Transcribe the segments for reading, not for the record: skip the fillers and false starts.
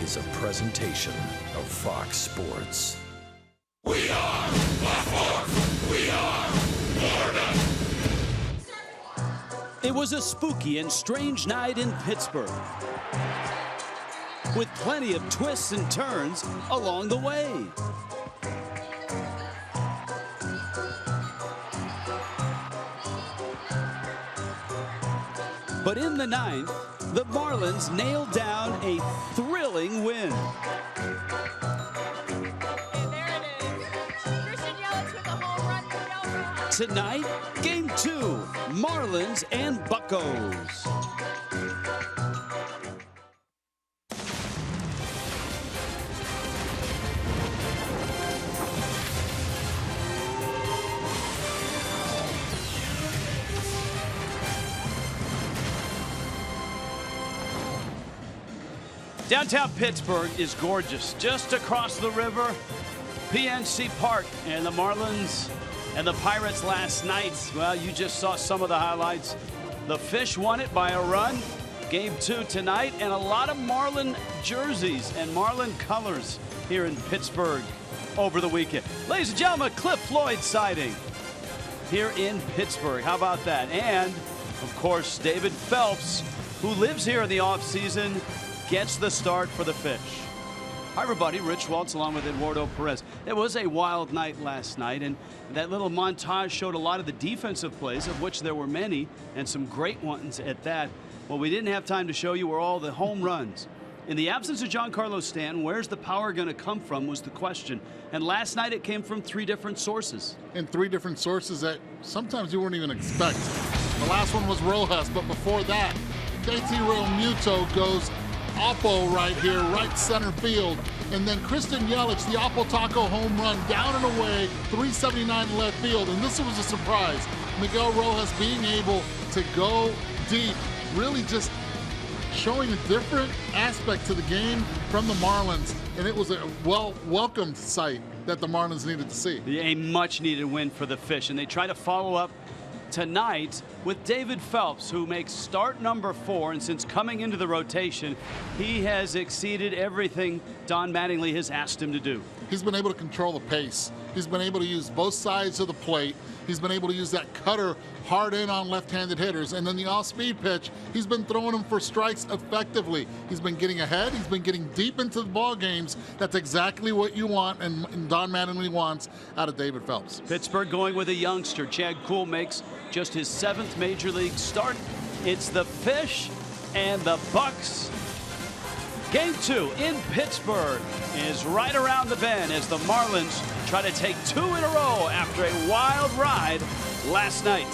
is a presentation of Fox Sports. We are the Fourth. We are Florida. It was a spooky and strange night in Pittsburgh, with plenty of twists and turns along the way. But in the ninth, the Marlins nailed down a thrilling win. And there it is. Christian Yelich with a home run for Delta. Tonight, Game 2, Marlins and Buccos. Downtown Pittsburgh is gorgeous. Just across the river, PNC Park, and the Marlins and the Pirates last night. Well, you just saw some of the highlights. The Fish won it by a run. Game 2 tonight, and a lot of Marlin jerseys and Marlin colors here in Pittsburgh over the weekend. Ladies and gentlemen, Cliff Floyd sighting here in Pittsburgh. How about that? And, of course, David Phelps, who lives here in the offseason, gets the start for the Fish. Hi, everybody. Rich Waltz along with Eduardo Perez. It was a wild night last night, and that little montage showed a lot of the defensive plays, of which there were many, and some great ones at that. What we didn't have time to show you were all the home runs. In the absence of Giancarlo Stanton, where's the power going to come from was the question. And last night it came from 3 different sources. And 3 different sources that sometimes you wouldn't even expect. The last one was Rojas, but before that, JT Realmuto goes Oppo right here, right center field. And then Christian Yelich, the Oppo Taco home run, down and away, 379 left field. And this was a surprise. Miguel Rojas being able to go deep, really just showing a different aspect to the game from the Marlins. And it was a welcomed sight that the Marlins needed to see. A much-needed win for the Fish. And they try to follow up tonight with David Phelps, who makes start number 4, and since coming into the rotation, he has exceeded everything Don Mattingly has asked him to do. He's been able to control the pace. He's been able to use both sides of the plate. He's been able to use that cutter hard in on left-handed hitters, and then the off-speed pitch, he's been throwing them for strikes effectively. He's been getting ahead. He's been getting deep into the ball games. That's exactly what you want, and Don Mattingly wants out of David Phelps. Pittsburgh going with a youngster. Chad Kuhl makes just his 7th major league start. It's the Fish and the Bucks. Game 2 in Pittsburgh is right around the bend as the Marlins try to take 2 in a row after a wild ride last night.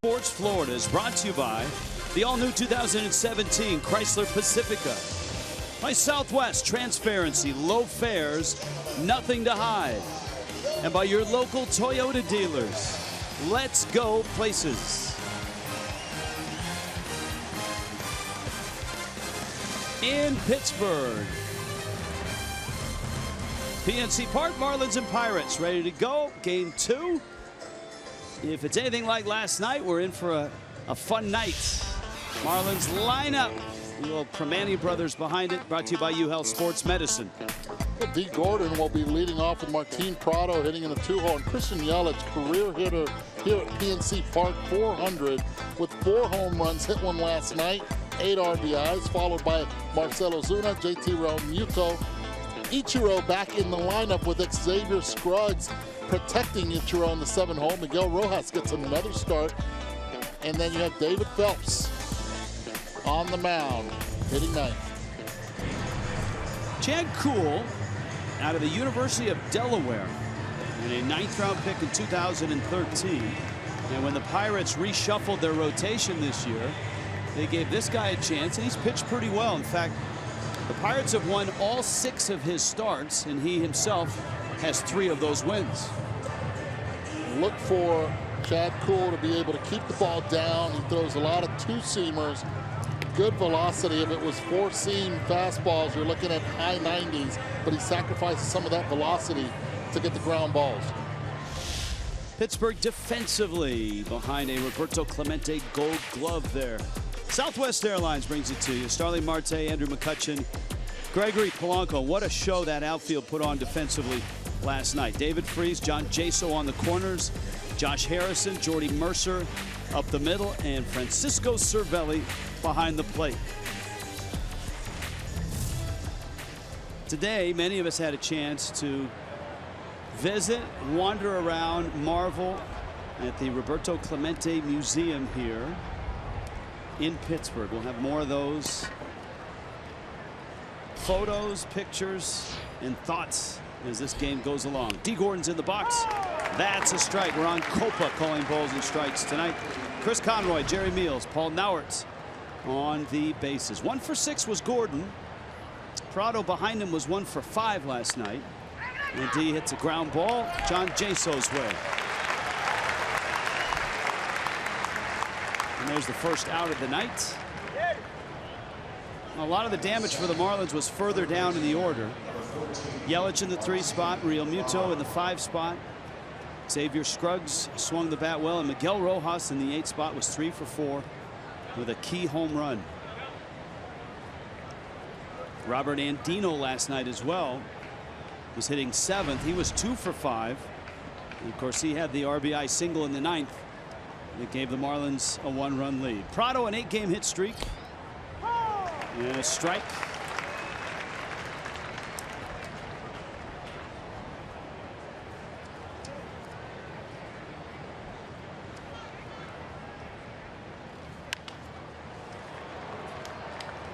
Sports Florida is brought to you by the all-new 2017 Chrysler Pacifica, by Southwest, transparency, low fares, nothing to hide, and by your local Toyota dealers. Let's go places. In Pittsburgh, PNC Park, Marlins and Pirates ready to go. Game 2. If it's anything like last night, we're in for a fun night. Marlins lineup. The old Primanti brothers behind it. Brought to you by UHealth Sports Medicine. Well, D. Gordon will be leading off with Martin Prado hitting in the 2-hole. And Christian Yelich, career hitter here at PNC Park, 400 with 4 home runs. Hit one last night, 8 RBIs, followed by Marcell Ozuna, JT Realmuto. Ichiro back in the lineup with XAVIER Scruggs protecting Ichiro in the 7-hole. Miguel Rojas gets another start. And then you have David Phelps on the mound, hitting ninth. Chad Kuhl, out of the University of Delaware, and a 9th-round pick in 2013. And when the Pirates reshuffled their rotation this year, they gave this guy a chance, and he's pitched pretty well. In fact, the Pirates have won all 6 of his starts, and he himself has 3 of those wins. Look for Chad Kuhl to be able to keep the ball down. He throws a lot of 2-seamers. Good velocity. If it was 4-seam fastballs, you're looking at high 90s, but he sacrifices some of that velocity to get the ground balls. Pittsburgh defensively behind a Roberto Clemente Gold Glove there. Southwest Airlines brings it to you. Starling Marte, Andrew McCutchen, Gregory Polanco. What a show that outfield put on defensively last night. David Freese, John Jaso on the corners, Josh Harrison, Jordy Mercer up the middle, and Francisco Cervelli behind the plate. Today, many of us had a chance to visit, wander around, marvel at the Roberto Clemente Museum here in Pittsburgh. We'll have more of those photos, pictures, and thoughts as this game goes along. D. Gordon's in the box. That's a strike. We're on Copa calling balls and strikes tonight. Chris Conroy, Jerry Meals, Paul Nauert on the bases. 1 for 6 was Gordon. Prado behind him was 1 for 5 last night. And D hits a ground ball John Jaso's way. And there's the first out of the night. A lot of the damage for the Marlins was further down in the order. Yelich in the 3 spot, Realmuto in the 5 spot. Xavier Scruggs swung the bat well, and Miguel Rojas in the 8 spot was 3 for 4 with a key home run. Robert Andino last night as well was hitting 7th. He was 2 for 5. And of course, he had the RBI single in the 9th that gave the Marlins a 1-run lead. Prado, an 8-game hit streak. And a strike.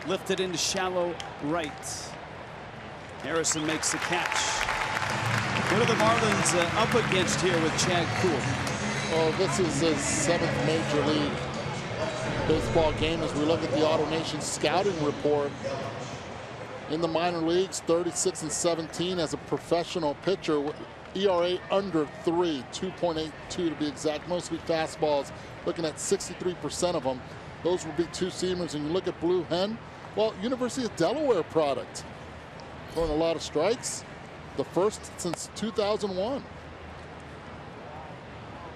Lifted into shallow right. Harrison makes the catch. What are the Marlins up against here with Chad Kuhl? Oh, this is his 7th major league baseball game as we look at the AutoNation scouting report. In the minor leagues, 36-17 as a professional pitcher. ERA under 3, 2.82 to be exact. Mostly fastballs, looking at 63% of them. Those would be 2-seamers. And you look at Blue Hen, well, University of Delaware product. Throwing a lot of strikes. The first since 2001.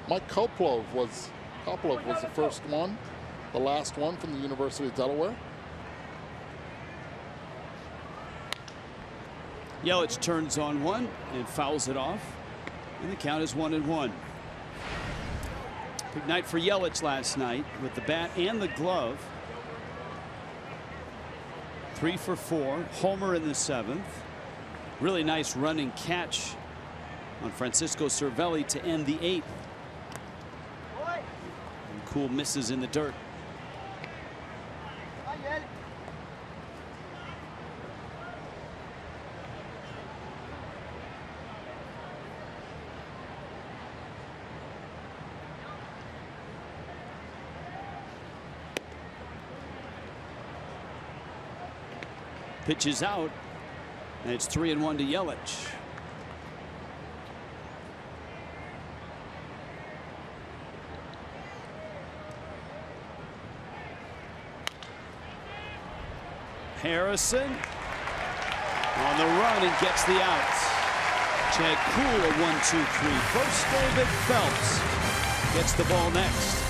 Mike Koplov was the first one. The last one from the University of Delaware. Yelich turns on one and fouls it off. And the count is 1-1. Big night for Yelich last night with the bat and the glove. 3 for 4. Homer in the 7th. Really nice running catch on Francisco Cervelli to end the 8th. And Kuhl misses in the dirt. Pitches out, and it's 3-1 to Yelich. Harrison on the run and gets the out. Chad Kuhl a 1-2-3. First, David Phelps gets the ball next.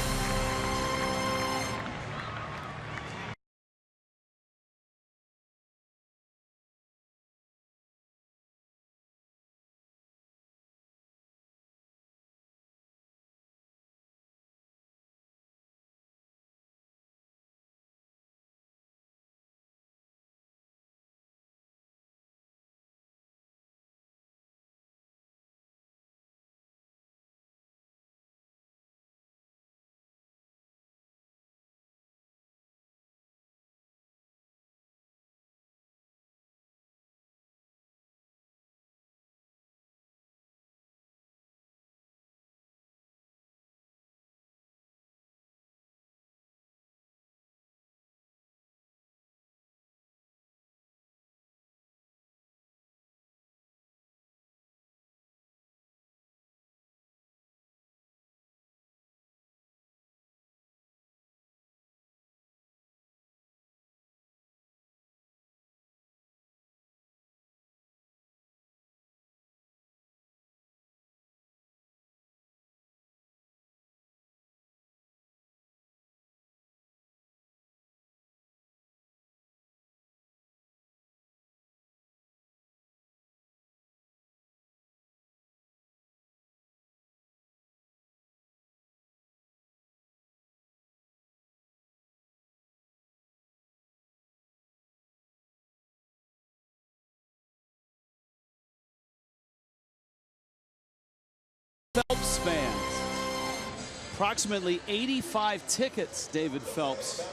Phelps fans. Approximately 85 tickets David Phelps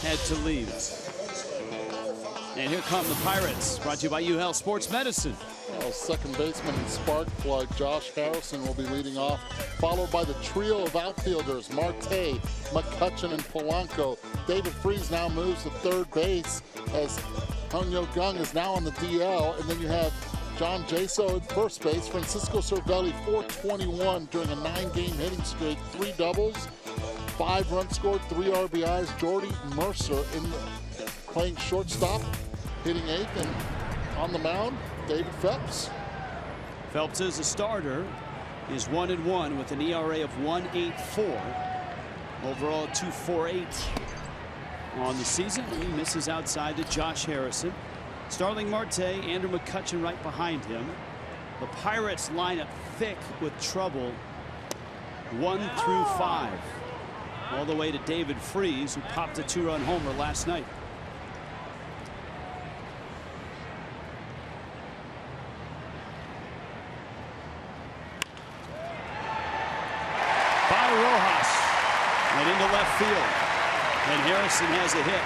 had to leave. And here come the Pirates, brought to you by UHealth Sports Medicine. Well, second baseman and spark plug Josh Harrison will be leading off, followed by the trio of outfielders, Marte, McCutchen, and Polanco. David Freese now moves to third base as Hung-Yo Gung is now on the DL, and then you have John JASO at first base. Francisco Cervelli, 421 during a 9-game hitting streak, 3 doubles, 5 runs scored, 3 RBIs. Jordy Mercer playing shortstop, hitting 8th, and on the mound, David Phelps. Phelps is a starter, is 1-1 with an ERA of 1.84. Overall 2.48 on the season. He misses outside to Josh Harrison. Starling Marte, Andrew McCutchen right behind him. The Pirates line up thick with trouble 1 through 5. All the way to David Freese, who popped a 2-run homer last night. By Rojas and into left field. And Harrison has a hit.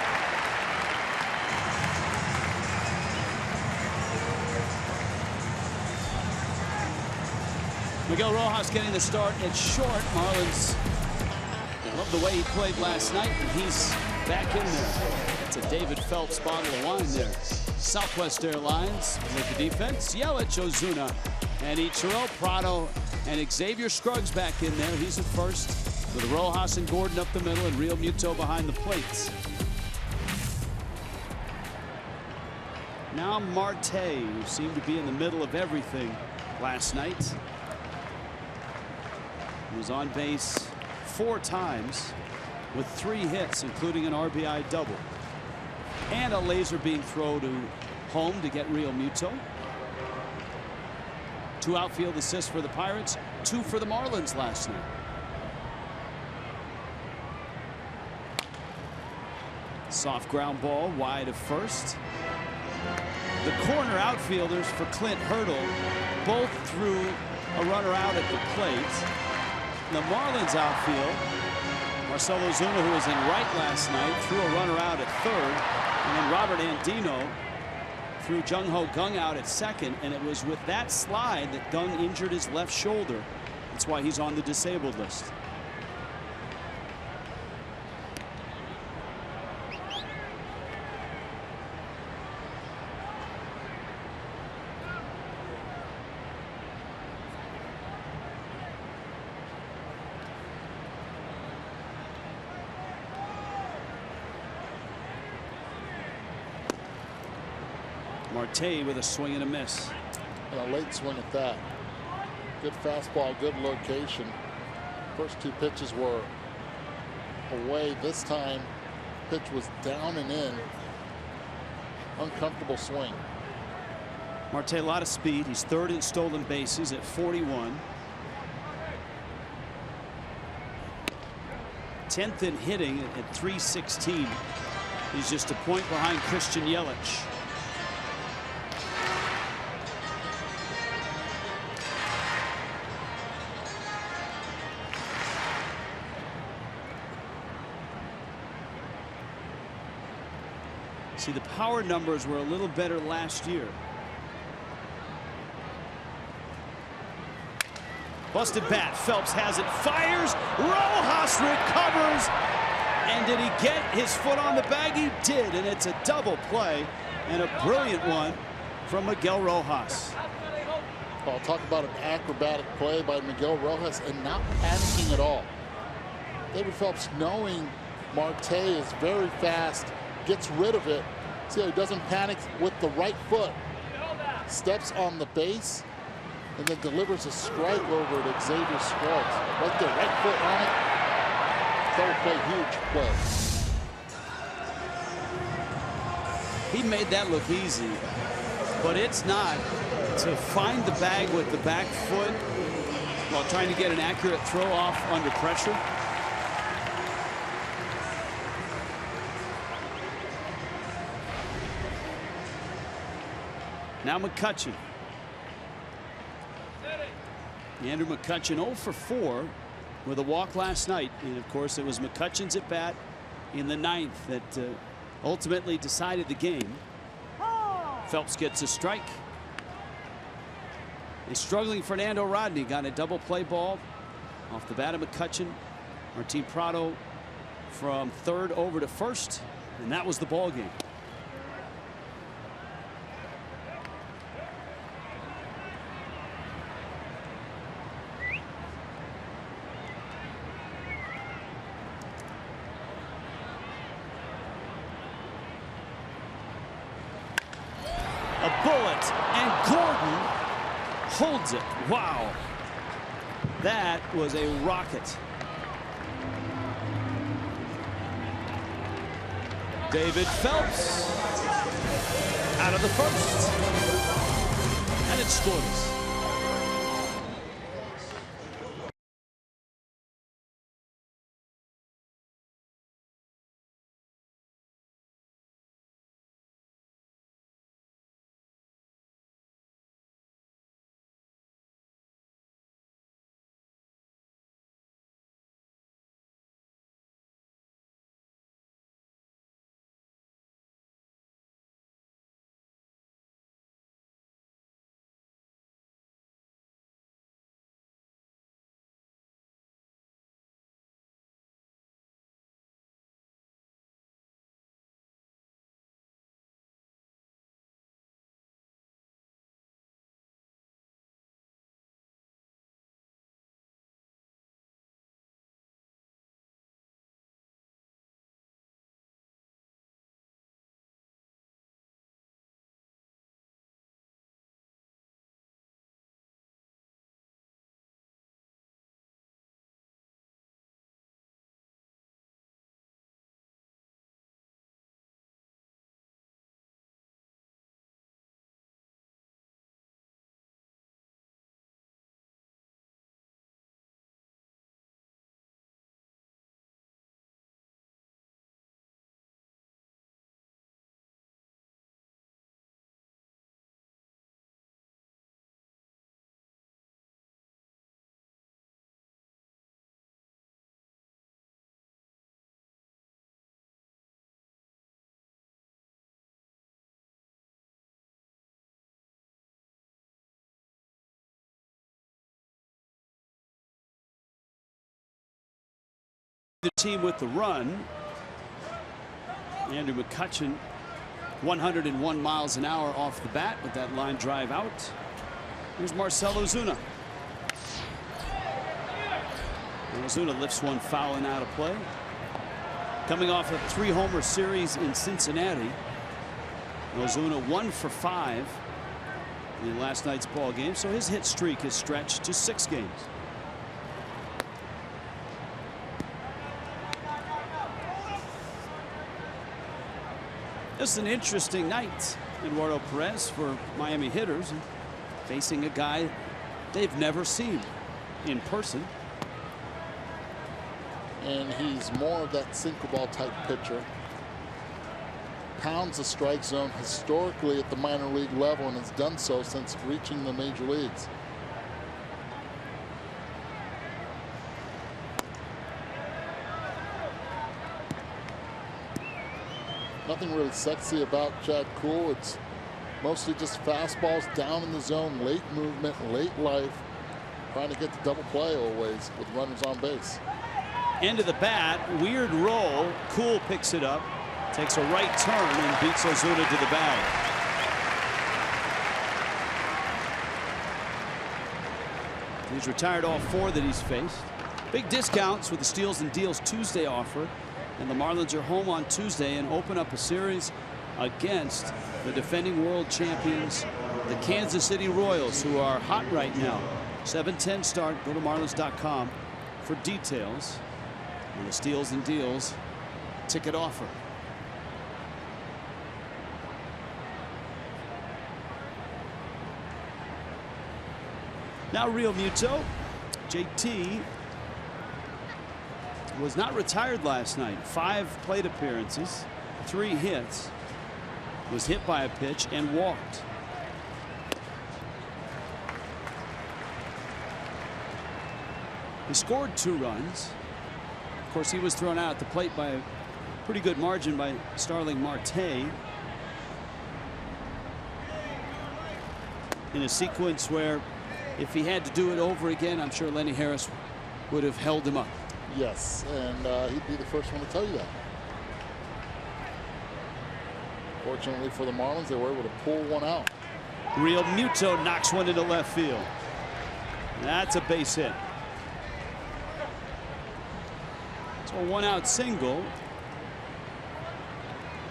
Miguel Rojas getting the start at short. Marlins love the way he played last night, and he's back in there. That's a David Phelps bottle of wine there. Southwest Airlines with the defense. Yelich, OZUNA, and Ichiro, PRADO, and XAVIER Scruggs back in there. He's at first with Rojas and Gordon up the middle and Real Muto behind the plates. Now Marte, who seemed to be in the middle of everything last night. He was on base 4 times with 3 hits, including an RBI double. And a laser being thrown to home to get Real Muto. 2 outfield assists for the Pirates, 2 for the Marlins last night. Soft ground ball wide of first. The corner outfielders for Clint Hurdle both threw a runner out at the plate. The Marlins outfield, Marcell OZUNA, who was in right last night, threw a runner out at third, and then Robert Andino threw Jung-Ho Gung out at second, and it was with that slide that Gung injured his left shoulder. That's why he's on the disabled list. Marte with a swing and a miss. And a late swing at that. Good fastball, good location. First two pitches were away. This time, pitch was down and in. Uncomfortable swing. Marte, a lot of speed. He's third in stolen bases at 41. 10th in hitting at 316. He's just a point behind Christian Yelich. See, the power numbers were a little better last year. Busted bat. Phelps has it. Fires. Rojas recovers. And did he get his foot on the bag? He did. And it's a double play and a brilliant one from Miguel Rojas. I'll talk about an acrobatic play by Miguel Rojas and not panicking at all. David Phelps, knowing Marte is very fast, gets rid of it. See how he doesn't panic with the right foot. Steps on the base and then delivers a strike over to Xavier Scruggs. Right there, right foot on it. Double play, huge play. He made that look easy, but it's not. To find the bag with the back foot while trying to get an accurate throw off under pressure. Now McCutchen. Andrew McCutchen 0 for 4 with a walk last night. And of course, it was McCutchen's at bat in the 9th that ultimately decided the game. Phelps gets a strike. A struggling Fernando Rodney got a double play ball off the bat of McCutchen. Martin Prado from third over to first, and that was the ball game. A bullet, and Gordon holds it. Wow. That was a rocket. David Phelps out of the first. And it's scoreless. The team with the run. Andrew McCutchen 101 miles an hour off the bat with that line drive out. Here's Marcell Ozuna. Ozuna lifts one foul and out of play. Coming off a 3-homer series in Cincinnati. OZUNA 1 for 5 in last night's ball game, so his hit streak is stretched to 6 games. This is an interesting night, Eduardo Perez, for Miami hitters, facing a guy they've never seen in person. And he's more of that sinker ball type pitcher. Pounds the strike zone historically at the minor league level and has done so since reaching the major leagues. Nothing really sexy about Chad Kuhl. It's mostly just fastballs down in the zone, late movement, late life, trying to get the double play always with runners on base. End of the bat, weird roll. Kuhl picks it up, takes a right turn, and beats OZUNA to the bag. He's retired all 4 that he's faced. Big discounts with the Steals and Deals Tuesday offer. And the Marlins are home on Tuesday and open up a series against the defending world champions, the Kansas City Royals, who are hot right now. 7:10 start. Go to Marlins.com for details on the Steals and Deals ticket offer. Now Real Muto. JT was not retired last night. 5 plate appearances, 3 hits, was hit by a pitch and walked. He scored 2 runs. Of course, he was thrown out at the plate by a pretty good margin by Starling Marte in a sequence where if he had to do it over again, I'm sure Lenny Harris would have held him up. Yes, and he'd be the first one to tell you that. Fortunately for the Marlins, they were able to pull one out. Real Muto knocks one into left field. That's a base hit. So a 1-out single.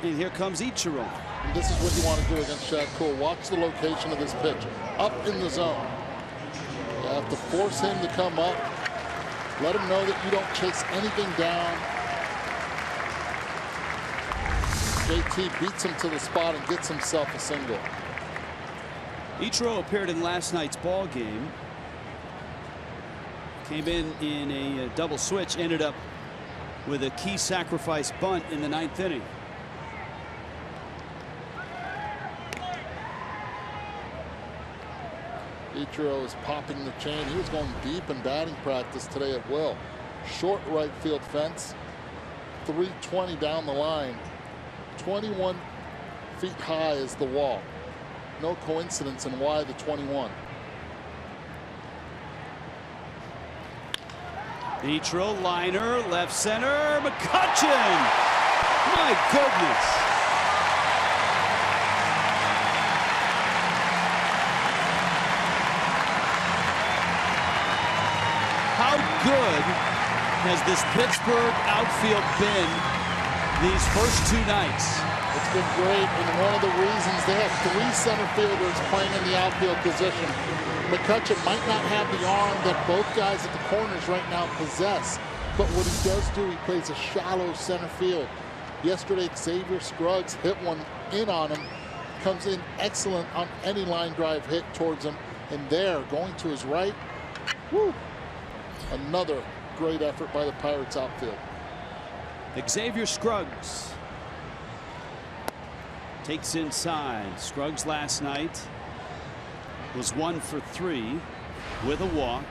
And here comes Ichiro. And this is what you want to do against Chad Kuhl. Watch the location of this pitch. Up in the zone. You have to force him to come up. Let him know that you don't chase anything down. JT beats him to the spot and gets himself a single. Ichiro appeared in last night's ball game. Came in a double switch, ended up with a key sacrifice bunt in the 9th inning. Ichiro is popping the chain. He was going deep in batting practice today at will. Short right field fence. 320 down the line. 21 feet high is the wall. No coincidence in why the 21. Ichiro liner, left center, McCutchen! My goodness! How good has this Pittsburgh outfield been these first 2 nights? It's been great, and one of the reasons they have 3 center fielders playing in the outfield position. McCutchen might not have the arm that both guys at the corners right now possess, but what he does do, he plays a shallow center field. Yesterday, Xavier Scruggs hit one in on him, comes in excellent on any line drive hit towards him, and there, going to his right, woo, another great effort by the Pirates outfield. Xavier Scruggs takes inside. Scruggs last night was 1 for 3 with a walk,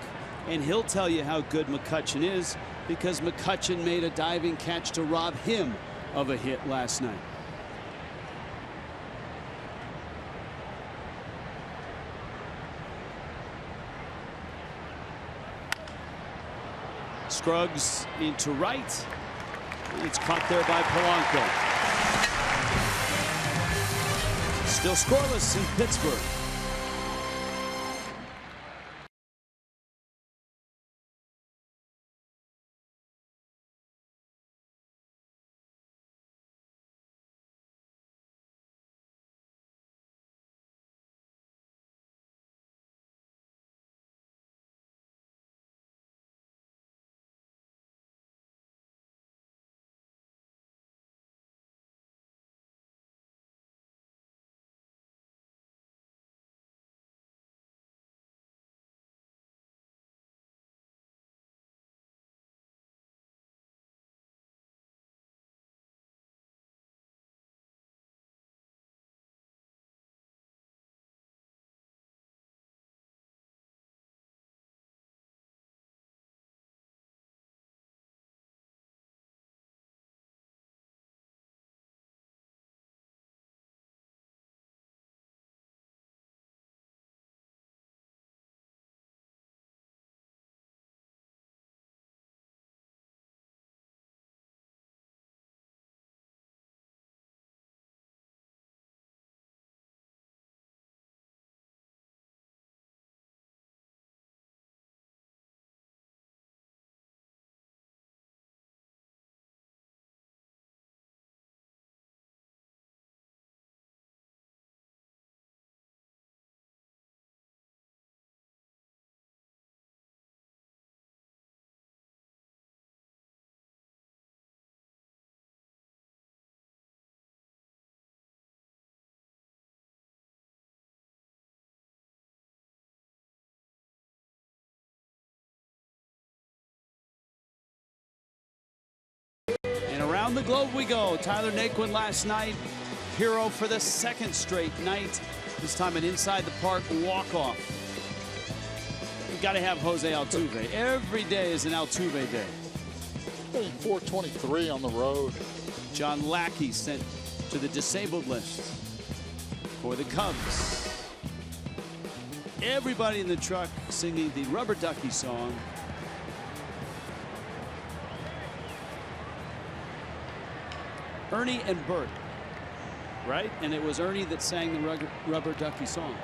and he'll tell you how good McCutchen is because McCutchen made a diving catch to rob him of a hit last night. Scruggs into right. It's caught there by Polanco. Still scoreless in Pittsburgh. Around the globe we go. Tyler Naquin last night, hero for the second straight night. This time an inside the park walk-off. You've got to have Jose Altuve. Every day is an Altuve day. 423 on the road. John Lackey sent to the disabled list for the Cubs. Everybody in the truck singing the Rubber Ducky song. Ernie and Bert, right? And it was Ernie that sang the Rubber Ducky song.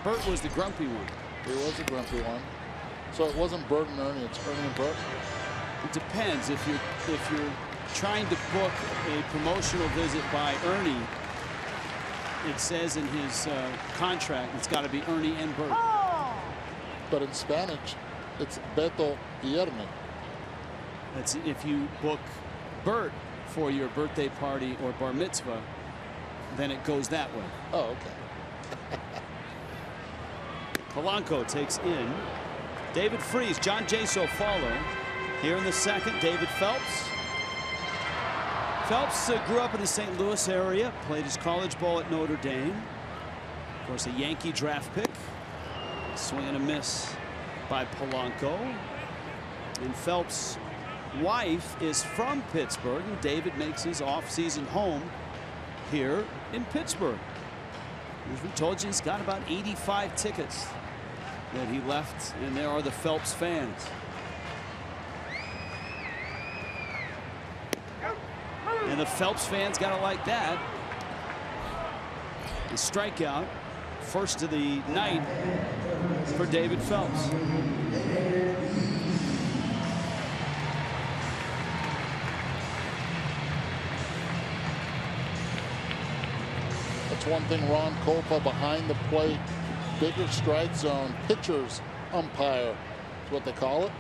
Bert was the grumpy one. He was a grumpy one. So it wasn't Bert and Ernie, it's Ernie and Bert? It depends. If you're trying to book a promotional visit by Ernie, it says in his contract it's got to be Ernie and Bert. But in Spanish, it's Beto y Ernie. That's if you book Bert for your birthday party or bar mitzvah, then it goes that way. Oh, okay. Polanco takes in. David Freese, John JASO follow. Here in the second, David Phelps. Phelps grew up in the St. Louis area, played his college ball at Notre Dame. Of course, a Yankee draft pick. Swing and a miss by Polanco. And Phelps' wife is from Pittsburgh, and David makes his off-season home here in Pittsburgh. As we told you, he's got about 85 tickets that he left, and there are the Phelps fans. And the Phelps fans gotta like that. The strikeout, first of the night for David Phelps. That's one thing Ron Kolpa behind the plate, bigger strike zone, pitcher's umpire is what they call it.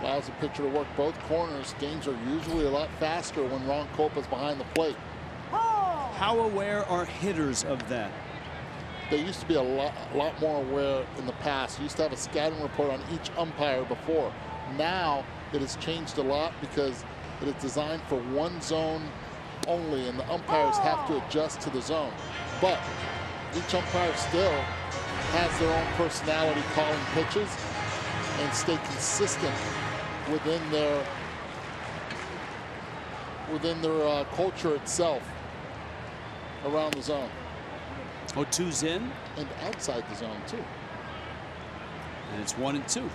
Allows the pitcher to work both corners. Games are usually a lot faster when Ron Kolpa's behind the plate. How aware are hitters of that? They used to be a lot more aware in the past. You used to have a scouting report on each umpire before. Now it has changed a lot because it is designed for one zone only, and the umpires have to adjust to the zone. But each umpire still has their own personality calling pitches and stay consistent within their culture itself around the zone. 0-2's in. And outside the zone too. And it's 1-2.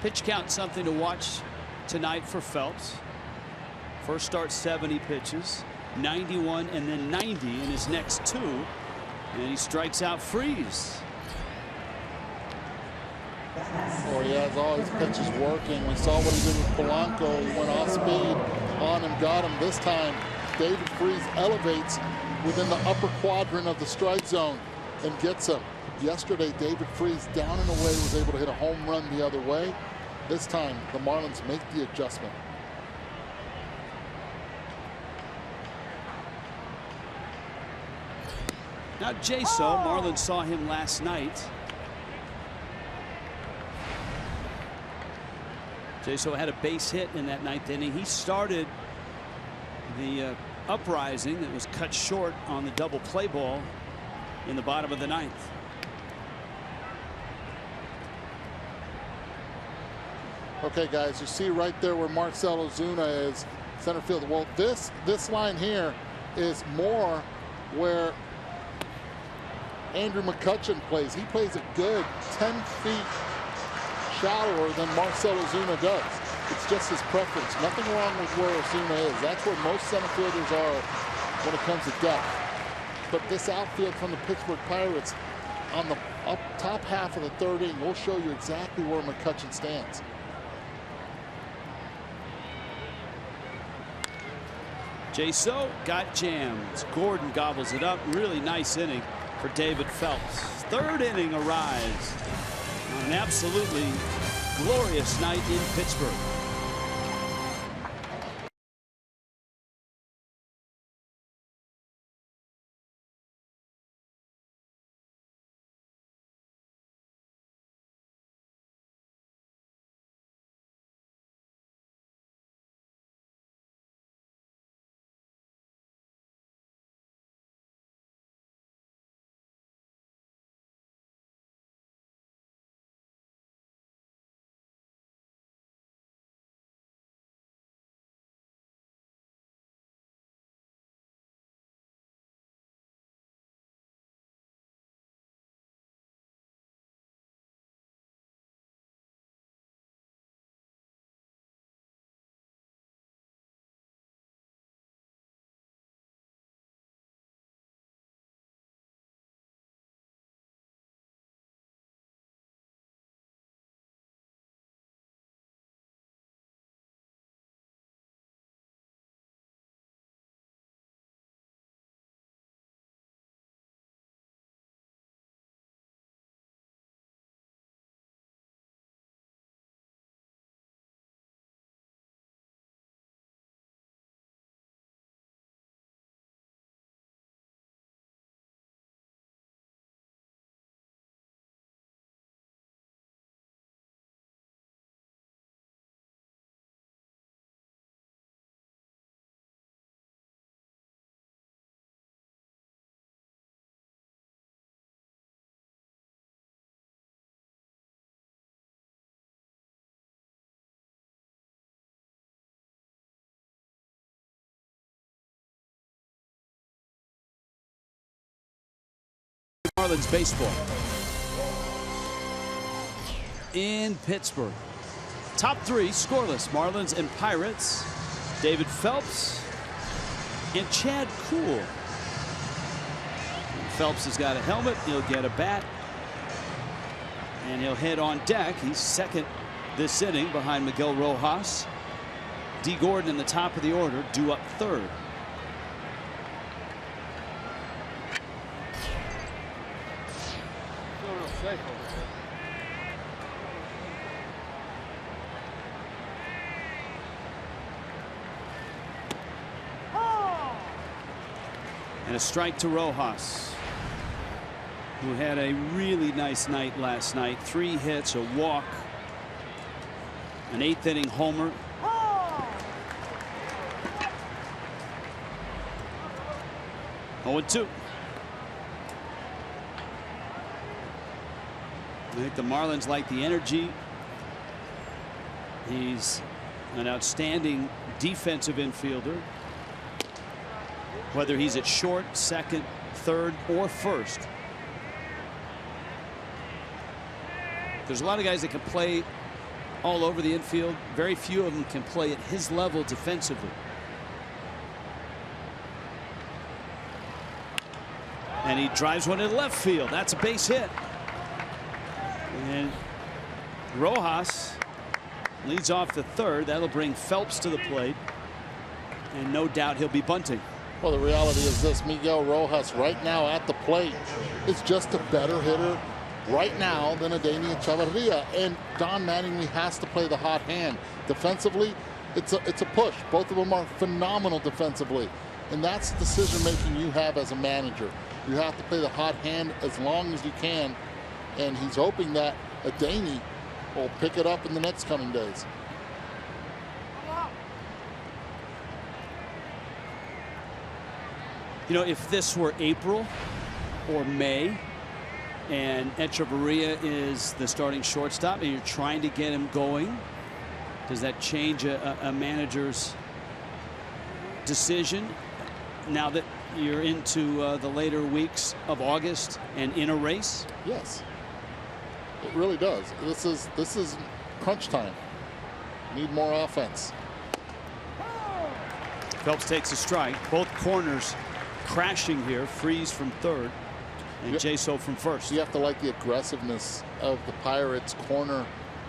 Pitch count, something to watch tonight for Phelps. First start 70 pitches, 91 and then 90 in his next two. And he strikes out Freeze. Oh, he has all his pitches working. We saw what he did with Polanco. He went off speed on him, got him. This time, David Freese elevates within the upper quadrant of the strike zone and gets him. Yesterday, David Freese down and away was able to hit a home run the other way. This time, the Marlins make the adjustment. Now JASO, Marlins saw him last night. JASO had a base hit in that ninth inning. He started the uprising that was cut short on the double play ball in the bottom of the ninth. Okay, guys, you see right there where Marcell Ozuna is, center field. Well, this line here is more where Andrew McCutchen plays. He plays a good 10 feet shallower than Marcell Ozuna does. It's just his preference. Nothing wrong with where Ozuna is. That's where most center fielders are when it comes to depth. But this outfield from the Pittsburgh Pirates on the top half of the third inning will show you exactly where McCutchen stands. JASO got jammed. Gordon gobbles it up. Really nice inning for David Phelps. Third inning arrives on an absolutely glorious night in Pittsburgh. Marlins baseball in Pittsburgh. Top three scoreless: Marlins and Pirates. David Phelps and Chad Kuhl. Phelps has got a helmet. He'll get a bat, and he'll head on deck. He's second this inning behind Miguel Rojas. D. Gordon in the top of the order, due up third. And a strike to Rojas, who had a really nice night last night. 3 hits, a walk, an 8th inning homer. Oh, 2. I think the Marlins like the energy. He's an outstanding defensive infielder, whether he's at short, second, third, or first. There's a lot of guys that can play all over the infield. Very few of them can play at his level defensively. And he drives one in left field. That's a base hit. And Rojas leads off the third. That'll bring Phelps to the plate. And no doubt he'll be bunting. Well, the reality is this: Miguel Rojas right now at the plate is just a better hitter right now than Adeiny Echeverria. And Don Mattingly has to play the hot hand. Defensively, it's a push. Both of them are phenomenal defensively. And that's the decision making you have as a manager. You have to play the hot hand as long as you can. And he's hoping that Adeiny will pick it up in the next coming days. You know, if this were April or May and Echeverria is the starting shortstop and you're trying to get him going, does that change a manager's decision now that you're into the later weeks of August and in a race? Yes, it really does. This is crunch time. Need more offense. Phelps takes a strike. Both corners crashing here. Freeze from third and JASO from first. You have to like the aggressiveness of the Pirates corner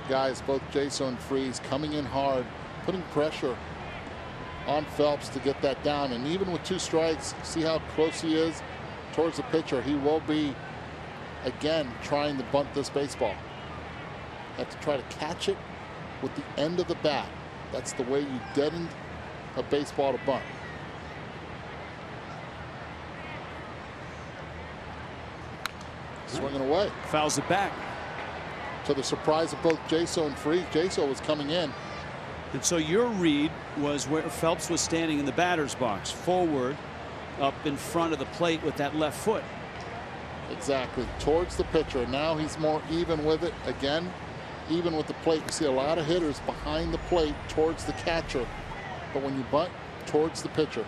guys, both JASO and Freeze, coming in hard, putting pressure on Phelps to get that down. And even with 2 strikes, see how close he is towards the pitcher. He will be again trying to bunt this baseball. Have to try to catch it with the end of the bat. That's the way you deaden a baseball to bunt. Swinging away. Fouls it back. To the surprise of both JASO and Freeze, JASO was coming in. And so your read was where Phelps was standing in the batter's box, forward, up in front of the plate with that left foot. Exactly, towards the pitcher. Now he's more even with it. Again, even with the plate. You see a lot of hitters behind the plate towards the catcher. But when you bunt, towards the pitcher.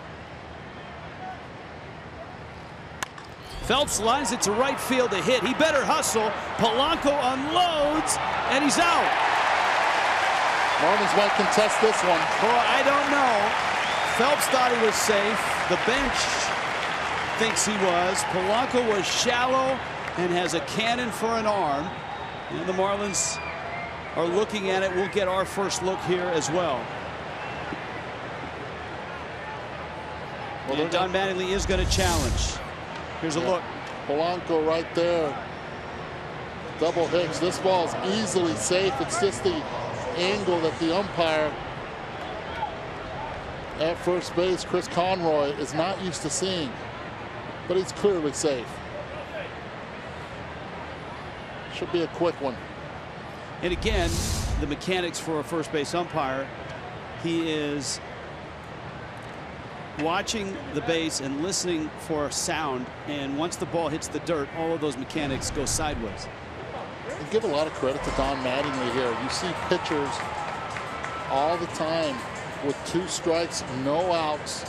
Phelps lines it to right field to hit. He better hustle. Polanco unloads, and he's out. Marlins might contest this one. Boy, I don't know. Phelps thought he was safe. The bench thinks he was. Polanco was shallow and has a cannon for an arm. And the Marlins are looking at it. We'll get our first look here as well. And Don Mattingly is going to challenge. Here's a look. Polanco right there. Double hitch. This ball's easily safe. It's just the angle that the umpire at first base, Chris Conroy, is not used to seeing. But it's clearly safe. Should be a quick one. And again, the mechanics for a first base umpire, he is watching the base and listening for sound, and once the ball hits the dirt, all of those mechanics go sideways. And give a lot of credit to Don Mattingly here. You see pitchers all the time with 2 strikes, no outs,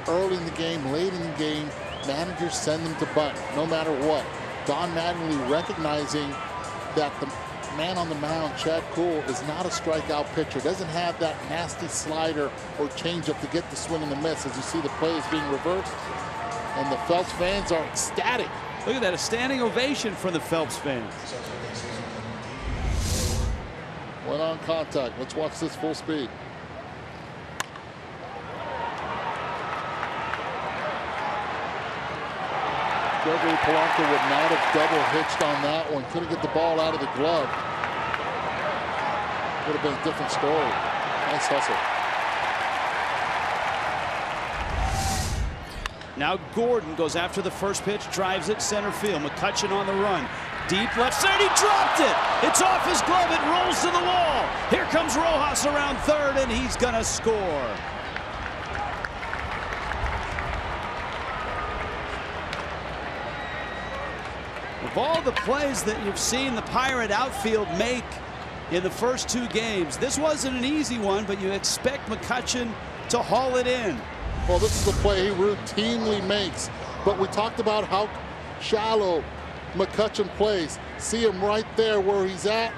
early in the game, late in the game. Managers send them to bunt no matter what. Don Mattingly recognizing that the man on the mound, Chad Kuhl, is not a strikeout pitcher. Doesn't have that nasty slider or changeup to get the swing and the miss. As you see, the play is being reversed, and the Phelps fans are ecstatic. Look at that, a standing ovation from the Phelps fans. Went on contact. Let's watch this full speed. Gregory Polanco would not have double hitched on that one. Couldn't get the ball out of the glove. Would have been a different story. Nice hustle. Now Gordon goes after the first pitch, drives it center field. McCutchen on the run. Deep left side, he dropped it. It's off his glove, it rolls to the wall. Here comes Rojas around third, and he's gonna score. Of all the plays that you've seen the Pirate outfield make in the first two games, this wasn't an easy one, but you expect McCutchen to haul it in. Well, this is a play he routinely makes, but we talked about how shallow McCutchen plays. See him right there where he's at.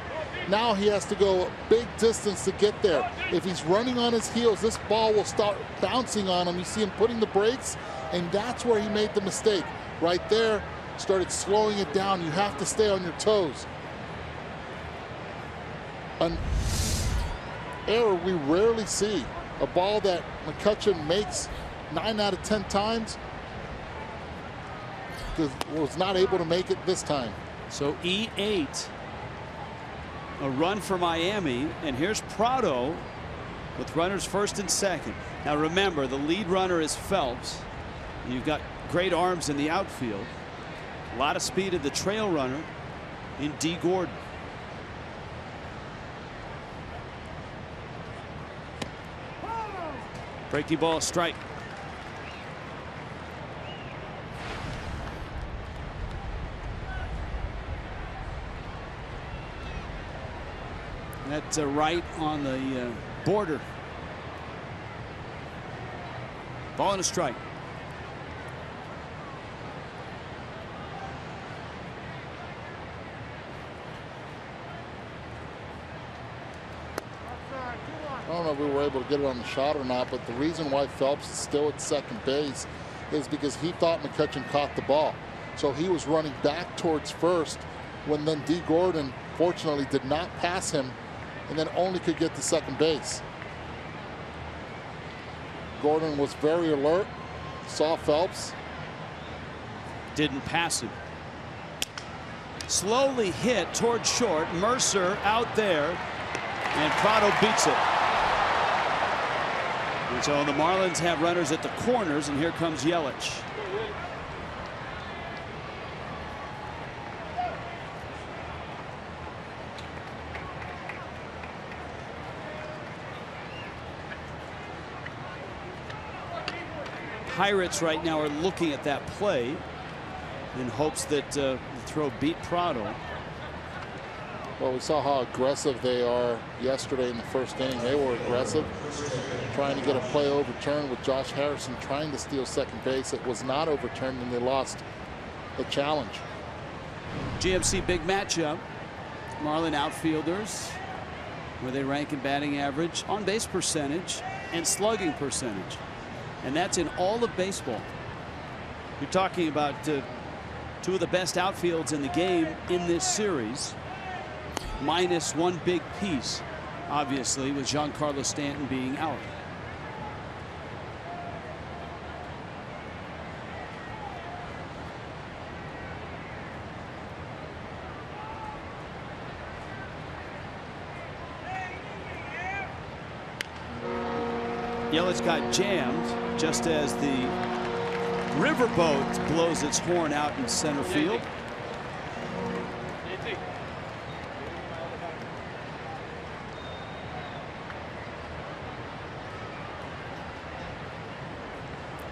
Now he has to go a big distance to get there. If he's running on his heels, this ball will start bouncing on him. You see him putting the brakes, and that's where he made the mistake. Right there, started slowing it down. You have to stay on your toes. An error we rarely see. A ball that McCutchen makes 9 out of 10 times, was not able to make it this time. So E8, a run for Miami, and here's PRADO with runners first and second. Now remember, the lead runner is Phelps. You've got great arms in the outfield. A lot of speed of the trail runner in D. Gordon. Breaking ball, strike. That's right on the border. Ball and a strike. I don't know if we were able to get it on the shot or not, but the reason why Phelps is still at second base is because he thought McCutchen caught the ball. So he was running back towards first when then D. Gordon, fortunately, did not pass him and then only could get to second base. Gordon was very alert, saw Phelps. Didn't pass him. Slowly hit towards short. Mercer out there, and PRADO beats it. And so the Marlins have runners at the corners, and here comes Yelich. Pirates right now are looking at that play in hopes that the throw beat PRADO. Well, we saw how aggressive they are yesterday in the first inning. They were aggressive, trying to get a play overturned with Josh Harrison trying to steal second base. It was not overturned, and they lost the challenge. GMC big matchup. Marlin outfielders, where they rank in batting average, on base percentage, and slugging percentage. And that's in all of baseball. You're talking about two of the best outfields in the game in this series, minus one big piece, obviously, with Giancarlo Stanton being out. Yelich got jammed just as the riverboat blows its horn out in center field.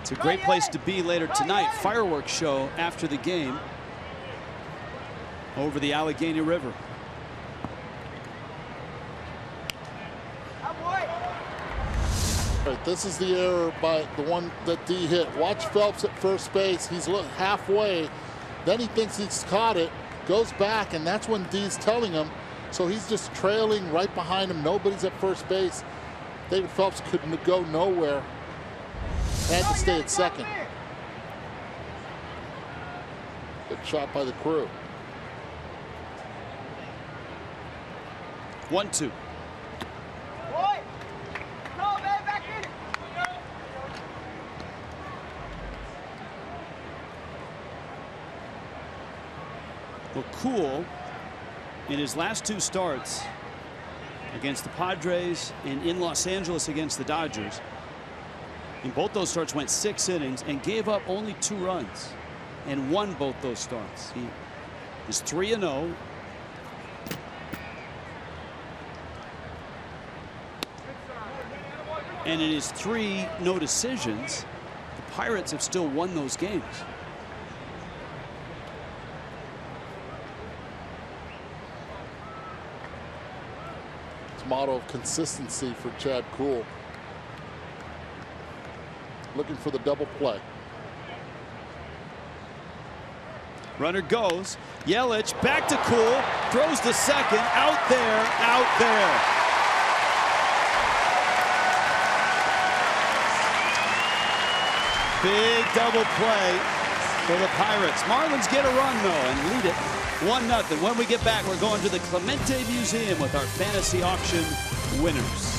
It's a great place to be later tonight. Fireworks show after the game over the Allegheny River. This is the error by the one that D hit. Watch Phelps at first base. He's halfway. Then he thinks he's caught it, goes back, and that's when D's telling him. So he's just trailing right behind him. Nobody's at first base. David Phelps could go nowhere. Had to stay at second. Good shot by the crew. 1-2. Well, Cool, in his last 2 starts against the Padres and in Los Angeles against the Dodgers, in both those starts went 6 innings and gave up only 2 runs and won both those starts. He is 3-0. And in his 3 no decisions, the Pirates have still won those games. Motto of consistency for Chad Kuhl. Looking for the double play. Runner goes. Yelich back to Kuhl. Throws to second. Out there. Out there. Big double play for the Pirates. Marlins get a run, though, and lead it 1-0. When we get back, we're going to the Clemente Museum with our fantasy auction winners.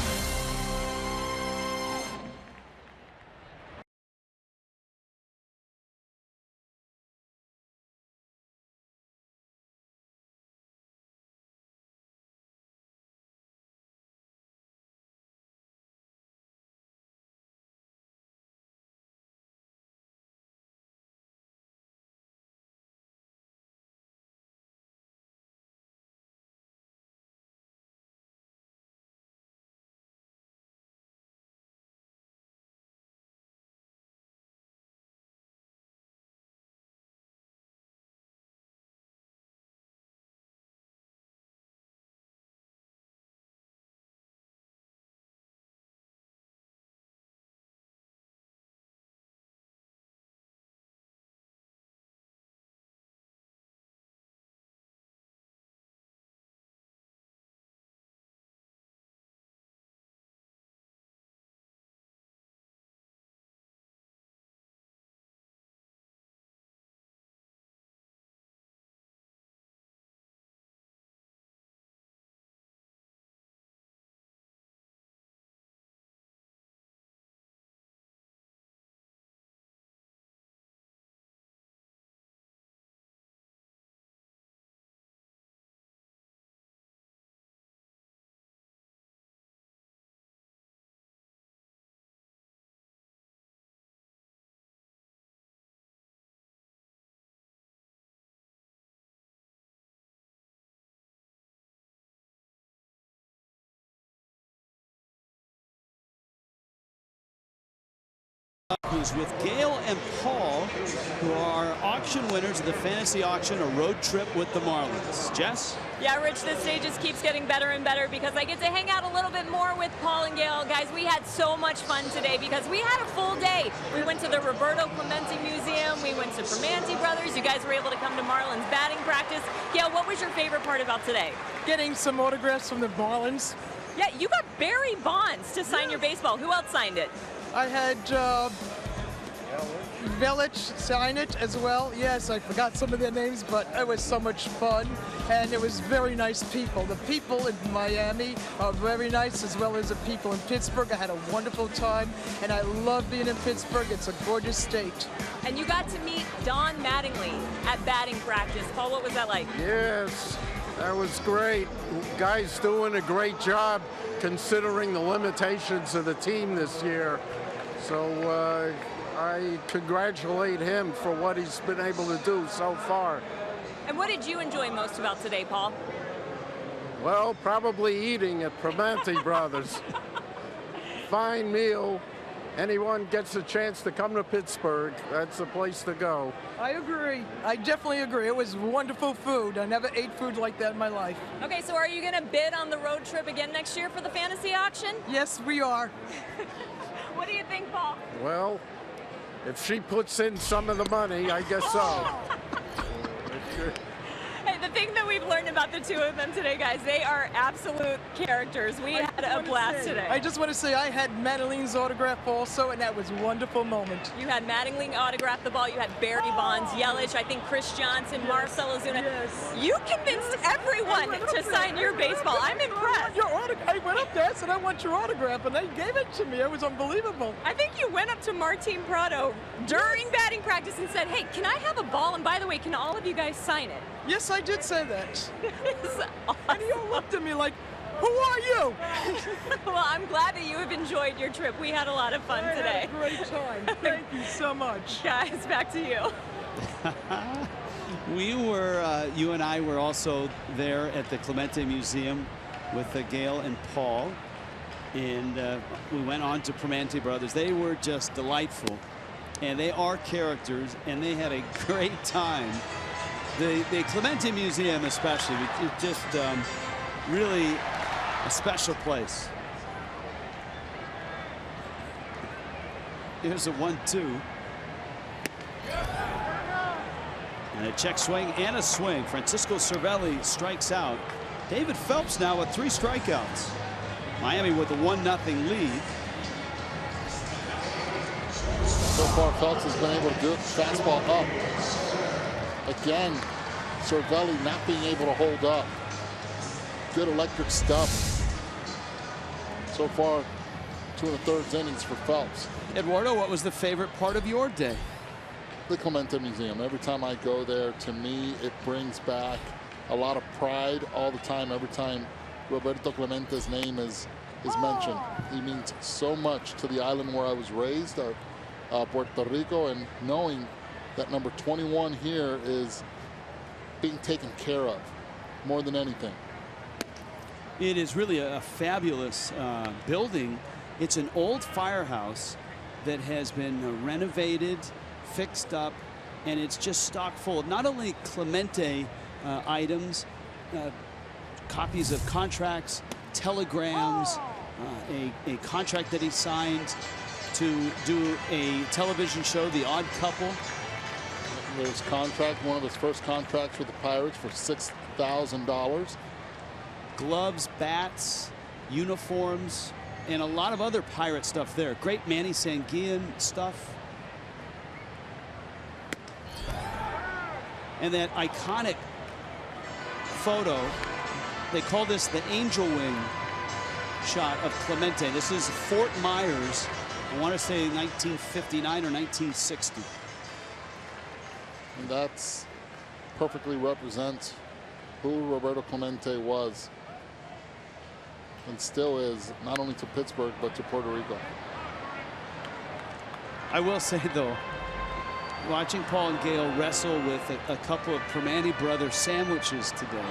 Who's with Gail and Paul, who are auction winners of the fantasy auction, a road trip with the Marlins. Jess? Yeah, Rich, this day just keeps getting better and better because I get to hang out a little bit more with Paul and Gail. Guys, we had so much fun today because we had a full day. We went to the Roberto Clemente Museum. We went to Primanti Brothers. You guys were able to come to Marlins batting practice. Gail, what was your favorite part about today? Getting some autographs from the Marlins. Yeah, you got Barry Bonds to sign your baseball. Who else signed it? I had Yelich sign it as well. Yes, I forgot some of their names, but it was so much fun, and it was very nice people. The people in Miami are very nice, as well as the people in Pittsburgh. I had a wonderful time, and I love being in Pittsburgh. It's a gorgeous state. And you got to meet Don Mattingly at batting practice. Paul, what was that like? Yes, that was great. Guy's doing a great job considering the limitations of the team this year. So I congratulate him for what he's been able to do so far. And what did you enjoy most about today, Paul? Well, probably eating at Primanti Brothers. Fine meal. Anyone gets a chance to come to Pittsburgh, that's the place to go. I agree. I definitely agree. It was wonderful food. I never ate food like that in my life. Okay, so are you going to bid on the road trip again next year for the fantasy auction? Yes, we are. What do you think, Paul? Well, if she puts in some of the money, I guess so. longer. Hey, the thing that we've learned about the two of them today, guys, they are absolute characters. We had a blast today. I just want to say I had Madelyn's autograph also, and that was a wonderful moment. You had Mattingly autograph the ball. You had Barry Bonds, Yelich, I think Chris Johnson, Marcell OZUNA. Yes. You convinced everyone to sign your baseball. I'm impressed. I went up there and said, I want your autograph, and they gave it to me. It was unbelievable. I think you went up to Martin PRADO during batting practice and said, hey, can I have a ball? And by the way, can all of you guys sign it? Yes, I did say that. It's awesome. And you all looked at me like, who are you? Well, I'm glad that you have enjoyed your trip. We had a lot of fun today. I had a great time. Thank you so much. Guys, back to you. We were, you and I were also there at the Clemente Museum with Gail and Paul. And we went on to Primanti Brothers. They were just delightful. And they are characters, and they had a great time. The Clemente Museum especially, it's just really a special place. Here's a 1-2. And a check swing and a swing. Francisco Cervelli strikes out. David Phelps now with 3 strikeouts. Miami with a 1-0 lead. So far, Phelps has been able to do it. Fastball up. Again, Cervelli not being able to hold up. Good electric stuff. So far, 2 1/3 innings for Phelps. Eduardo, what was the favorite part of your day? The Clemente Museum. Every time I go there, to me, it brings back a lot of pride all the time. Every time Roberto Clemente's name is mentioned. He means so much to the island where I was raised, Puerto Rico, and knowing that number 21 here is being taken care of more than anything. It is really a fabulous building. It's an old firehouse that has been renovated, fixed up, and it's just stock full of not only Clemente items, copies of contracts, telegrams, a contract that he signed to do a television show, The Odd Couple. His contract, one of his first contracts with the Pirates for $6,000. Gloves, bats, uniforms, and a lot of other Pirate stuff there. Great Manny Sanguillen stuff. And that iconic photo, they call this the angel wing shot of Clemente. This is Fort Myers, I want to say 1959 or 1960. And that's perfectly represents who Roberto Clemente was and still is, not only to Pittsburgh, but to Puerto Rico. I will say, though, watching Paul and Gail wrestle with a couple of Primanti Brothers sandwiches today.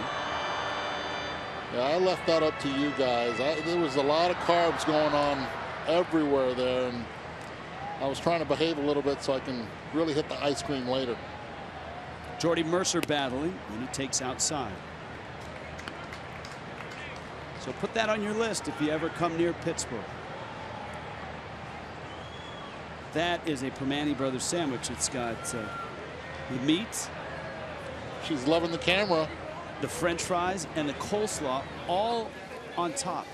Yeah, I left that up to you guys. There was a lot of carbs going on everywhere there, and I was trying to behave a little bit so I can really hit the ice cream later. Jordy Mercer battling, and he takes outside. So put that on your list if you ever come near Pittsburgh. That is a Primanti Brothers sandwich. It's got the meat. She's loving the camera. The French fries and the coleslaw all on top.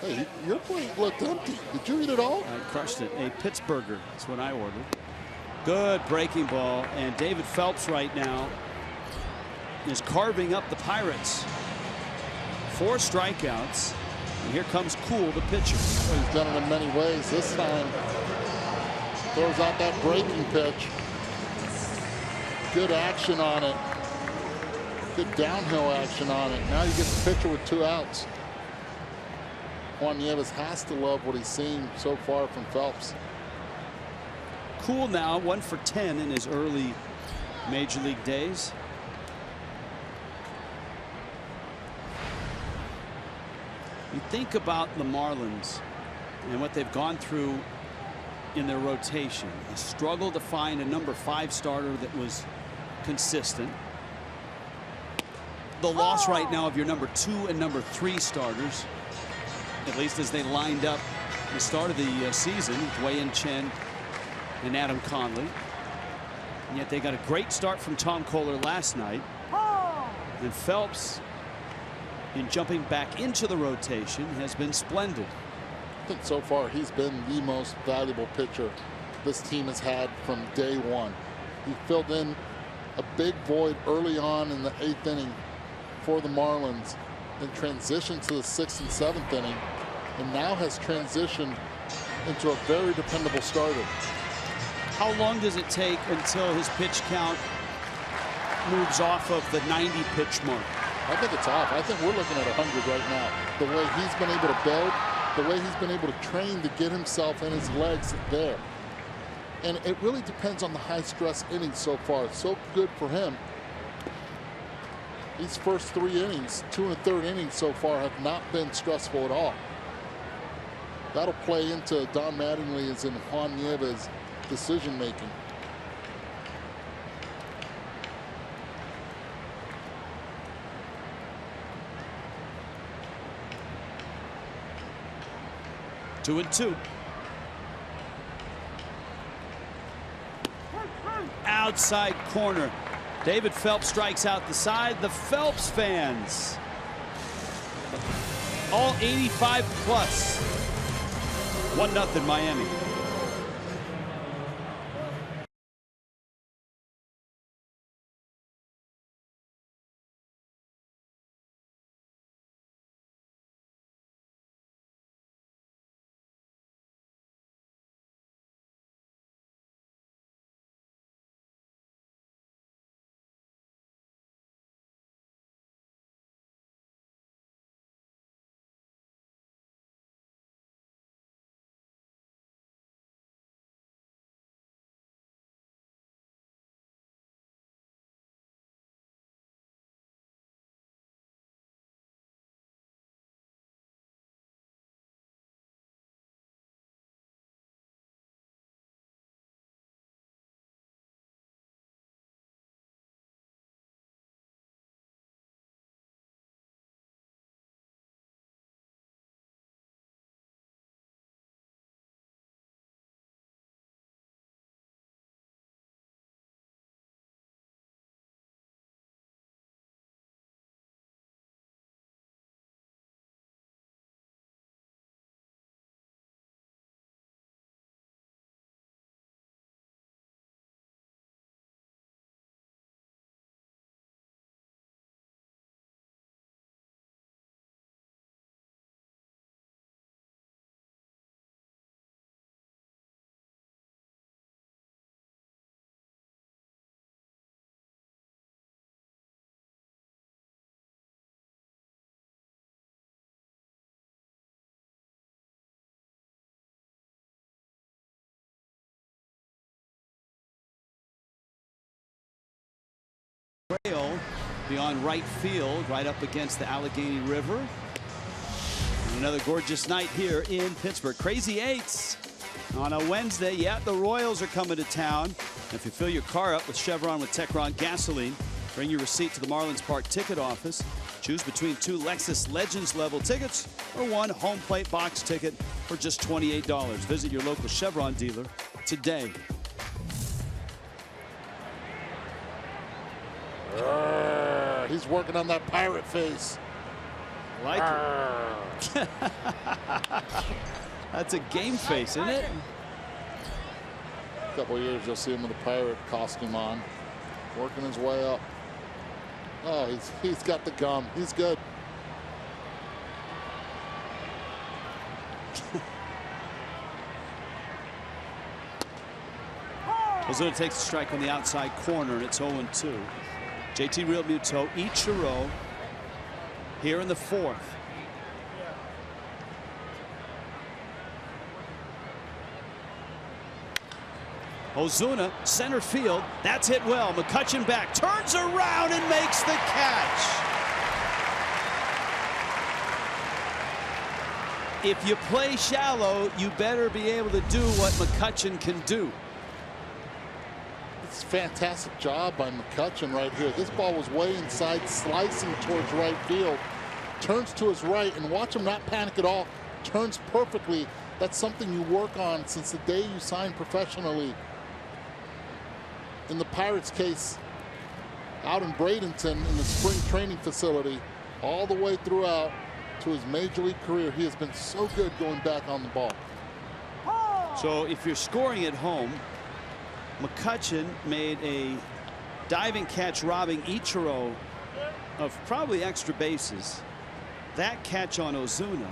Hey, your plate looked empty. Did you eat it all? I crushed it. A Pittsburgher. That's what I ordered. Good breaking ball. And David Phelps right now is carving up the Pirates. 4 strikeouts. And here comes Cool, the pitcher. Well, he's done it in many ways. This time, throws out that breaking pitch. Good action on it. Good downhill action on it. Now you get the pitcher with 2 outs. Juan Nieves has to love what he's seen so far from Phelps. Cool now, 1 for 10 in his early major league days. You think about the Marlins and what they've gone through in their rotation. A struggle to find a number 5 starter that was consistent. The loss right now of your number 2 and number 3 starters, at least as they lined up the start of the season, Wei-Yin Chen and Adam Conley. And yet they got a great start from Tom Kohler last night. And Phelps, in jumping back into the rotation, has been splendid. I think so far he's been the most valuable pitcher this team has had from day one. He filled in a big void early on in the 8th inning for the Marlins, then transitioned to the 6th and 7th inning, and now has transitioned into a very dependable starter. How long does it take until his pitch count moves off of the 90 pitch mark? I think it's off. I think we're looking at 100 right now. The way he's been able to build, the way he's been able to train to get himself and his legs there. And it really depends on the high stress innings so far. It's so good for him. These first 3 innings, 2 1/3 innings so far, have not been stressful at all. That'll play into Don Mattingly's and Juan Nieves' decision making. Two and two. Outside corner. David Phelps strikes out the side. The Phelps fans, all 85 plus. 1-0 Miami. Beyond right field, right up against the Allegheny River. And another gorgeous night here in Pittsburgh. Crazy Eights on a Wednesday. Yeah, the Royals are coming to town. If you fill your car up with Chevron with Techron gasoline, bring your receipt to the Marlins Park ticket office. Choose between 2 Lexus Legends level tickets or 1 home plate box ticket for just $28. Visit your local Chevron dealer today. He's working on that pirate face. Like it. That's a game face, isn't it? A couple of years you'll see him with a pirate costume on, working his way up. Oh, he's got the gum. He's good. OZUNA takes a strike on the outside corner, and it's 0-2. JT Realmuto, Ichiro here in the 4th. OZUNA, center field. That's hit well. McCutchen back, turns around and makes the catch. If you play shallow, you better be able to do what McCutchen can do. It's a fantastic job by McCutchen right here. This ball was way inside, slicing towards right field. Turns to his right, and watch him not panic at all. Turns perfectly. That's something you work on since the day you signed professionally. in the Pirates' case, out in Bradenton in the spring training facility, all the way throughout to his major league career, he has been so good going back on the ball. So if you're scoring at home, McCutchen made a diving catch robbing Ichiro of probably extra bases. That catch on OZUNA.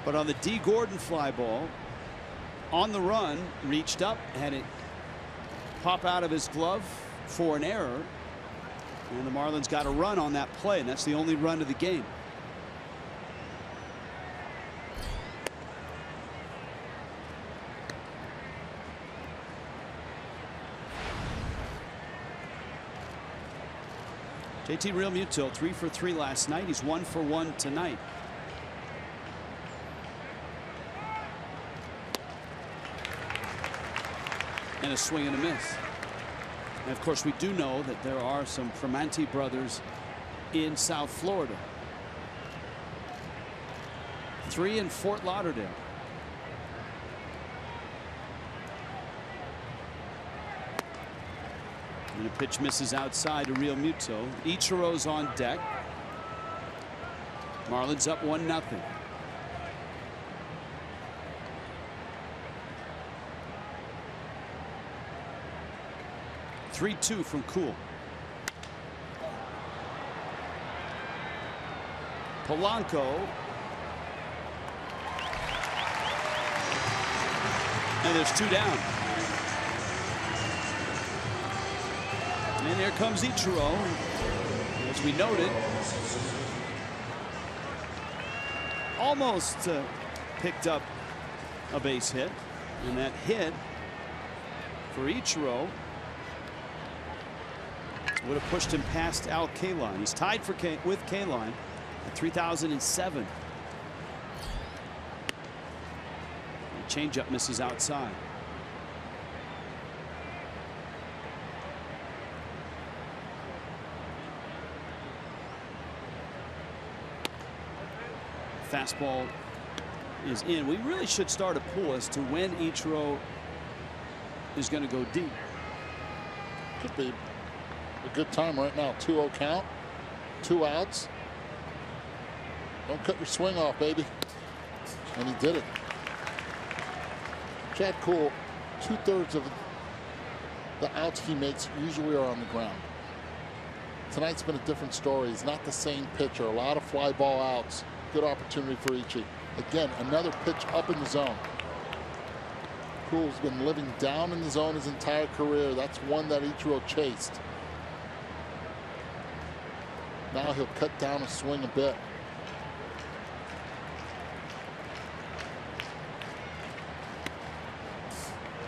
But on the D. Gordon fly ball, on the run, reached up, had it pop out of his glove for an error. And the Marlins got a run on that play, and that's the only run of the game. JT Realmuto 3 for 3 last night. He's 1 for 1 tonight. And a swing and a miss. And of course, we do know that there are some Primanti brothers in South Florida. 3 in Fort Lauderdale. And a pitch misses outside to Realmuto. Ichiro's on deck. Marlins up 1-0. (3-2) from Cool. Polanco. And there's 2 down. And here comes Ichiro. As we noted, almost picked up a base hit. And that hit for Ichiro would have pushed him past Al Kaline. He's tied with Kaline at 3007. The changeup misses outside. Fastball is in. We really should start a pool as to when Ichiro is going to go deep. Could be a good time right now. 2-0 count, 2 outs. Don't cut your swing off, baby. And he did it. Chad Kuhl, 2/3 of the outs he makes usually are on the ground. Tonight's been a different story. He's not the same pitcher. A lot of fly ball outs. Good opportunity for Ichi. Again, another pitch up in the zone. Kuhl's been living down in the zone his entire career. That's one that Ichiro chased. Now he'll cut down a swing a bit.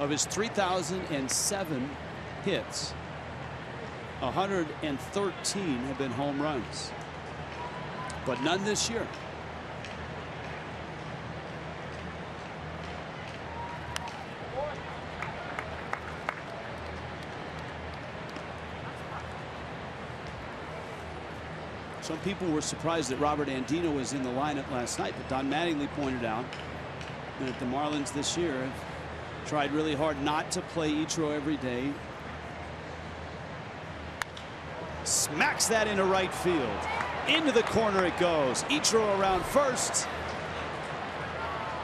Of his 3,007 hits, 113 have been home runs, but none this year. Some people were surprised that Robert Andino was in the lineup last night, but Don Mattingly pointed out that the Marlins this year have tried really hard not to play Ichiro every day. Smacks that into right field. Into the corner it goes. Ichiro around first.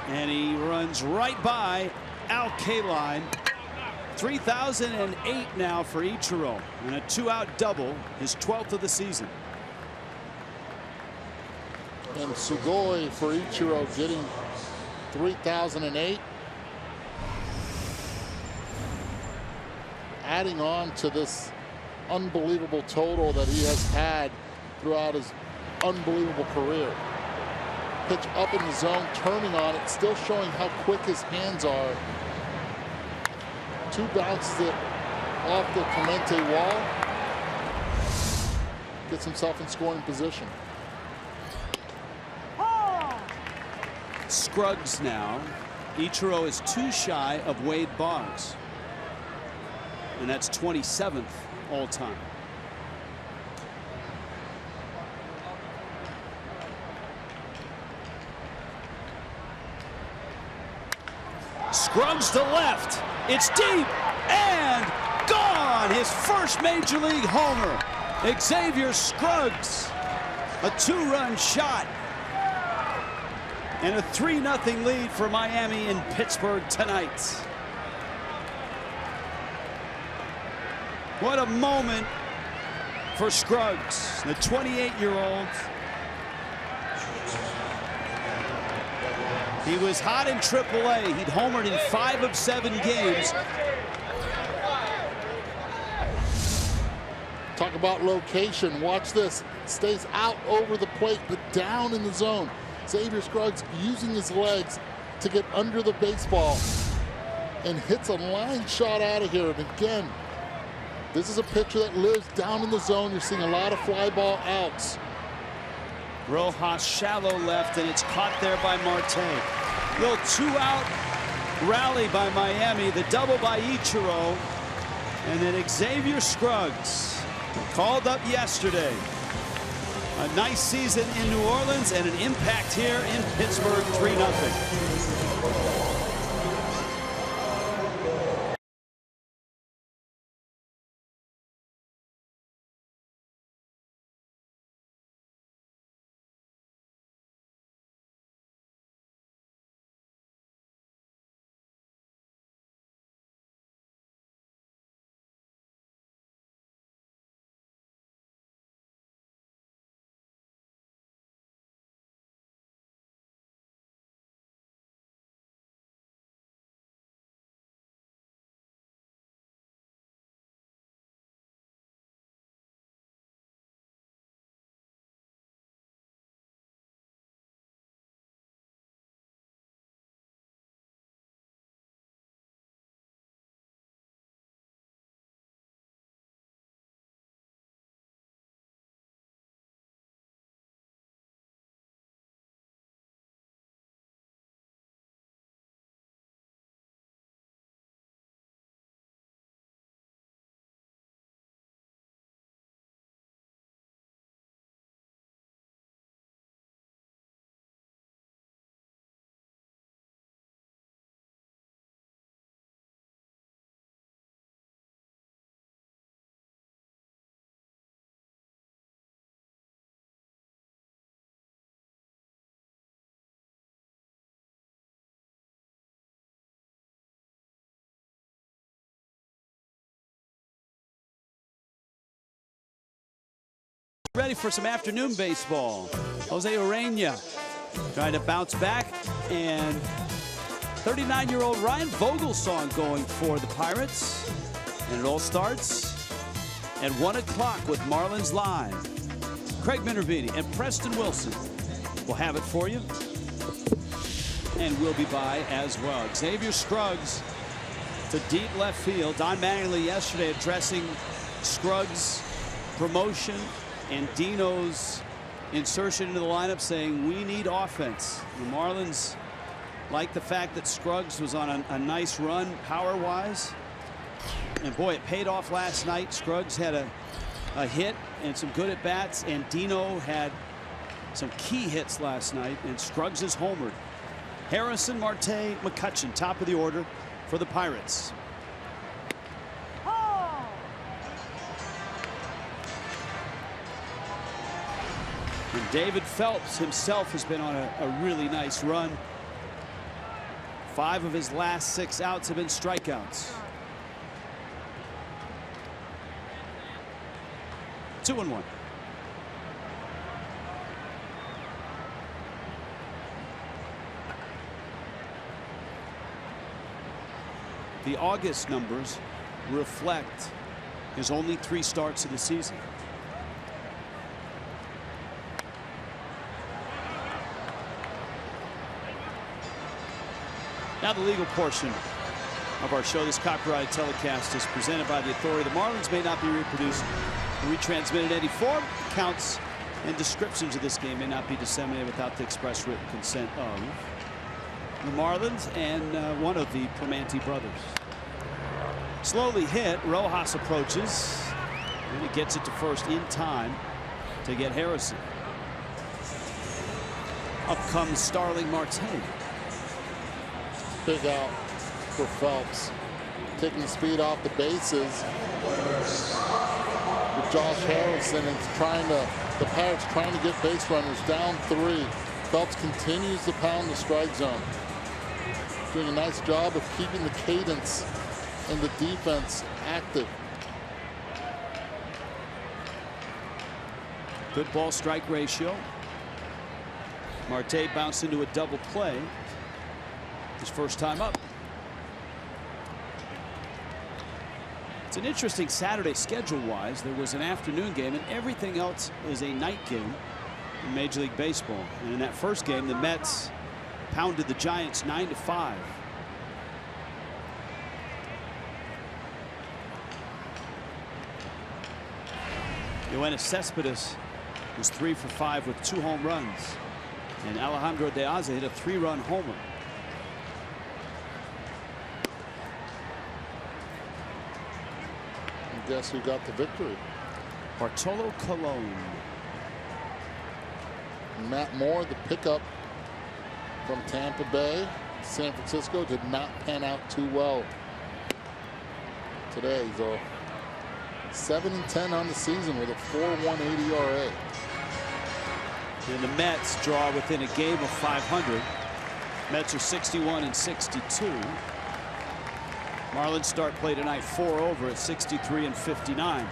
And he runs right by Al Kaline. 3,008 now for Ichiro. And a 2-out double, his 12th of the season. And Sugoi for Ichiro getting 3,008. Adding on to this unbelievable total that he has had throughout his unbelievable career. Pitch up in the zone, turning on it, still showing how quick his hands are. 2 bounced it off the Clemente wall. Gets himself in scoring position. Scruggs now. Ichiro is 2 shy of Wade Boggs. And that's 27th all time. Scruggs to left. It's deep. and gone. His first major league homer. Xavier Scruggs, a 2-run shot. And a 3-0 lead for Miami in Pittsburgh tonight. What a moment for Scruggs, the 28-year-old. He was hot in AAA. He'd homered in 5 of 7 games. Talk about location. Watch this. Stays out over the plate, but down in the zone. Xavier Scruggs using his legs to get under the baseball and hits a line shot out of here. And again, this is a pitcher that lives down in the zone. You're seeing a lot of fly ball outs. Rojas shallow left, and it's caught there by Marte. Little 2-out rally by Miami, the double by Ichiro, and then Xavier Scruggs called up yesterday. A nice season in New Orleans and an impact here in Pittsburgh, 3-0. Ready for some afternoon baseball. Jose Urena trying to bounce back, and 39-year-old Ryan Vogelsong going for the Pirates. And it all starts at 1 o'clock with Marlins Live. Craig Minervini and Preston Wilson will have it for you, and we'll be by as well. Xavier Scruggs to deep left field. Don Mattingly yesterday addressing Scruggs' promotion and Dino's insertion into the lineup, saying we need offense. The Marlins like the fact that Scruggs was on a nice run power-wise. And boy, it paid off last night. Scruggs had a hit and some good at-bats, and Dino had some key hits last night, and Scruggs is homered. Harrison, Marte, McCutchen, top of the order for the Pirates. And David Phelps himself has been on a really nice run. 5 of his last 6 outs have been strikeouts. 2-1. The August numbers reflect his only 3 starts of the season. Now the legal portion of our show. This copyrighted telecast is presented by the authority. The Marlins may not be reproduced or retransmitted in any form. Counts and descriptions of this game may not be disseminated without the express written consent of the Marlins and one of the Primanti brothers. Slowly hit. Rojas approaches, and he gets it to first in time to get Harrison. Up comes Starling Marte. Big out for Phelps. taking the speed off the bases with Josh Harrison, and the Pirates trying to get base runners down 3. Phelps continues to pound the strike zone. Doing a nice job of keeping the cadence and the defense active. Good ball strike ratio. Marte bounced into a double play his first time up. It's an interesting Saturday schedule-wise. There was an afternoon game, and everything else is a night game in Major League Baseball. And in that first game, the Mets pounded the Giants 9-5. Yoenis Cespedes was 3 for 5 with 2 home runs, and Alejandro De Aza hit a 3-run homer. And guess who got the victory? Bartolo Colon. Matt Moore, the pickup from Tampa Bay. San Francisco did not pan out too well today. He's 7-10 on the season with a 4.18 ERA. And the Mets draw within a game of 500. Mets are 61-62. Marlins start play tonight 4 over at 63-59.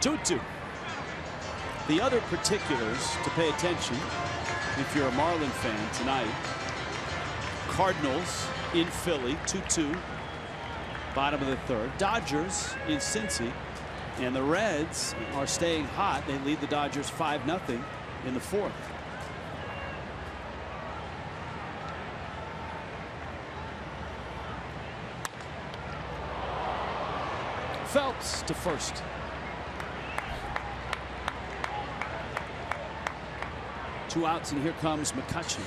Two. The other particulars to pay attention if you're a Marlin fan tonight: Cardinals in Philly 2-2, bottom of the 3rd. Dodgers in Cincy, and the Reds are staying hot. They lead the Dodgers 5-0 in the 4th. Phelps to first. Two outs, and here comes McCutchen.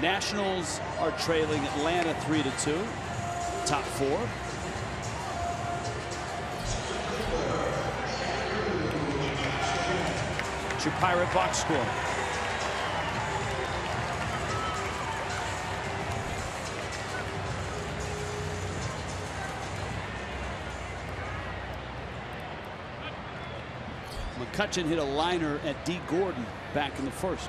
Nationals are trailing Atlanta 3-2. Top 4. It's your Pirate box score. McCutchen hit a liner at D. Gordon back in the 1st.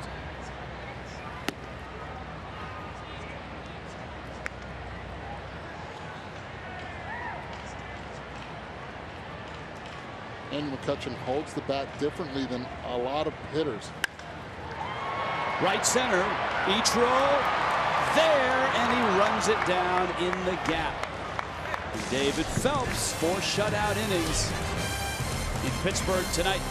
And McCutchen holds the bat differently than a lot of hitters. Right center, each roll there, and he runs it down in the gap. And David Phelps, 4 shutout innings in Pittsburgh tonight.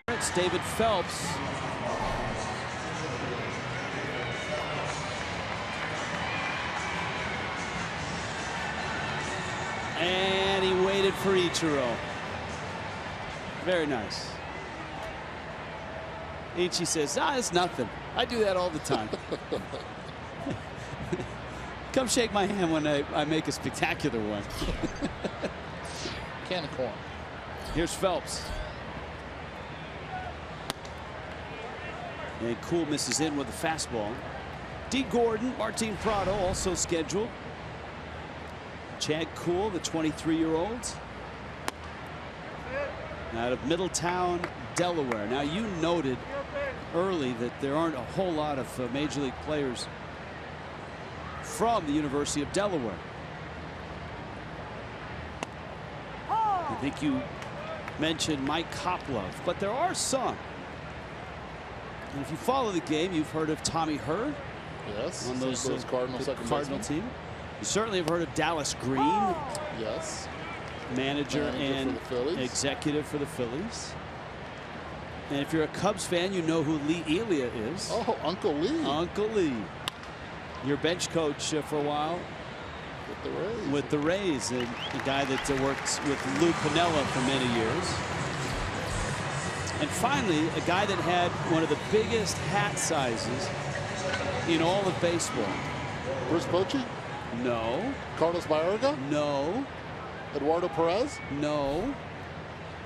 Pirates, David Phelps. And he waited for Ichiro. Very nice. Ichi says, it's nothing. I do that all the time. Come shake my hand when I make a spectacular one. Can of corn. Here's Phelps. And Cool misses in with a fastball. D. Gordon, Martin Prado also scheduled. Chad Cool, the 23-year-old. Out of Middletown, Delaware. Now, you noted early that there aren't a whole lot of Major League players from the University of Delaware. I think you mentioned Mike Koplov, but there are some. And if you follow the game, you've heard of Tommy Hurd. Yes. On those Cardinal team. You certainly have heard of Dallas Green. Yes. Manager and executive for the Phillies. And if you're a Cubs fan, you know who Lee Elia is. Oh, Uncle Lee. Uncle Lee. Your bench coach for a while. With the Rays. And a guy that worked with Lou Piniella for many years. And finally, a guy that had one of the biggest hat sizes in all of baseball. Bruce Bochy? No. Carlos Baerga? No. Eduardo Perez? No.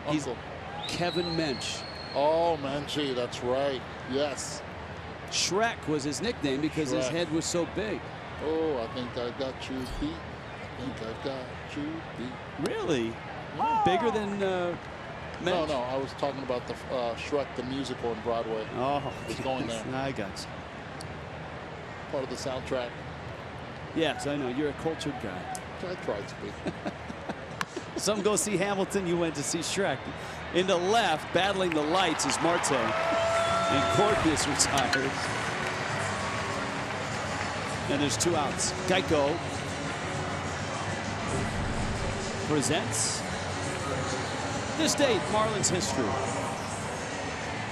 He's Uncle. Kevin Mensch. Oh, Menchie, that's right. Yes. Shrek was his nickname because his head was so big. Oh, I think I got you beat. I think I got you beat. Really? Yeah. Bigger than Mensch? No, I was talking about the Shrek the musical on Broadway. Oh, it's going there. I got you. Part of the soundtrack. Yes, I know. You're a cultured guy. I tried to be. Some go see Hamilton. You went to see Shrek. Into left, battling the lights is Marte. And Corpus retires. And there's 2 outs. Geico presents this date, Marlins history.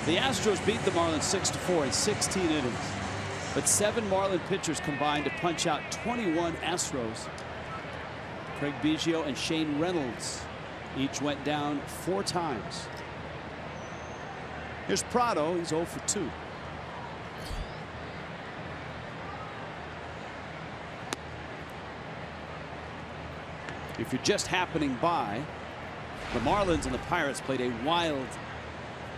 The Astros beat the Marlins 6-4 in 16 innings. But 7 Marlin pitchers combined to punch out 21 Astros. Craig Biggio and Shane Reynolds each went down 4 times. Here's Prado. He's 0 for 2. If you're just happening by, the Marlins and the Pirates played a wild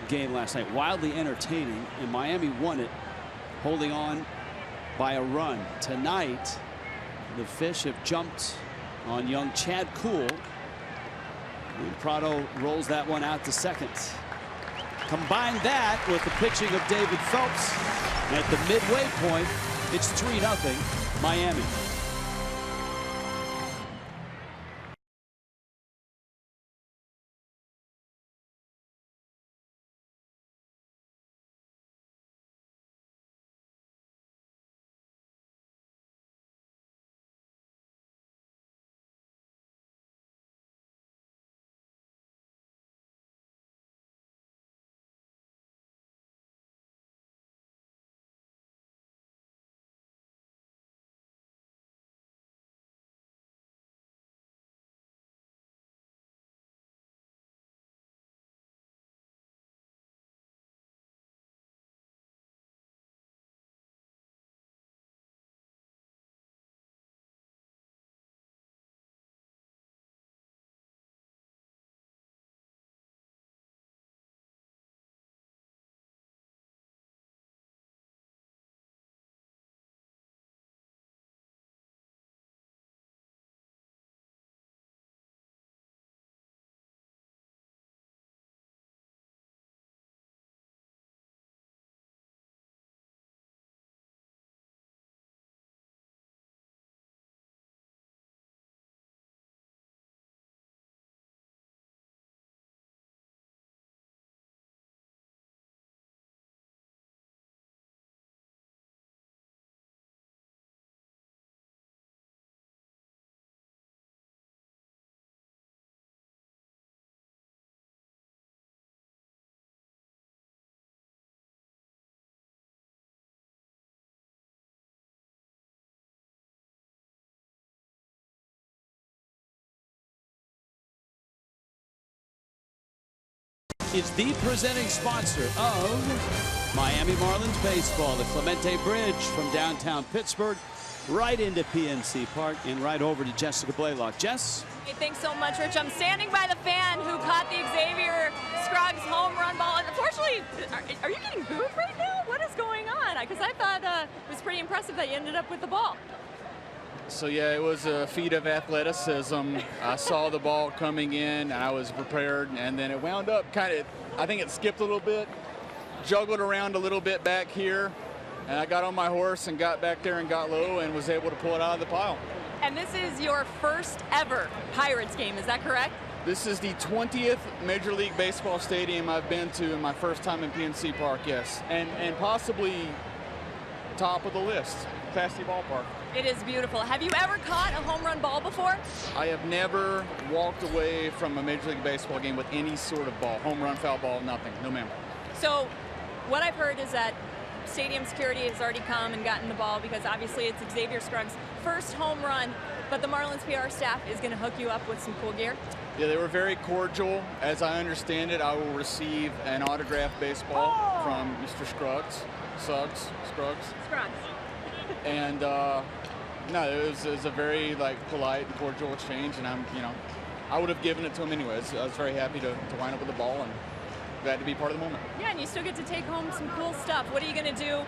game last night. Wildly entertaining. And Miami won it, holding on by a run. Tonight, the Fish have jumped on young Chad Cool. And Prado rolls that one out to second. Combine that with the pitching of David Phelps. And at the midway point, it's 3-0 Miami. is the presenting sponsor of Miami Marlins baseball. The Clemente Bridge from downtown Pittsburgh right into PNC Park and right over to Jessica Blaylock. Jess? Hey, thanks so much, Rich. I'm standing by the fan who caught the XAVIER Scruggs home run ball. And unfortunately, are you getting booed right now? What is going on? Because I thought it was pretty impressive that you ended up with the ball. So yeah, it was a feat of athleticism. I saw the ball coming in, and I was prepared, and then it wound up kind of, I think it skipped a little bit, juggled around a little bit back here, and I got on my horse and got back there and got low and was able to pull it out of the pile. And this is your first ever Pirates game, is that correct? This is the 20th Major League Baseball stadium I've been to in my first time in PNC Park, yes. And possibly top of the list, classy ballpark. It is beautiful. Have you ever caught a home run ball before? I have never walked away from a Major League Baseball game with any sort of ball. Home run, foul ball, nothing. No, ma'am. So what I've heard is that stadium security has already come and gotten the ball because obviously it's XAVIER Scruggs' first home run, but the Marlins PR staff is going to hook you up with some cool gear. Yeah, they were very cordial. As I understand it, I will receive an autographed baseball from Mr. Scruggs. Scruggs. And no, it was a very polite and cordial exchange, and I would have given it to him anyways. I was very happy to wind up with the ball and glad to be part of the moment. Yeah, and you still get to take home some cool stuff. What are you going to do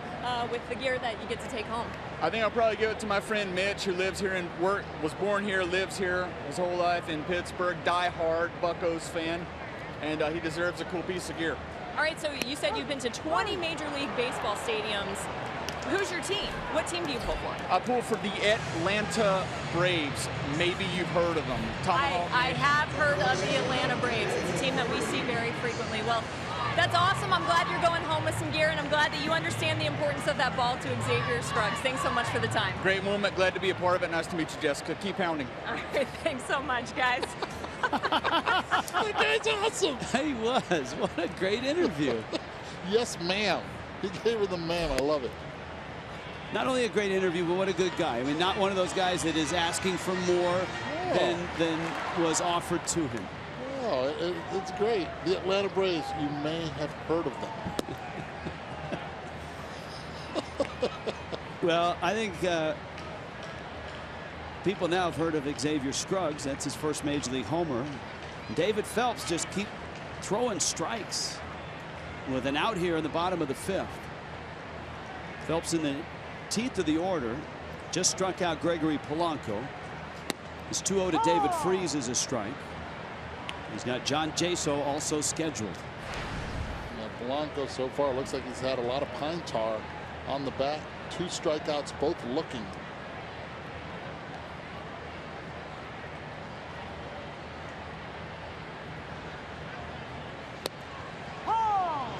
with the gear that you get to take home? I think I'll probably give it to my friend Mitch, who lives here and was born here, lives here his whole life in Pittsburgh, die-hard Buccos fan, and he deserves a cool piece of gear. All right, so you said you've been to 20 Major League Baseball stadiums. Who's your team? What team do you pull for? I pull for the Atlanta Braves. Maybe you've heard of them. I have heard of the Atlanta Braves. It's a team that we see very frequently. Well, that's awesome. I'm glad you're going home with some gear, and I'm glad that you understand the importance of that ball to XAVIER Scruggs. Thanks so much for the time. Great moment. Glad to be a part of it. Nice to meet you, Jessica. Keep pounding. All right, thanks so much, guys. That guy's awesome. He was. What a great interview. Yes, ma'am. He gave her the ma'am. I love it. Not only a great interview, but what a good guy. I mean, not one of those guys that is asking for more than was offered to him. Oh, it's great. The Atlanta Braves, you may have heard of them. Well, I think people now have heard of XAVIER Scruggs. That's his first Major League homer. David Phelps just keep throwing strikes with an out here in the bottom of the fifth. Phelps in the teeth of the order just struck out Gregory Polanco. His 2-0 to David Freese is a strike. He's got John JASO also scheduled. Now, Polanco so far looks like he's had a lot of pine tar on the bat. 2 strikeouts, both looking.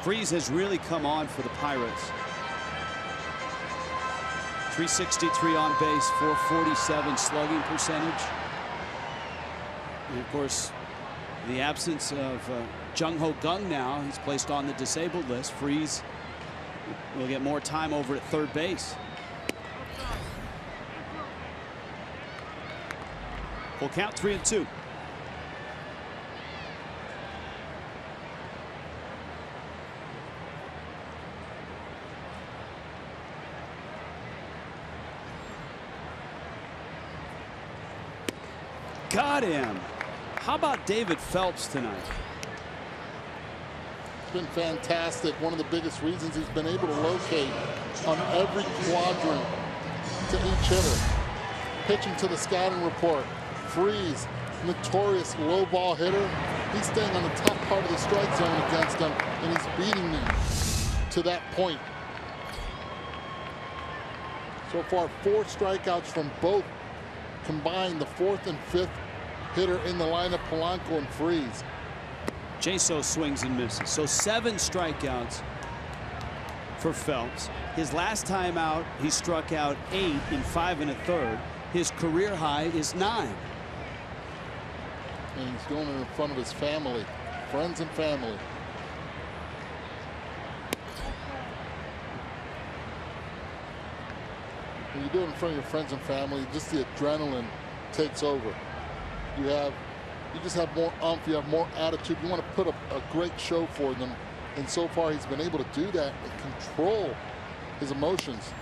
Freese has really come on for the Pirates. 363 on base, 447 slugging percentage. And of course, the absence of Jung Ho Gung now, he's placed on the disabled list. Freese will get more time over at third base. Full count, 3-2. Got him. How about David Phelps tonight? It's been fantastic. One of the biggest reasons he's been able to locate on every quadrant to each hitter. Pitching to the scouting report. Freese, notorious low ball hitter. He's staying on the top part of the strike zone against him, and he's beating them to that point. So far, 4 strikeouts from both combined, the 4th and 5th hitter in the lineup, Polanco and Freese. JASO swings and misses. So 7 strikeouts for Phelps. His last time out, he struck out 8 in 5 1/3. His career high is 9. And he's doing it in front of his family, friends and family. When you do it in front of your friends and family, just the adrenaline takes over. You have You just have more oomph, you have more attitude. You want to put a great show for them. And so far, he's been able to do that and control his emotions.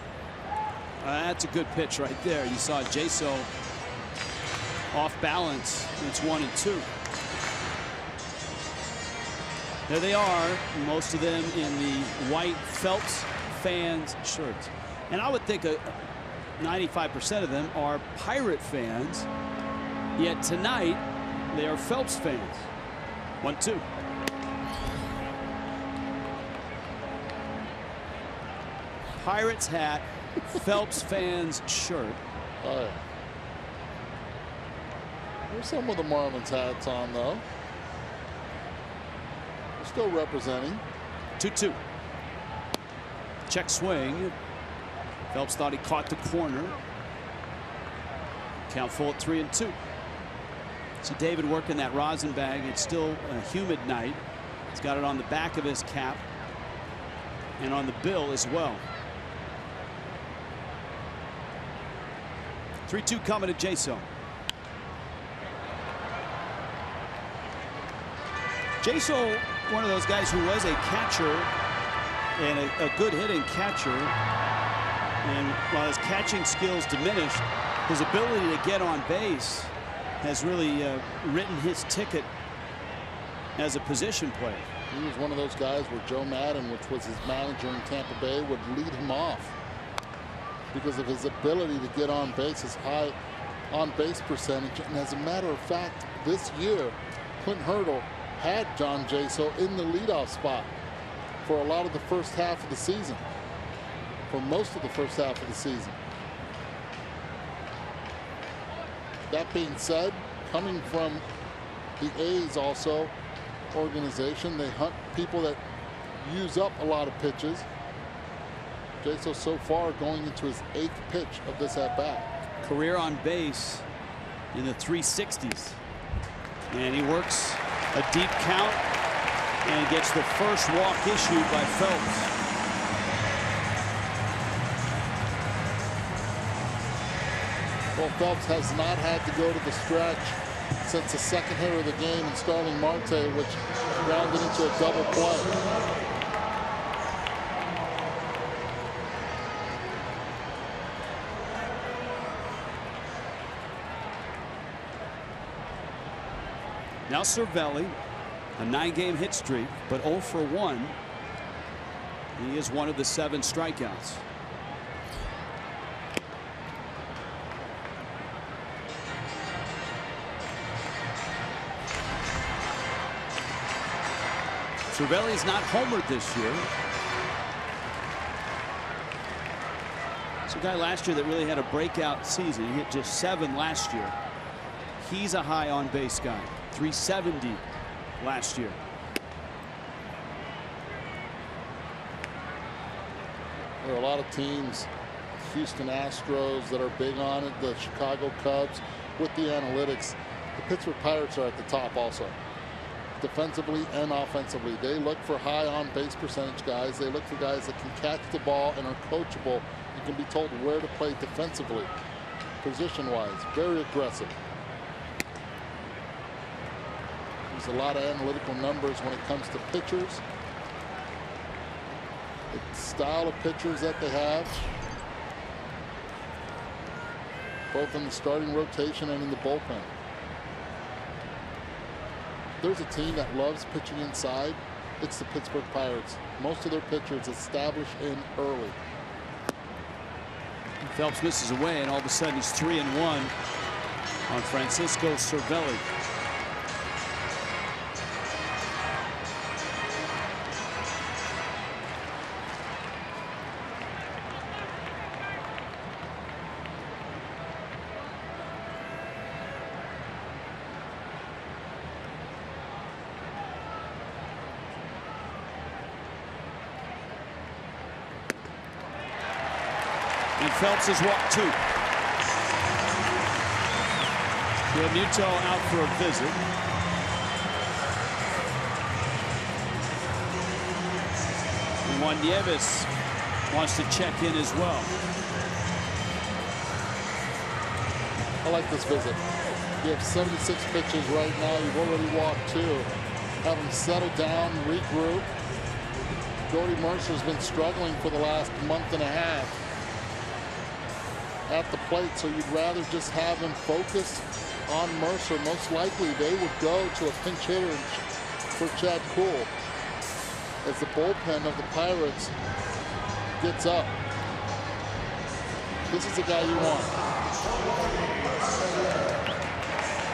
That's a good pitch right there. You saw JASO off balance. It's 1-2. There they are, most of them in the white Phelps fans shirts. And I would think 95% of them are Pirate fans. Yet tonight, they are Phelps fans. 1-2. Pirates hat, Phelps fans shirt. Oh, yeah. There's some of the Marlins hats on, though. They're still representing. 2-2. Check swing. Phelps thought he caught the corner. Count full at 3-2. So David working that rosin bag. It's still a humid night. He's got it on the back of his cap and on the bill as well. 3-2 coming to JASO. JASO, one of those guys who was a catcher and a good hitting catcher. And while his catching skills diminished, his ability to get on base has really written his ticket as a position player. He was one of those guys where Joe Madden, which was his manager in Tampa Bay, would lead him off because of his ability to get on base, his high on base percentage. And as a matter of fact, this year, Clint Hurdle had John JASO in the leadoff spot for a lot of the first half of the season, for most of the first half of the season. That being said, coming from the A's also organization, they hunt people that use up a lot of pitches. JASO so far going into his 8th pitch of this at-bat. Career on base in the 360s. And he works a deep count and gets the first walk issued by Phelps. Well, Phelps has not had to go to the stretch since the second hitter of the game in Starling Marte, which grounded into a double play. Now Cervelli, a 9-game hit streak, but 0 for 1. He is one of the 7 strikeouts. Cervelli's not homered this year. It's a guy last year that really had a breakout season. He hit just 7 last year. He's a high on base guy. 370 last year. There are a lot of teams, Houston Astros, that are big on it, the Chicago Cubs with the analytics. The Pittsburgh Pirates are at the top also, defensively and offensively. They look for high on base percentage guys. They look for guys that can catch the ball and are coachable and can be told where to play defensively, position wise. Very aggressive. There's a lot of analytical numbers when it comes to pitchers, the style of pitchers that they have, both in the starting rotation and in the bullpen. There's a team that loves pitching inside. It's the Pittsburgh Pirates. Most of their pitchers establish in early. Phelps misses away, and all of a sudden he's 3-1 on Francisco Cervelli. And Phelps has walked 2. Muto out for a visit. And Juan Nieves wants to check in as well. I like this visit. You have 76 pitches right now. You've already walked 2. Have them settle down, regroup. Jordy Mercer's been struggling for the last month and a half at the plate, so you'd rather just have him focus on Mercer. Most likely they would go to a pinch hitter for Chad Kuhl as the bullpen of the Pirates gets up. This is the guy you want.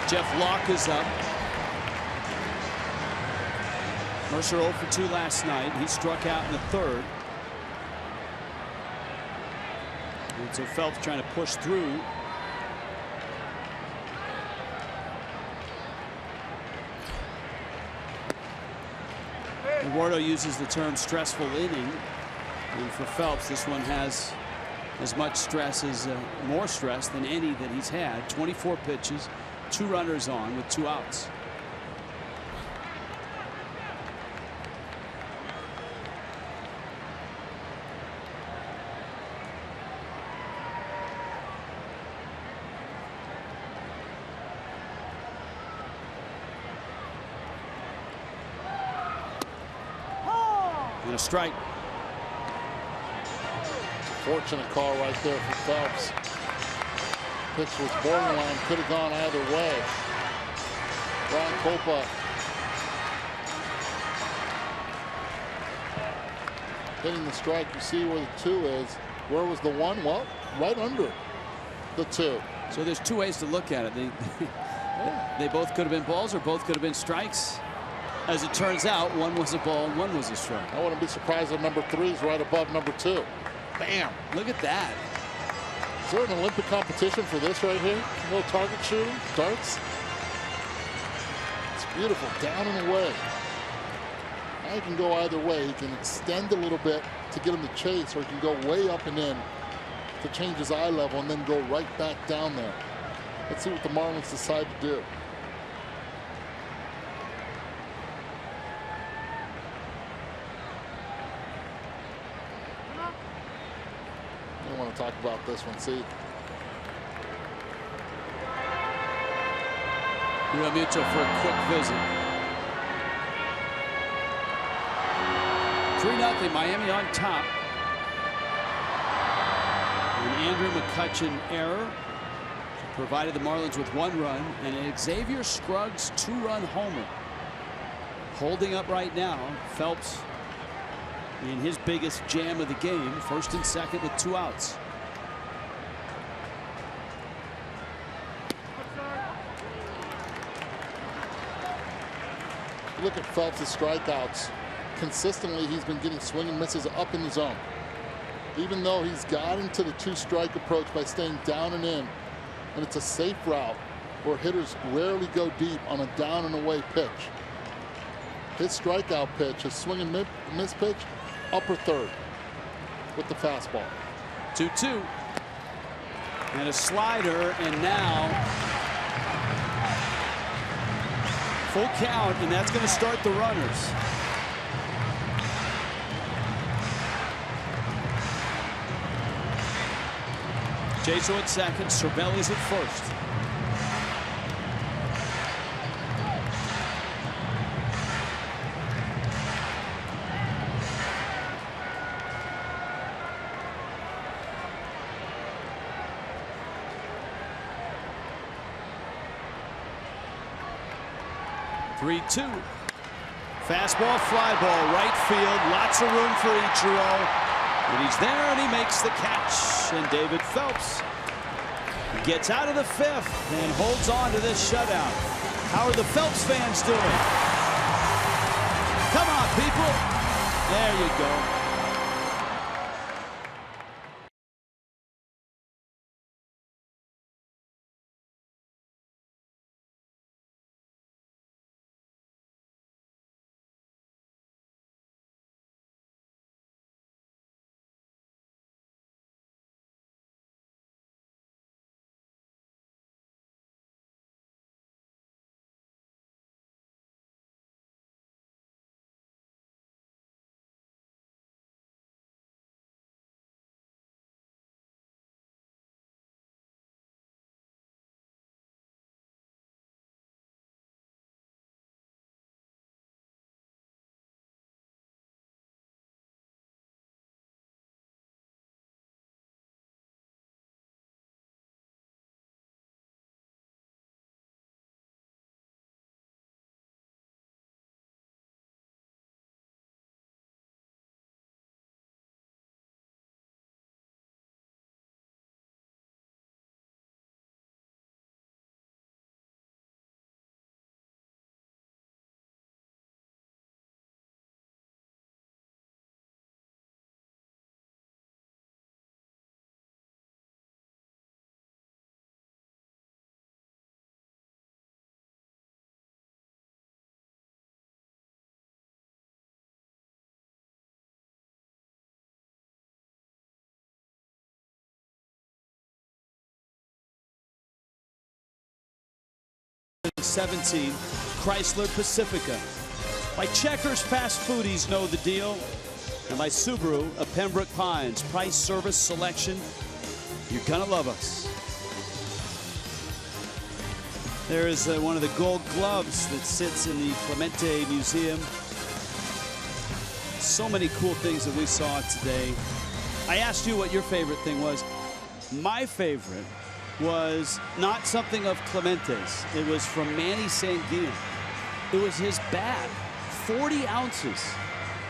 Jeff Locke is up. Mercer 0 for 2 last night. He struck out in the 3rd. And so Phelps trying to push through. Eduardo uses the term stressful inning. And for Phelps, this one has as much stress as more stress than any that he's had. 24 pitches, 2 runners on with 2 outs. And a strike. Fortunate call right there for Phelps. Pitch was borderline, could have gone either way. Ron Copa hitting the strike. You see where the 2 is. Where was the 1? Well, right under the 2. So there's 2 ways to look at it. They both could have been balls or both could have been strikes. As it turns out, 1 was a ball and 1 was a strike. I wouldn't be surprised if number 3 is right above number 2. Bam! Look at that. Is there an Olympic competition for this right here? No target shooting, darts. It's beautiful, down and away. Now he can go either way. He can extend a little bit to get him to chase, or he can go way up and in to change his eye level and then go right back down there. Let's see what the Marlins decide to do. I don't want to talk about this one. See, Mitchell for a quick visit. 3-0 Miami on top. An Andrew McCutchen error provided the Marlins with 1 run, and an Xavier Scruggs 2-run homer. Holding up right now. Phelps in his biggest jam of the game, 1st and 2nd with 2 outs. Look at Phelps' strikeouts. Consistently, he's been getting swing and misses up in the zone. Even though he's got into the 2-strike approach by staying down and in, and it's a safe route where hitters rarely go deep on a down and away pitch. His strikeout pitch, his swing and miss pitch, upper 3rd with the fastball. 2-2. And a slider, and now full count, and that's going to start the runners. JASO at 2nd, Cervelli's at 1st. Three-2. Fastball, fly ball, right field. Lots of room for Ichiro. And he's there, and he makes the catch. And David Phelps gets out of the 5th and holds on to this shutout. How are the Phelps fans doing? Come on, people. There you go. 2017 Chrysler Pacifica. By Checkers Fast Foodies, know the deal. And by Subaru of Pembroke Pines. Price, service, selection. You're gonna love us. There is one of the gold gloves that sits in the Clemente Museum. So many cool things that we saw today. I asked you what your favorite thing was. My favorite was not something of Clemente's. It was from Manny Sanguillen. It was his bat. 40 ounces.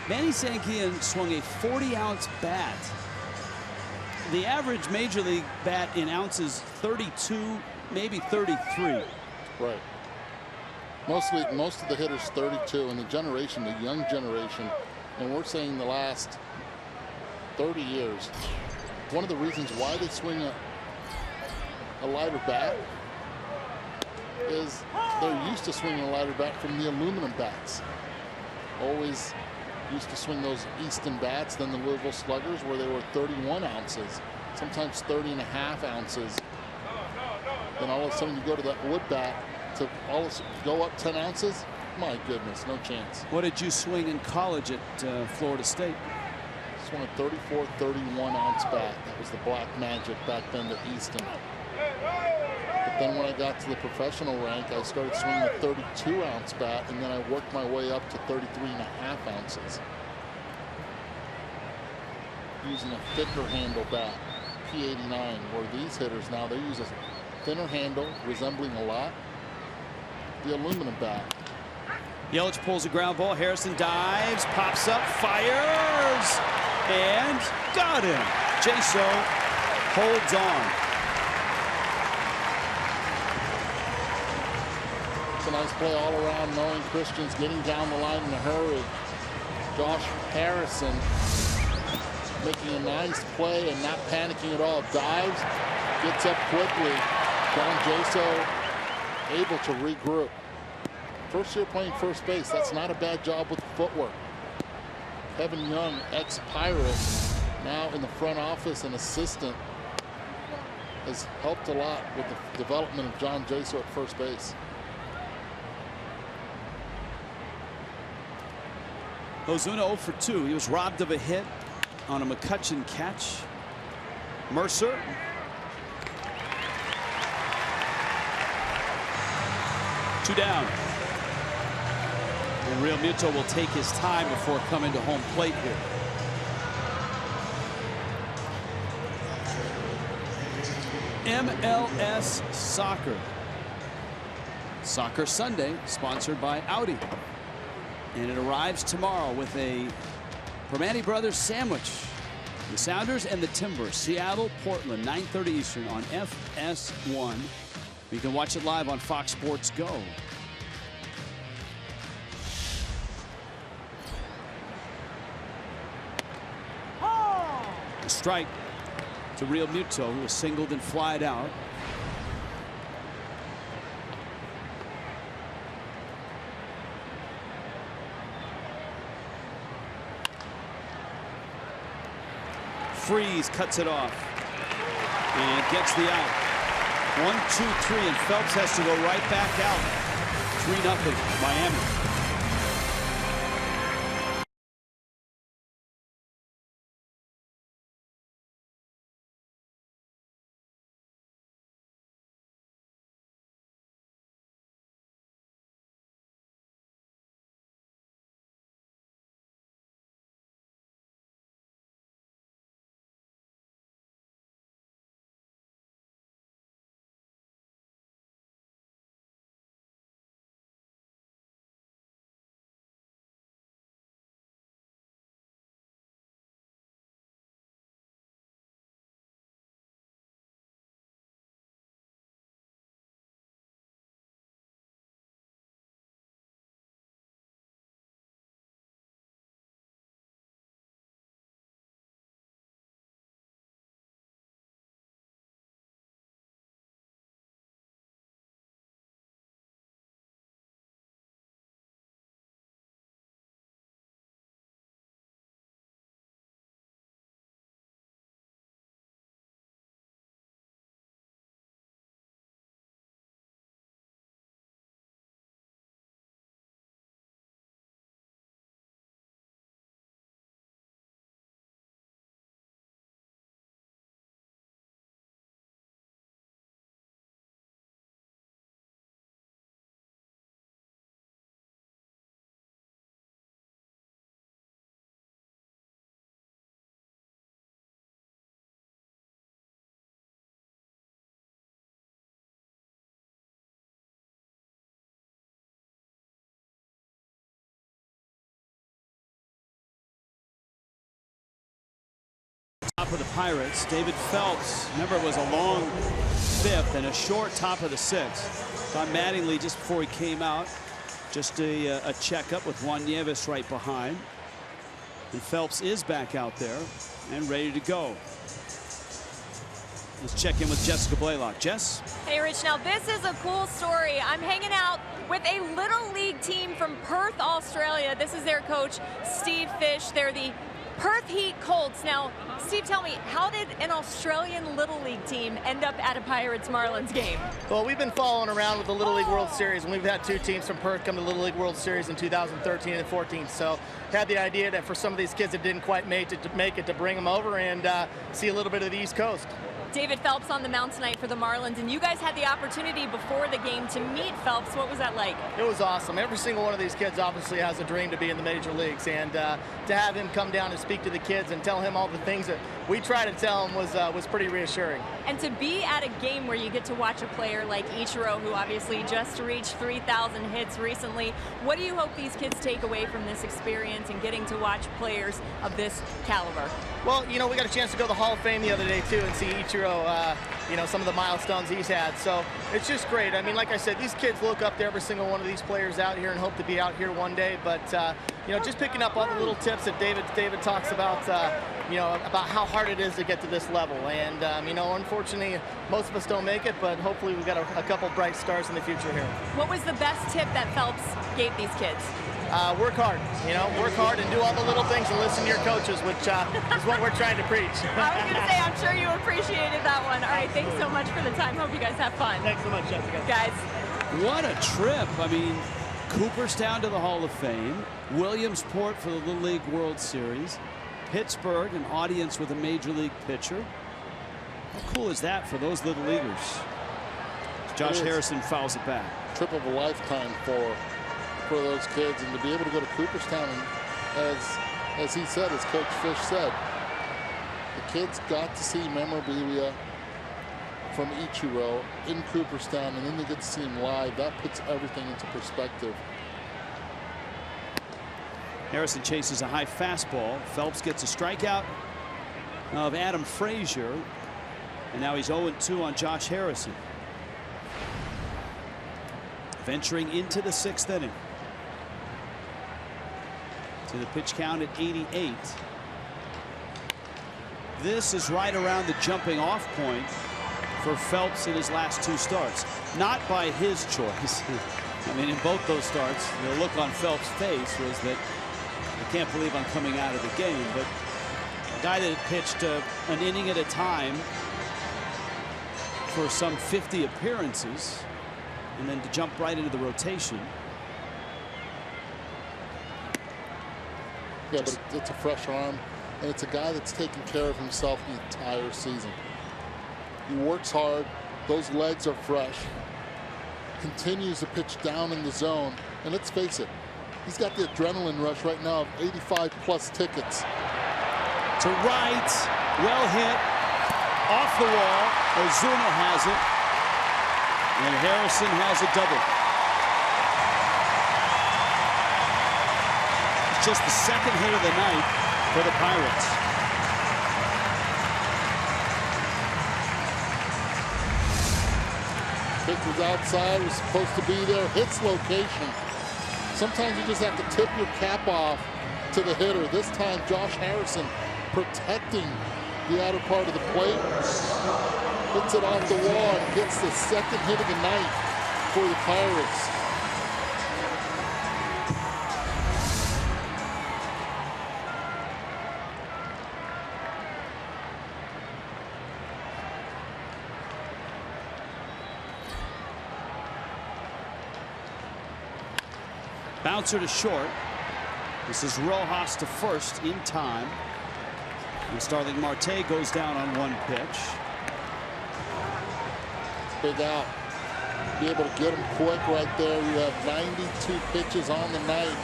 Manny Sanguillen swung a 40-ounce bat. The average major league bat in ounces 32, maybe 33. Right. Most of the hitters 32, and the generation, the young generation, and we're saying the last 30 years, one of the reasons why they swing a lighter bat is they're used to swinging a lighter bat from the aluminum bats. Always used to swing those Easton bats, then the Louisville Sluggers, where they were 31 ounces, sometimes 30 and a half ounces. Then all of a sudden you go to that wood bat to go up 10 ounces. My goodness, no chance. What did you swing in college at Florida State? Swung a 34, 31 ounce bat. That was the Black Magic back then, the Easton. But then when I got to the professional rank, I started swinging a 32 ounce bat, and then I worked my way up to 33 and a half ounces. Using a thicker handle bat, P89, where these hitters now, they use a thinner handle, resembling a lot the aluminum bat. Yelich pulls a ground ball. Harrison dives, pops up, fires, and got him. JASO holds on. It's a nice play all around, knowing Christian's getting down the line in a hurry. Josh Harrison making a nice play and not panicking at all. Dives, gets up quickly. John JASO able to regroup. First year playing first base, that's not a bad job with footwork. Kevin Young, ex-Pirate, now in the front office and assistant, has helped a lot with the development of John JASO at first base. Ozuna 0 for 2. He was robbed of a hit on a McCutchen catch. Mercer. Two down. And Real Muto will take his time before coming to home plate here. MLS Soccer. Soccer Sunday, sponsored by Audi. And it arrives tomorrow with a Permane Brothers sandwich. The Sounders and the Timbers, Seattle, Portland, 9:30 Eastern on FS1. You can watch it live on Fox Sports Go. A strike to Real Muto, who was singled and flied out. Freeze cuts it off and gets the out. 1, 2, 3, and Phelps has to go right back out. 3-0 Miami. Top of the Pirates, David Phelps. Remember, it was a long 5th and a short top of the 6th. Don Mattingly, just before he came out, just a checkup with Juan Nieves right behind. And Phelps is back out there and ready to go. Let's check in with Jessica Blaylock. Jess? Hey, Rich, now this is a cool story. I'm hanging out with a Little League team from Perth, Australia. This is their coach, Steve Fish. They're the Perth Heat Colts. Now, Steve, tell me, how did an Australian Little League team end up at a Pirates-Marlins game? Well, we've been following around with the Little League World Series, and we've had 2 teams from Perth come to the Little League World Series in 2013 and 14. So had the idea that for some of these kids that didn't quite make it to bring them over and see a little bit of the East Coast. David Phelps on the mound tonight for the Marlins, and you guys had the opportunity before the game to meet Phelps. What was that like? It was awesome. Every single one of these kids obviously has a dream to be in the major leagues, and to have him come down and speak to the kids and tell him all the things that we try to tell him was pretty reassuring. And to be at a game where you get to watch a player like Ichiro, who obviously just reached 3,000 hits recently, what do you hope these kids take away from this experience and getting to watch players of this caliber? Well, you know, we got a chance to go to the Hall of Fame the other day, too, and see Ichiro, you know, some of the milestones he's had. So it's just great. I mean, like I said, these kids look up to every single one of these players out here and hope to be out here one day. But, you know, just picking up all the little tips that David talks about, you know, about how hard it is to get to this level. And, you know, unfortunately, most of us don't make it, but hopefully we've got a couple bright stars in the future here. What was the best tip that Phelps gave these kids? Work hard, you know, work hard and do all the little things and listen to your coaches, which is what we're trying to preach. I was going to say, I'm sure you appreciated that one. All right, thanks so much for the time. Hope you guys have fun. Thanks so much, Jessica. Guys. What a trip. I mean, Cooperstown to the Hall of Fame, Williamsport for the Little League World Series, Pittsburgh, an audience with a major league pitcher. How cool is that for those little leaguers? Josh Harrison fouls it back. Trip of a lifetime for those kids, and to be able to go to Cooperstown, and as he said, as Coach Fish said, the kids got to see memorabilia from Ichiro in Cooperstown, and then they get to see him live. That puts everything into perspective. Harrison chases a high fastball. Phelps gets a strikeout of Adam Frazier, and now he's 0-2 on Josh Harrison. Venturing into the 6th inning. To the pitch count at 88. This is right around the jumping off point for Phelps in his last 2 starts. Not by his choice. I mean, in both those starts, the look on Phelps' face was that I can't believe I'm coming out of the game. But a guy that had pitched an inning at a time for some 50 appearances, and then to jump right into the rotation. Yeah, but it's a fresh arm, and it's a guy that's taken care of himself the entire season. He works hard. Those legs are fresh. Continues to pitch down in the zone. And let's face it, he's got the adrenaline rush right now of 85+ tickets. To right, well hit, off the wall. OZUNA has it, and Harrison has a double. It's just the 2nd hit of the night for the Pirates. Pitch was outside, was supposed to be there, hits location. Sometimes you just have to tip your cap off to the hitter. This time, Josh Harrison protecting the outer part of the plate. Hits it off the wall and gets the 2nd hit of the night for the Pirates. Bouncer to short. This is Rojas to first in time. And Starling Marte goes down on 1 pitch. Big out. Be able to get him quick right there. You have 92 pitches on the night.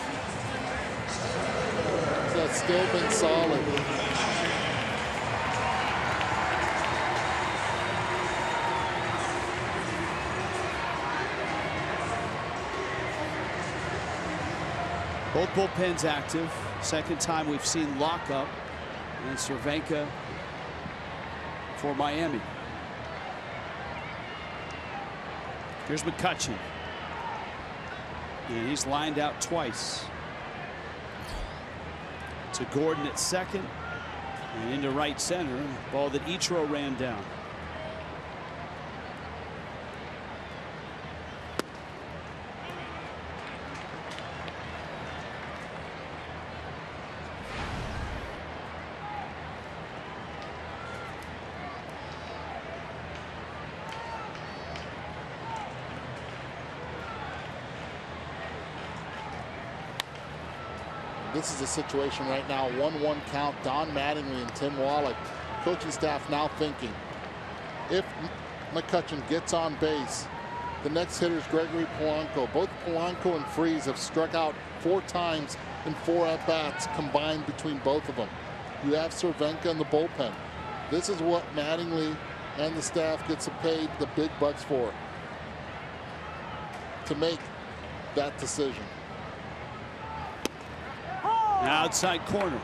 So that's still been solid. Both bullpens active. 2nd time we've seen lockup. And Cervenka for Miami. Here's McCutchen. And he's lined out twice. To Gordon at second. And into right center. Ball that Ichiro ran down. This is a situation right now, 1-1 count, Don Mattingly and Tim Wallach. Coaching staff now thinking, if McCutchen gets on base, the next hitter is Gregory Polanco. Both Polanco and Freeze have struck out 4 times in 4 at-bats combined between both of them. You have Cervenka in the bullpen. This is what Mattingly and the staff gets paid the big bucks for, to make that decision. Outside corner.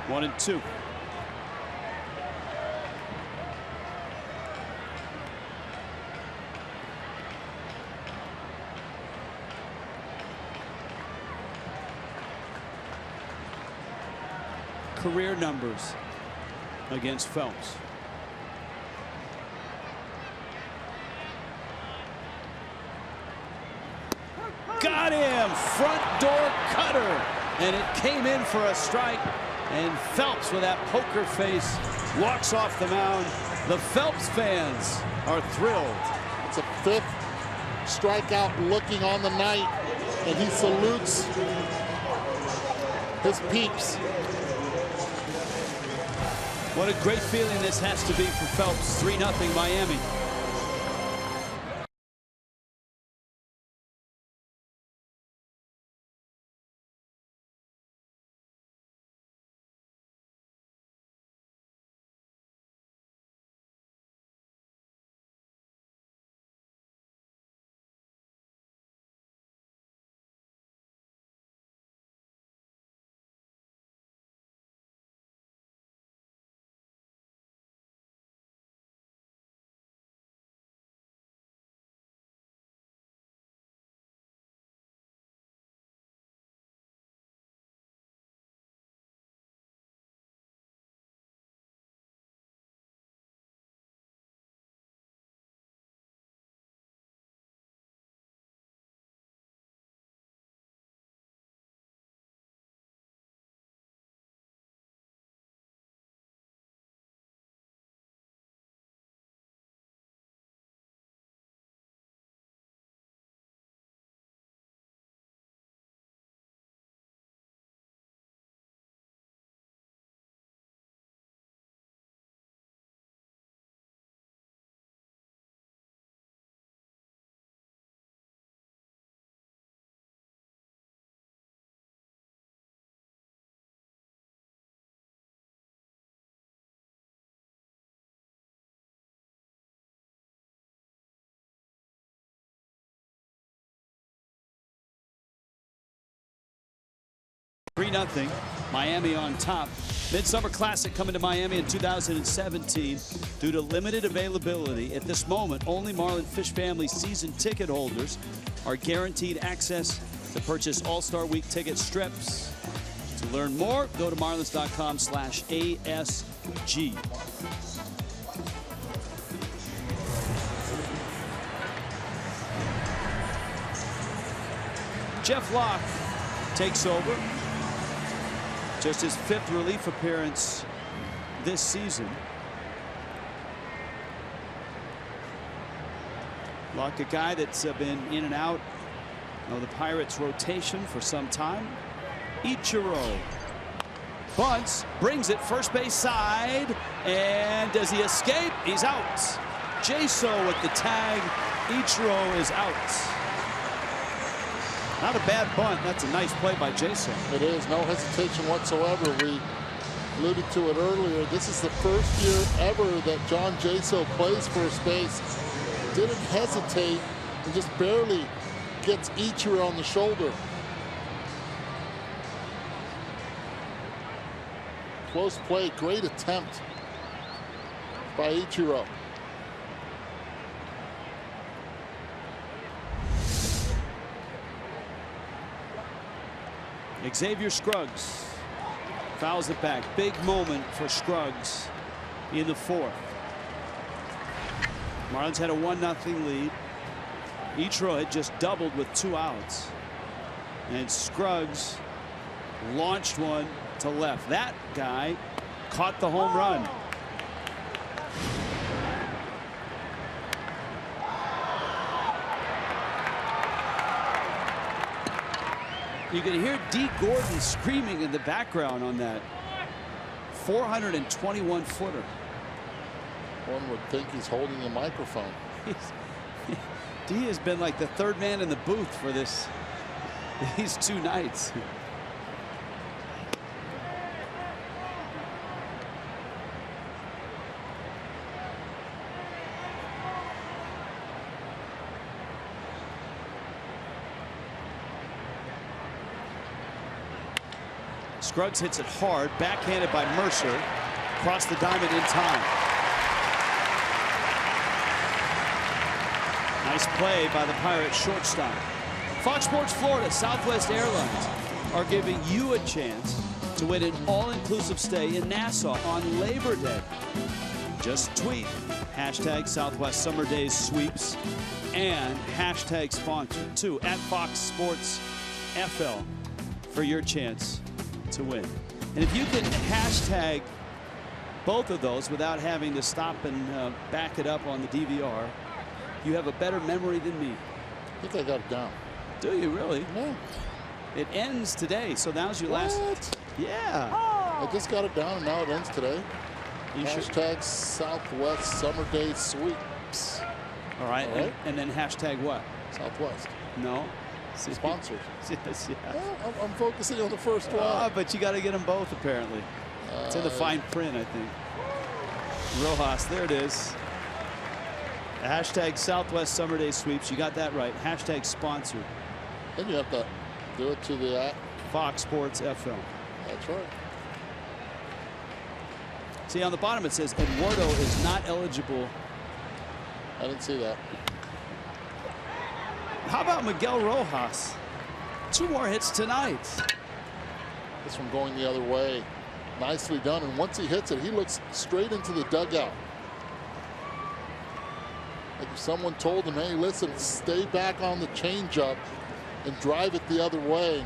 1-2. Career numbers against Phelps. Got him. Front door cutter. And it came in for a strike. And Phelps, with that poker face, walks off the mound. The Phelps fans are thrilled. It's a 5th strikeout looking on the night. And he salutes his peeps. What a great feeling this has to be for Phelps. 3-0 Miami. Nothing. Miami on top. Midsummer Classic coming to Miami in 2017. Due to limited availability, at this moment, only Marlin Fish Family season ticket holders are guaranteed access to purchase All-Star Week ticket strips. To learn more, go to marlins.com/ASG. Jeff Locke takes over. Just his 5th relief appearance this season. Locke, a guy that's been in and out of the Pirates rotation for some time. Ichiro bunts, brings it first base side, and does he escape? He's out. JASO with the tag. Ichiro is out. Not a bad bunt. That's a nice play by JASO. It is. No hesitation whatsoever. We alluded to it earlier. This is the first year ever that John JASO plays first base. Didn't hesitate and just barely gets Ichiro on the shoulder. Close play. Great attempt by Ichiro. Xavier Scruggs fouls it back. Big moment for Scruggs in the 4th. Marlins had a 1-0 lead. Ichiro had just doubled with 2 outs. And Scruggs launched one to left. That guy caught the home run. You can hear D. Gordon screaming in the background on that 421-footer. One would think he's holding a microphone. D has been like the 3rd man in the booth for these 2 nights. Scruggs hits it hard, backhanded by Mercer, across the diamond in time. Nice play by the Pirates shortstop. Fox Sports Florida, Southwest Airlines are giving you a chance to win an all-inclusive stay in Nassau on Labor Day. Just tweet hashtag Southwest Summer Days Sweeps and hashtag sponsored too at Fox Sports FL for your chance to win. And if you can hashtag both of those without having to stop and back it up on the DVR, you have a better memory than me. I think I got it down. Do you really? No. It ends today, so now's your last. Yeah. I just got it down, and now it ends today. You hashtag Southwest Summer Day Sweeps. All right. All right. And then hashtag what? Southwest. No. Sponsored. Yes, yeah. Well, I'm focusing on the first one. But you got to get them both, apparently. It's in the fine print, I think. Rojas, there it is. Hashtag Southwest Summer Day Sweeps. You got that right. Hashtag sponsored. Then you have to do it to the at Fox Sports FM. That's right. See, on the bottom it says Eduardo is not eligible. I didn't see that. How about Miguel Rojas? 2 more hits tonight. This one going the other way. Nicely done. And once he hits it, he looks straight into the dugout. Like if someone told him, hey, listen, stay back on the changeup and drive it the other way.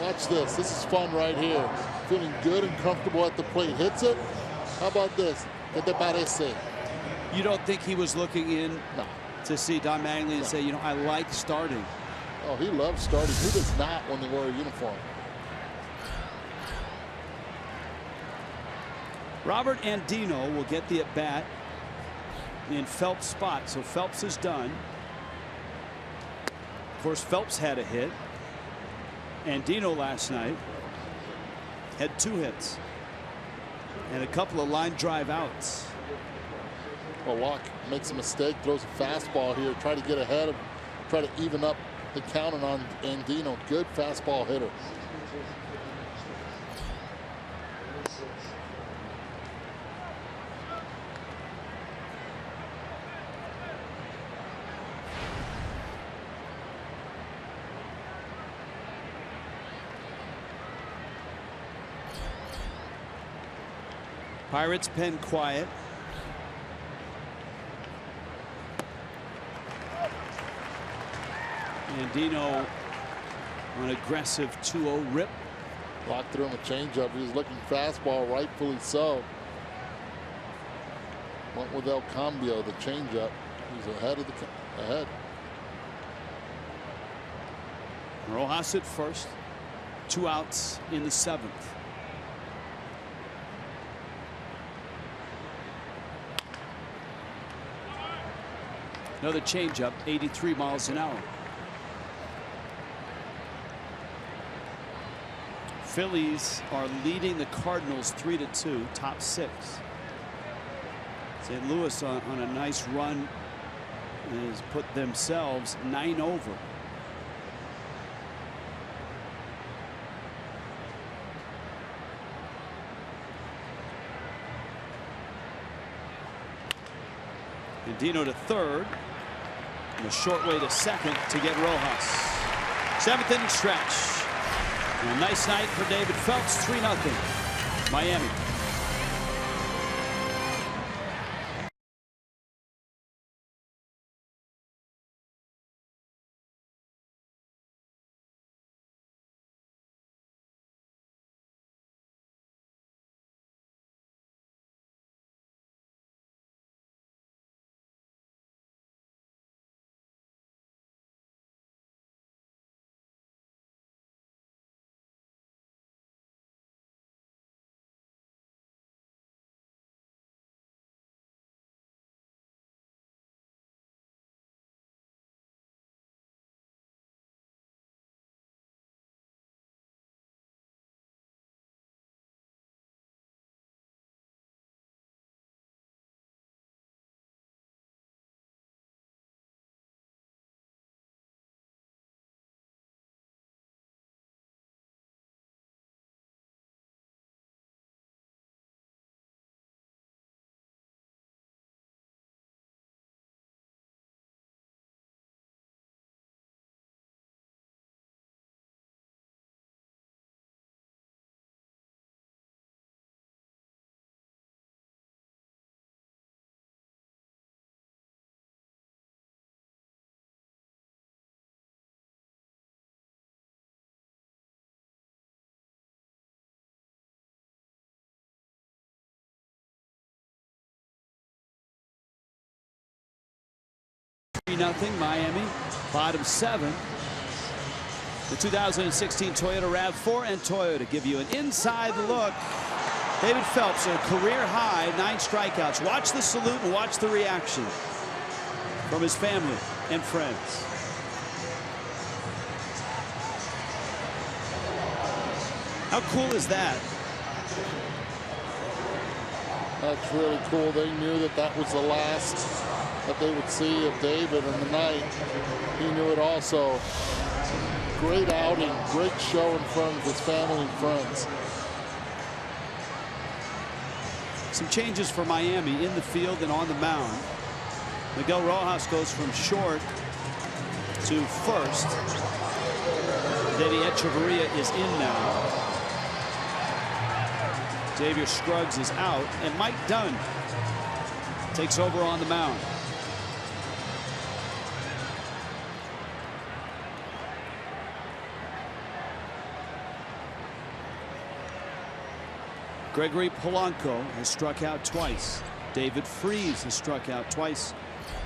Watch this. This is fun right here. Feeling good and comfortable at the plate. Hits it. How about this? ¿Qué te parece? You don't think he was looking in No. to see Don Mattingly and say, you know, I like starting? Oh, he loves starting. Who does not when they wear a uniform? Robert Andino will get the at-bat in Phelps' spot. So Phelps is done. Of course, Phelps had a hit. Andino last night had 2 hits and a couple of line drive outs. Well, Walk makes a mistake, throws a fastball here, try to get ahead of, try to even up the count on Andino. Good fastball hitter. Pirates pen quiet. Andino an aggressive 2-0 rip. Locked through him a changeup. He was looking fastball, rightfully so. Went with El Cambio, the changeup. He's ahead of the ahead. Rojas at first. 2 outs in the 7th. Another changeup, 83 miles an hour. Phillies are leading the Cardinals 3-2, top 6. St. Louis on a nice run has put themselves 9 over. And Dino to third. And a short way to second to get Rojas. 7th inning stretch. And a nice night for David Phelps. 3-0 Miami. Nothing Miami. Bottom 7. The 2016 Toyota RAV4 and Toyota give you an inside look. David Phelps, a career high 9 strikeouts. Watch the salute and watch the reaction from his family and friends. How cool is that? That's really cool. They knew that that was the last that they would see of David in the night. He knew it also. Great outing, great show in front of his family and friends. Some changes for Miami in the field and on the mound. Miguel Rojas goes from short to first. Davey Echeverria is in now. Xavier Scruggs is out, and Mike Dunn takes over on the mound. Gregory Polanco has struck out twice. David Freese has struck out twice.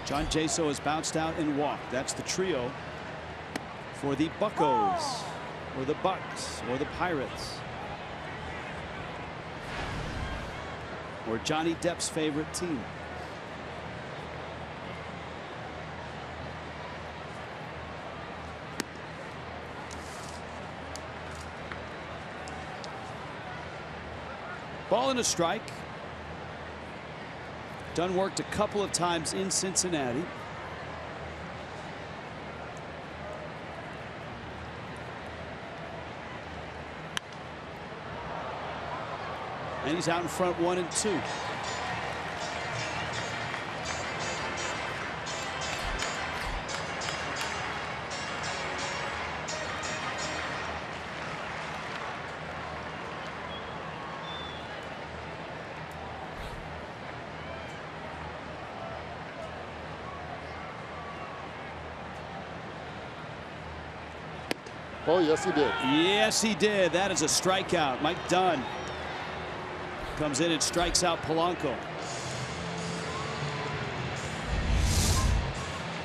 John JASO has bounced out and walked. That's the trio for the Buccos, or the Bucks, or the Pirates, or Johnny Depp's favorite team. Ball and a strike. Dunn worked a couple of times in Cincinnati. And he's out in front 1-2. Oh, yes, he did. Yes, he did. That is a strikeout. Mike Dunn comes in and strikes out Polanco.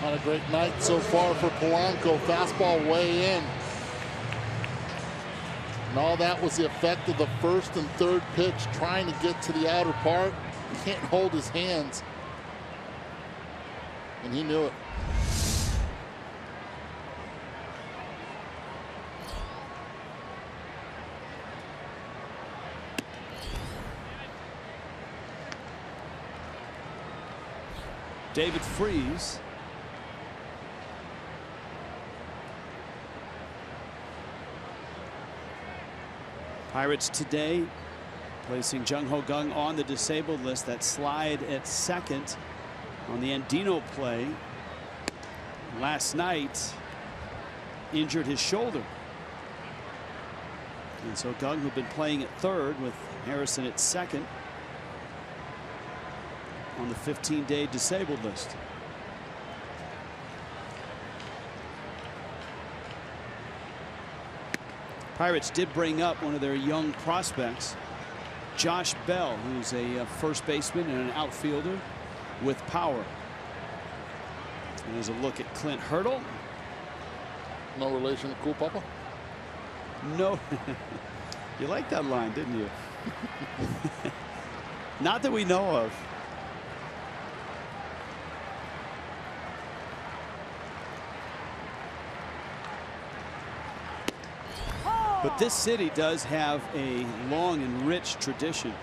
Not a great night so far for Polanco. Fastball way in. And all that was the effect of the first and third pitch, trying to get to the outer part. He can't hold his hands. And he knew it. David Freese. Pirates today placing Jung Ho Gung on the disabled list. That slide at second on the Andino play last night injured his shoulder. And so Doug, who'd been playing at third with Harrison at second, on the 15-day disabled list. Pirates did bring up one of their young prospects, Josh Bell, who's a first baseman and an outfielder with power. And there's a look at Clint Hurdle. No relation to Cool Papa? No. You liked that line, didn't you? Not that we know of. But this city does have a long and rich tradition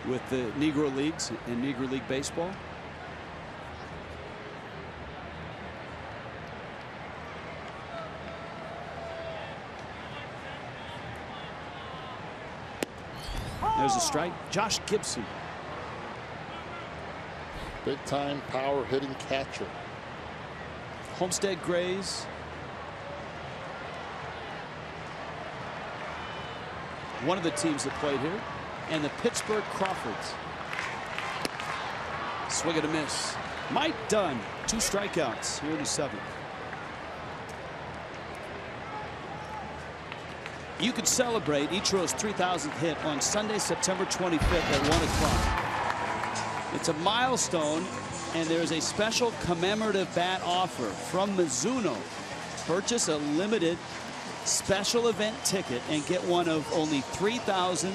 with the Negro Leagues and Negro League baseball. There's a strike. Josh Gibson. Big time power hitting catcher. Homestead Grays. One of the teams that played here. And the Pittsburgh Crawfords. Swing and a miss. Mike Dunn, 2 strikeouts here in the 7th. You can celebrate Ichiro's 3,000th hit on Sunday, September 25th at 1 o'clock. It's a milestone, and there's a special commemorative bat offer from Mizuno. Purchase a limited special event ticket and get one of only 3,000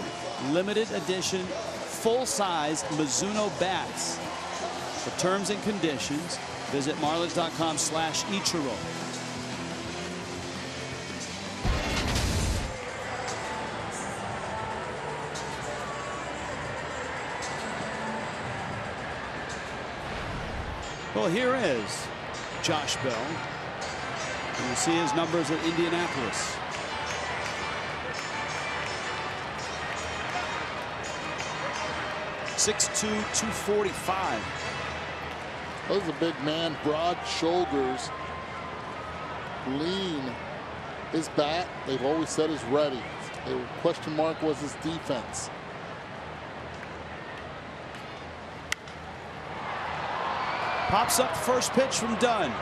limited edition full-size Mizuno bats. For terms and conditions, visit marlins.com/Ichiro. Well, here is Josh Bell. And you see his numbers at Indianapolis. .6'2", 245. This is a big man, broad shoulders, lean. His bat, they've always said, is ready. The question mark was his defense. Pops up first pitch from Dunn.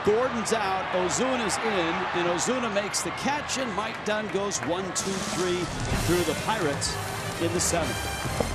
Gordon's out, Ozuna's in, and Ozuna makes the catch, and Mike Dunn goes 1, 2, 3 through the Pirates in the 7th.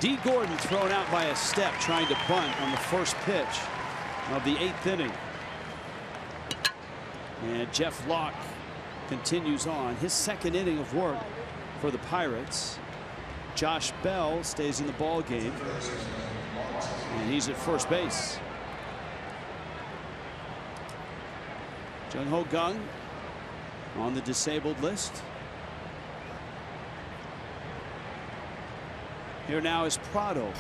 D. Gordon thrown out by a step trying to bunt on the first pitch of the 8th inning. And Jeff Locke continues on his 2nd inning of work for the Pirates. Josh Bell stays in the ball game, and he's at first base. Jung Ho Gung on the disabled list. Here now is PRADO.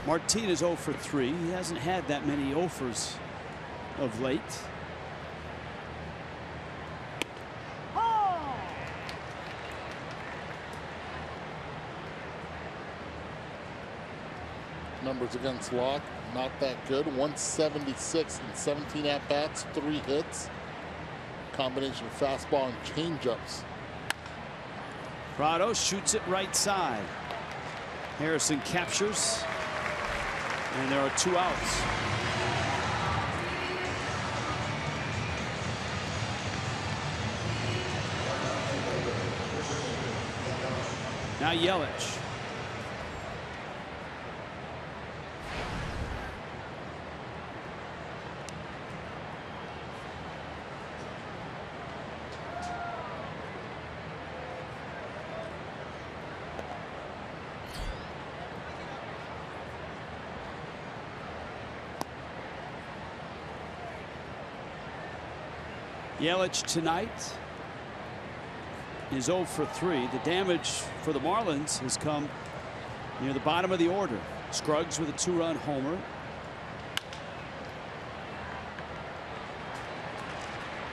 Martinez 0 for 3. He hasn't had that many 0-fers of late. Numbers against Locke, not that good. 176 in 17 at-bats, 3 hits. Combination of fastball and changeups. PRADO shoots it right side. Harrison captures, and there are 2 outs. Now Yelich. Yelich tonight is 0 for 3. The damage for the Marlins has come near the bottom of the order. Scruggs with a 2-run homer.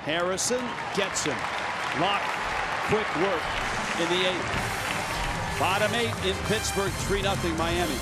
Harrison gets him. Locke, quick work in the 8th. Bottom 8 in Pittsburgh, 3-0 Miami.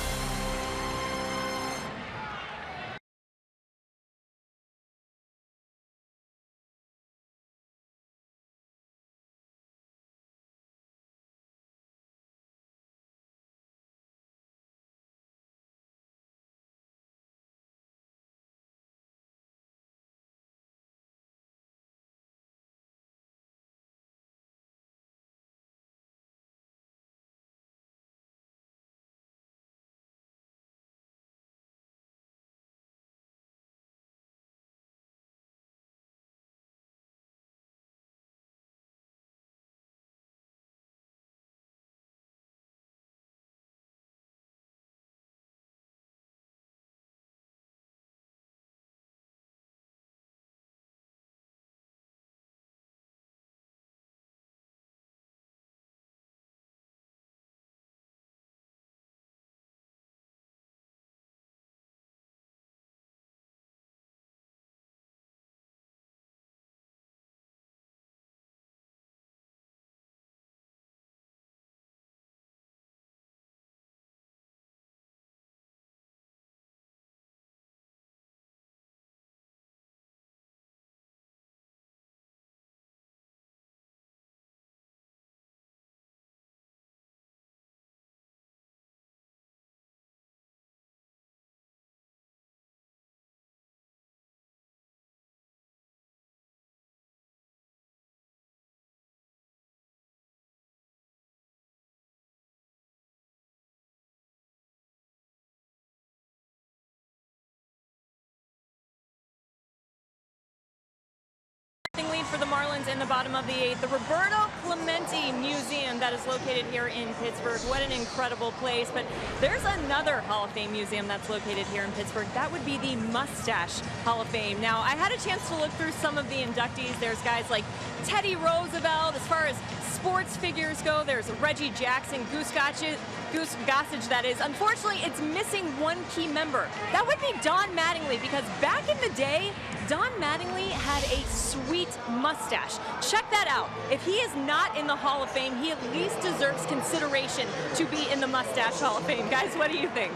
Lead for the Marlins in the bottom of the 8th. The Roberto Clemente Museum that is located here in Pittsburgh. What an incredible place. But there's another Hall of Fame museum that's located here in Pittsburgh. That would be the Mustache Hall of Fame. Now, I had a chance to look through some of the inductees. There's guys like Teddy Roosevelt. As far as sports figures go, there's Reggie Jackson, Goose Gossage, that is. Unfortunately, it's missing one key member. That would be Don Mattingly, because back in the day, Don Mattingly had a sweet mustache. Check that out. If he is not in the Hall of Fame, he at least deserves consideration to be in the Mustache Hall of Fame. Guys, what do you think?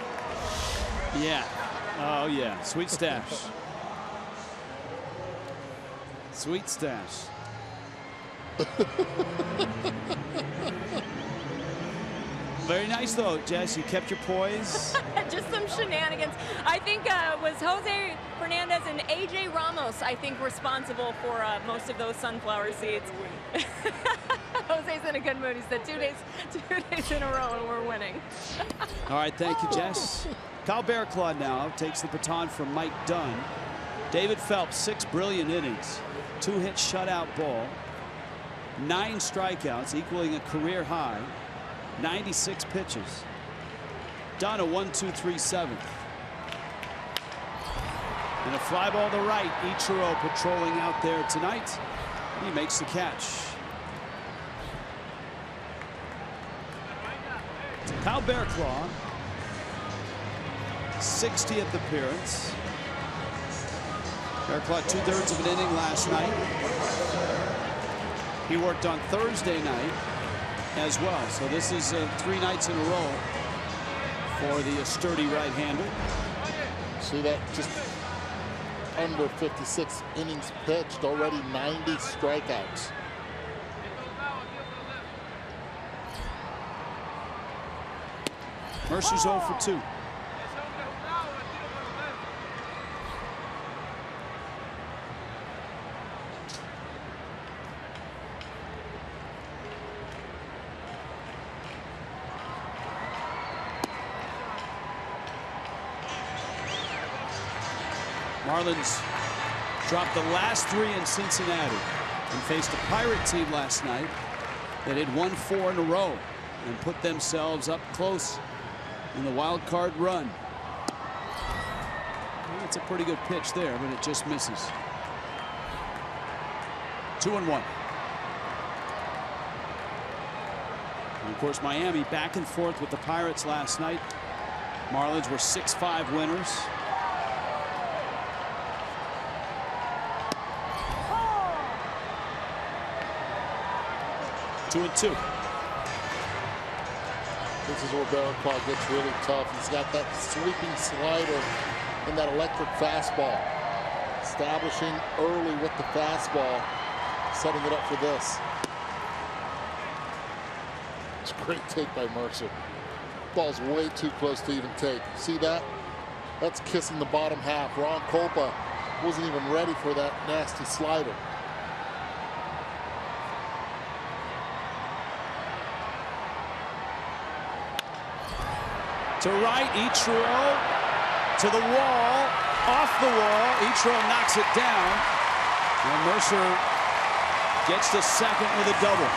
Yeah. Oh, yeah. Sweet stash. Sweet stash. Very nice, though, Jess. You kept your poise. Just some shenanigans. I think was Jose Fernandez and AJ Ramos, I think, responsible for most of those sunflower seeds. Jose's in a good mood. He said 2 days in a row and we're winning. All right, thank you, Jess. Kyle Bearclaw now takes the baton from Mike Dunn. David Phelps, 6 brilliant innings, 2-hit shutout ball, 9 strikeouts, equaling a career high, 96 pitches. Dunn a 1-2-3 seventh. And a fly ball to right. Ichiro patrolling out there tonight. He makes the catch. Kyle Bearclaw, 60th appearance. Bearclaw 2/3 of an inning last night. He worked on Thursday night as well. So this is 3 nights in a row for the sturdy right-hander. See that? Just under 56 innings pitched, already 90 strikeouts. Mercer's 0 for 2. Marlins dropped the last 3 in Cincinnati and faced a Pirate team last night that had won 4 in a row and put themselves up close in the wild card run. It's a pretty good pitch there, but it just misses. 2-1. And of course, Miami back and forth with the Pirates last night. Marlins were 6-5 winners. Two and 2. This is where Bearclaw gets really tough. He's got that sweeping slider and that electric fastball. Establishing early with the fastball, setting it up for this. It's a great take by Mercer. Ball's way too close to even take. See that? That's kissing the bottom half. Ron Kolpa wasn't even ready for that nasty slider. To right, Ichiro to the wall, off the wall. Ichiro knocks it down, and Mercer gets to second with a double.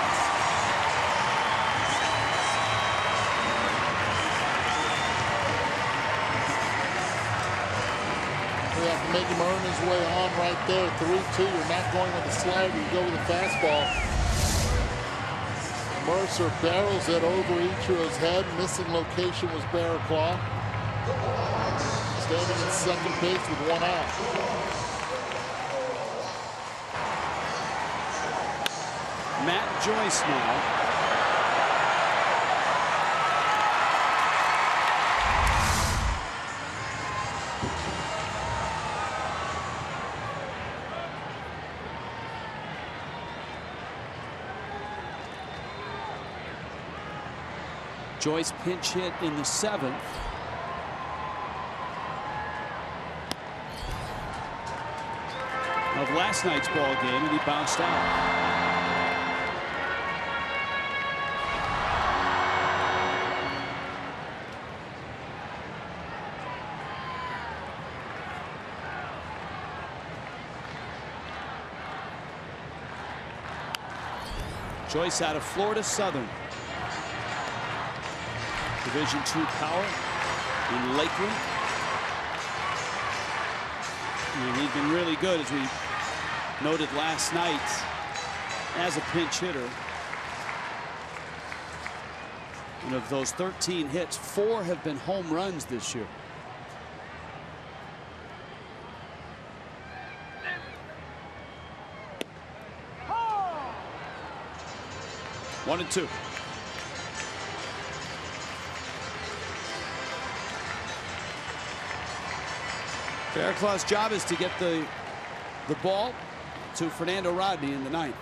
We have to make him earn his way on right there. 3-2. You're not going with the slider. You go with the fastball. Mercer barrels it over Ichiro's head. Missing location was Bearclaw. Standing at second base with 1 out. Matt Joyce now. Joyce pinch hit in the 7th. Of last night's ball game, and he bounced out. Joyce out of Florida Southern. Division II power in Lakeland. And he's been really good, as we noted last night, as a pinch hitter. And of those 13 hits, 4 have been home runs this year. One and 2. Bearclaw's job is to get the ball to Fernando Rodney in the 9th.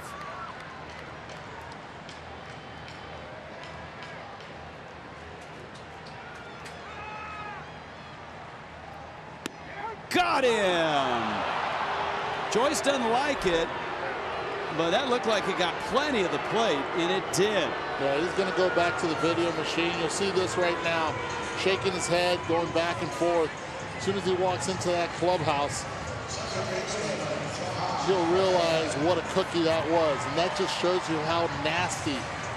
got him. Joyce doesn't like it, but that looked like it got plenty of the plate, and it did. Yeah, he's going to go back to the video machine. You'll see this right now, shaking his head, going back and forth. As soon as he walks into that clubhouse, you'll realize what a cookie that was. And that just shows you how nasty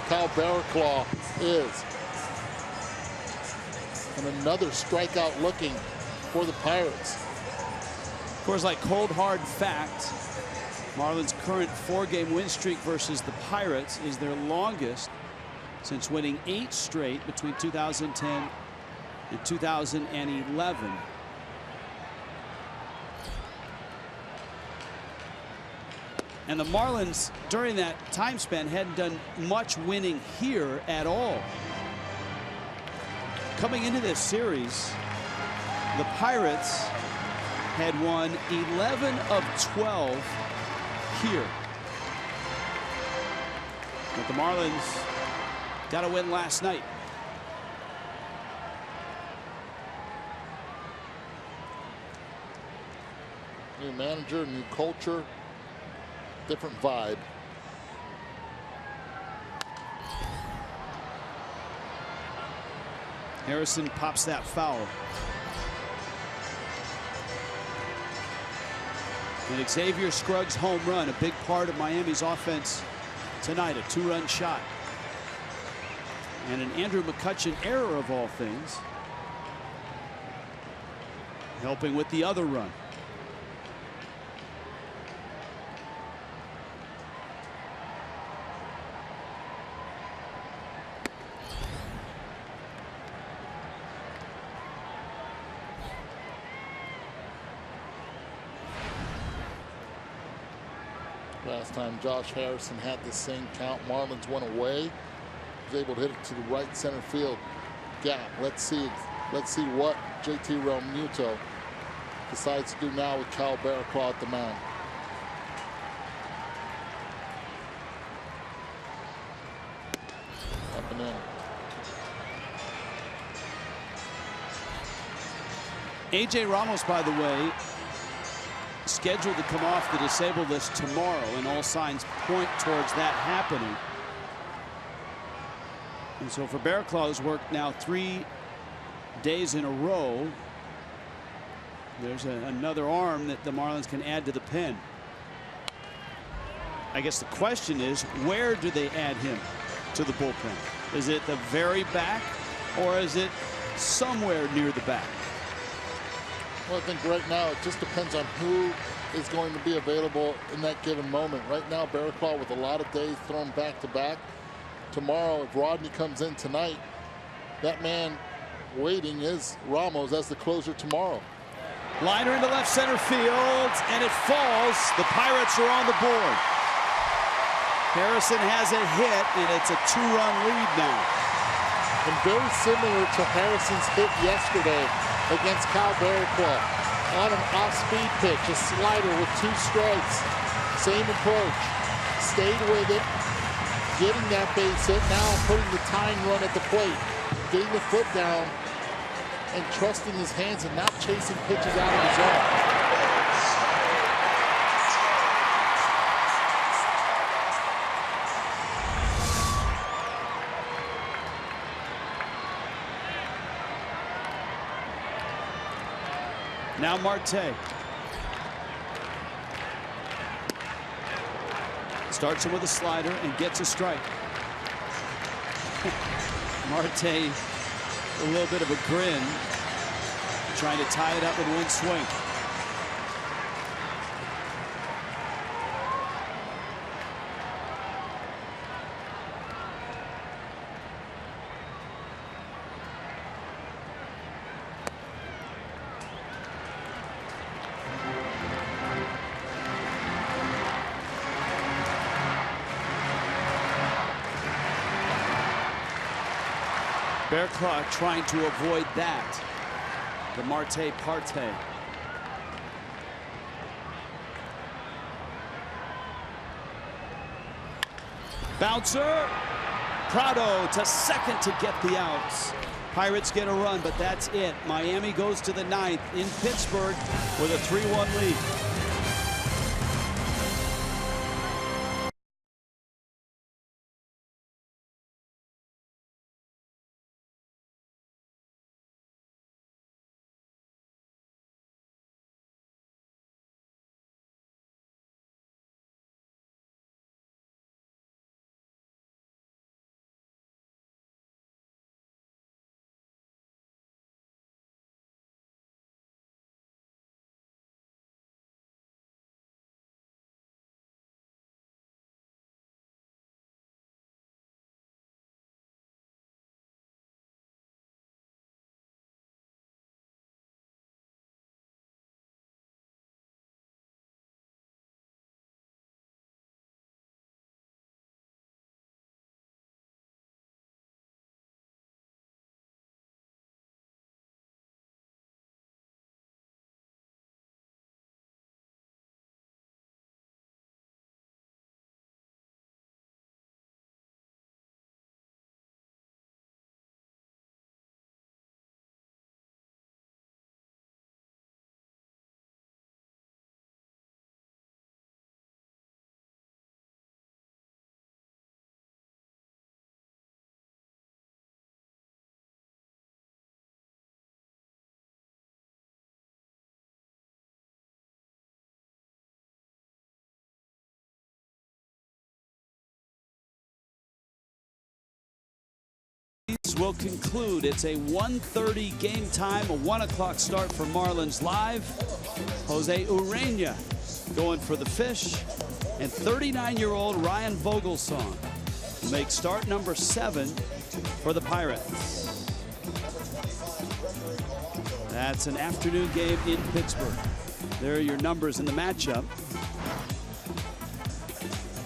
Cal Barraclough is. And another strikeout looking for the Pirates. Of course, like cold hard fact, Marlins' current 4-game win streak versus the Pirates is their longest since winning 8 straight between 2010 and 2011. And the Marlins, during that time span, hadn't done much winning here at all. Coming into this series, the Pirates had won 11 of 12 here. But the Marlins got a win last night. New manager, new culture, different vibe. Harrison pops that foul. And Xavier Scruggs' home run, a big part of Miami's offense tonight, a 2-run shot. And an Andrew McCutchen error of all things, helping with the other run. Last time Josh Harrison had the same count, Marlins went away. He was able to hit it to the right center field gap. Let's see what JT Realmuto decides to do now with Cal Barraclough at the mound. Up and in. AJ Ramos, by the way, scheduled to come off the disabled list tomorrow, and all signs point towards that happening. And so for Barraclough's work now 3 days in a row, there's another arm that the Marlins can add to the pen. I guess the question is, where do they add him to the bullpen? Is it the very back, or is it somewhere near the back? Well, I think right now it just depends on who is going to be available in that given moment. Right now, Barraclough with a lot of days thrown back to back. Tomorrow, if Rodney comes in tonight, that man waiting is Ramos as the closer tomorrow. Liner into left center field, and it falls. The Pirates are on the board. Harrison has a hit, and it's a 2-run lead now. And very similar to Harrison's hit yesterday against Cal Barraclough. On an off-speed pitch, a slider with 2 strikes. Same approach. Stayed with it, getting that base hit, now putting the tying run at the plate, getting the foot down, and trusting his hands and not chasing pitches out of his zone. Now Marte. Starts him with a slider and gets a strike. Marte, a little bit of a grin, trying to tie it up in one swing. Barraclough trying to avoid that. The Marte parte. Bouncer. Prado to second to get the outs. Pirates get a run, but that's it. Miami goes to the 9th in Pittsburgh with a 3-1 lead. Will conclude. It's a 1:30 game time, a 1 o'clock start for Marlins Live. Jose Urena going for the fish, and 39-year-old Ryan Vogelsong will make start number 7 for the Pirates. That's an afternoon game in Pittsburgh. There are your numbers in the matchup.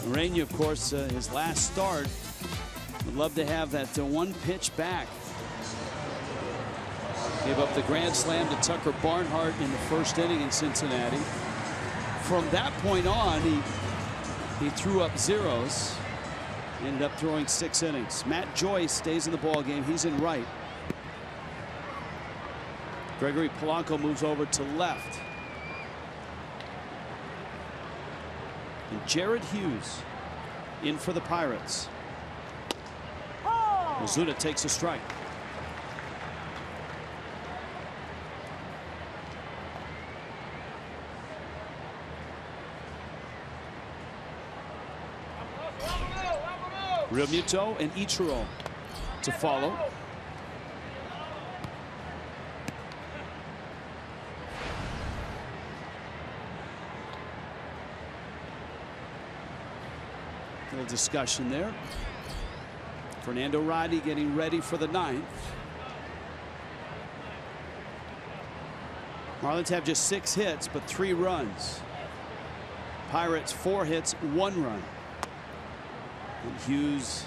Urena, of course, his last start. Would love to have that one pitch back. Gave up the grand slam to Tucker Barnhart in the first inning in Cincinnati. From that point on, he threw up zeros. Ended up throwing 6 innings. Matt Joyce stays in the ball game. He's in right. Gregory Polanco moves over to left. And Jared Hughes in for the Pirates. OZUNA takes a strike. Realmuto and Ichiro to follow. A little discussion there. Fernando Rodney getting ready for the 9th. Marlins have just 6 hits, but 3 runs. Pirates 4 hits, 1 run. And Hughes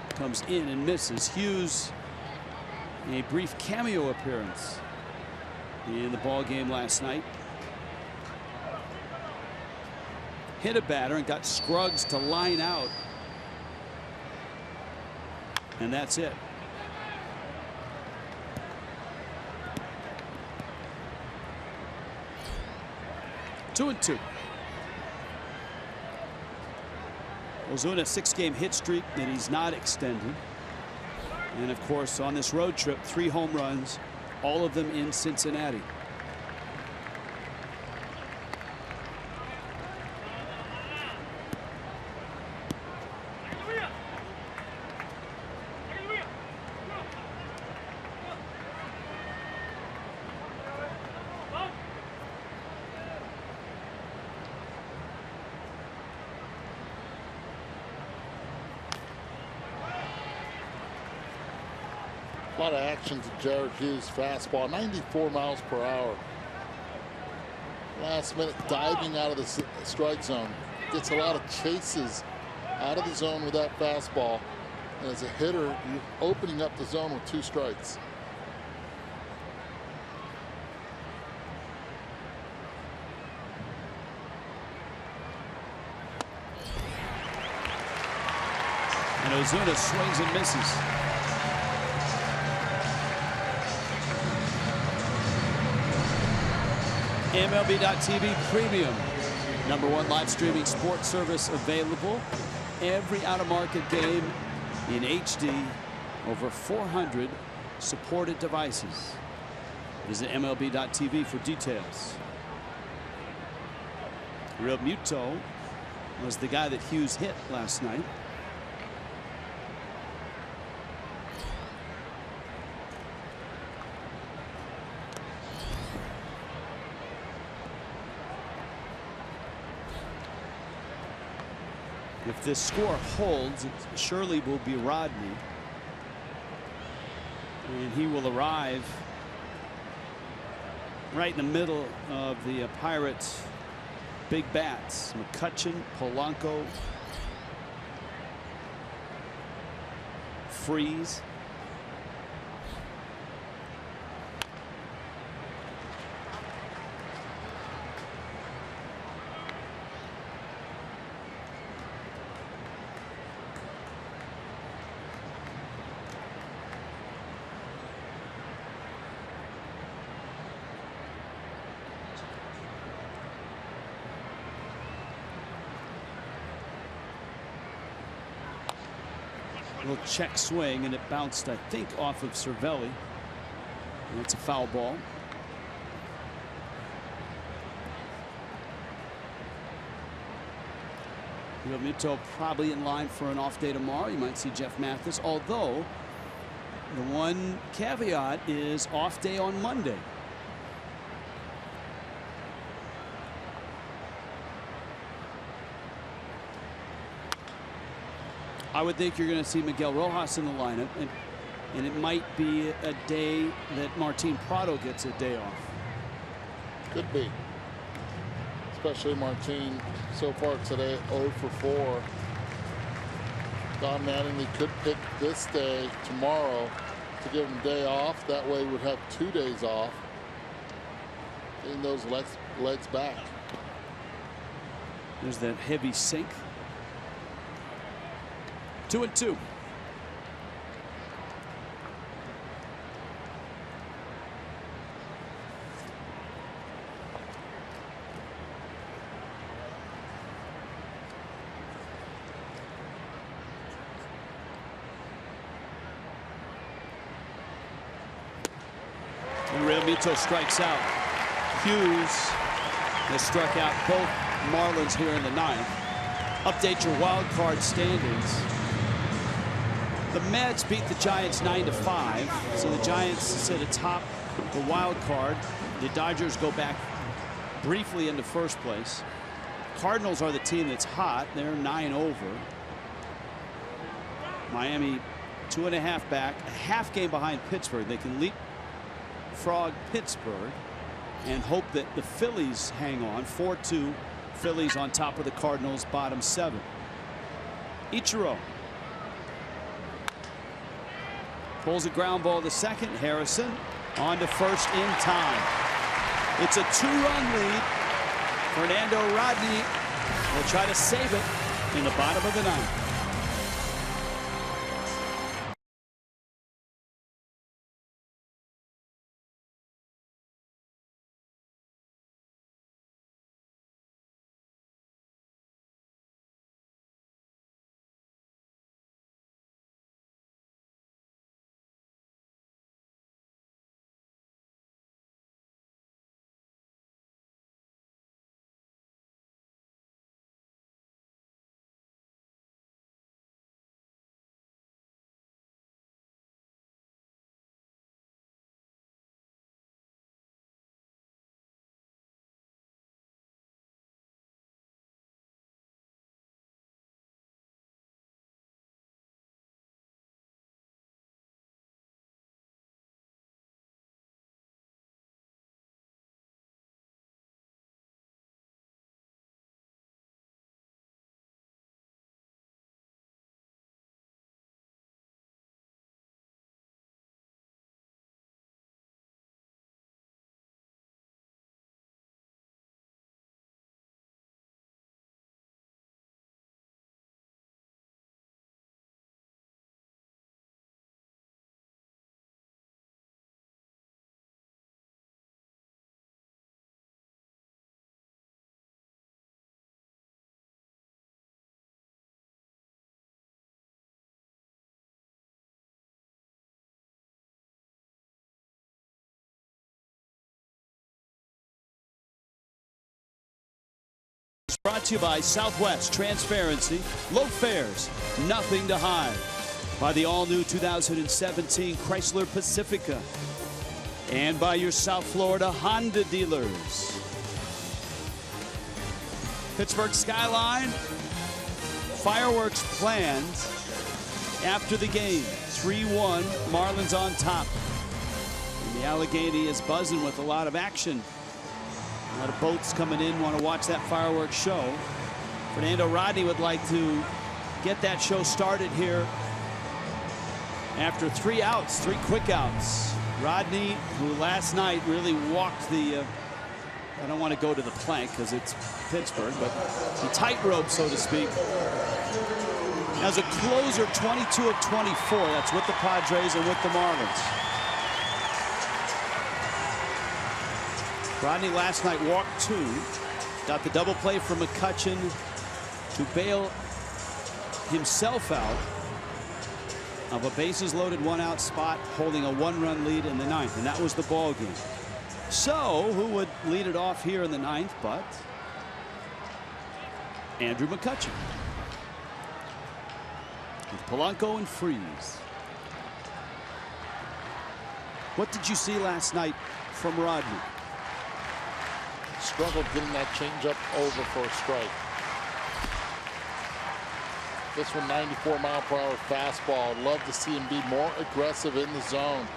comes in and misses. Hughes, a brief cameo appearance in the ball game last night. Hit a batter and got Scruggs to line out. And that's it. Two and two. OZUNA 6-game hit streak that he's not extended. And of course, on this road trip, 3 home runs, all of them in Cincinnati. A lot of action to Jared Hughes' fastball, 94 miles per hour. Last minute diving out of the strike zone. Gets a lot of chases out of the zone with that fastball. And as a hitter, you're opening up the zone with 2 strikes. And OZUNA swings and misses. MLB.TV Premium, #1 live streaming sports service available. Every out-of-market game in HD, over 400 supported devices. Visit MLB.TV for details. Real Muto was the guy that Hughes hit last night. If this score holds, it surely will be Rodney. And he will arrive right in the middle of the Pirates' big bats. McCutchen, Polanco, Freeze. Little check swing, and it bounced, I think, off of Cervelli. And it's a foul ball. Muto probably in line for an off day tomorrow. You might see Jeff Mathis, although the one caveat is off day on Monday. I would think you're going to see Miguel Rojas in the lineup, and it might be a day that Martin Prado gets a day off. Could be. Especially Martin so far today, 0 for 4. Don Mattingly could pick this day tomorrow to give him a day off. That way we'd have 2 days off. Getting those legs back. There's that heavy sink. 2-2. And Real Muto strikes out. Hughes has struck out both Marlins here in the 9th. Update your wild card standings. The Mets beat the Giants 9-5, so the Giants sit atop the wild card. The Dodgers go back briefly into first place. Cardinals are the team that's hot. They're 9 over. Miami 2.5 back, a half game behind Pittsburgh. They can leapfrog Pittsburgh and hope that the Phillies hang on. 4-2 Phillies on top of the Cardinals, bottom 7. Ichiro pulls a ground ball to second. Harrison on to first in time. It's a 2-run lead. Fernando Rodney will try to save it in the bottom of the 9th. brought to you by Southwest Transparency, low fares, nothing to hide. By the all-new 2017 Chrysler Pacifica. And by your South Florida Honda dealers. Pittsburgh skyline. Fireworks planned after the game. 3-1, Marlins on top. And the Allegheny is buzzing with a lot of action. A lot of boats coming in, want to watch that fireworks show. Fernando Rodney would like to get that show started here after 3 outs, 3 quick outs. Rodney, who last night really walked the, I don't want to go to the plank because it's Pittsburgh, but the tightrope, so to speak. As a closer, 22 of 24. That's with the Padres and with the Marlins. Rodney last night walked 2. Got the double play from McCutchen to bail himself out of a bases loaded 1-out spot, holding a 1-run lead in the 9th, and that was the ball game. So who would lead it off here in the 9th but Andrew McCutchen with Polanco and Freeze. What did you see last night from Rodney? Struggled getting that changeup over for a strike. This one 94-mile-per-hour fastball. I'd love to see him be more aggressive in the zone.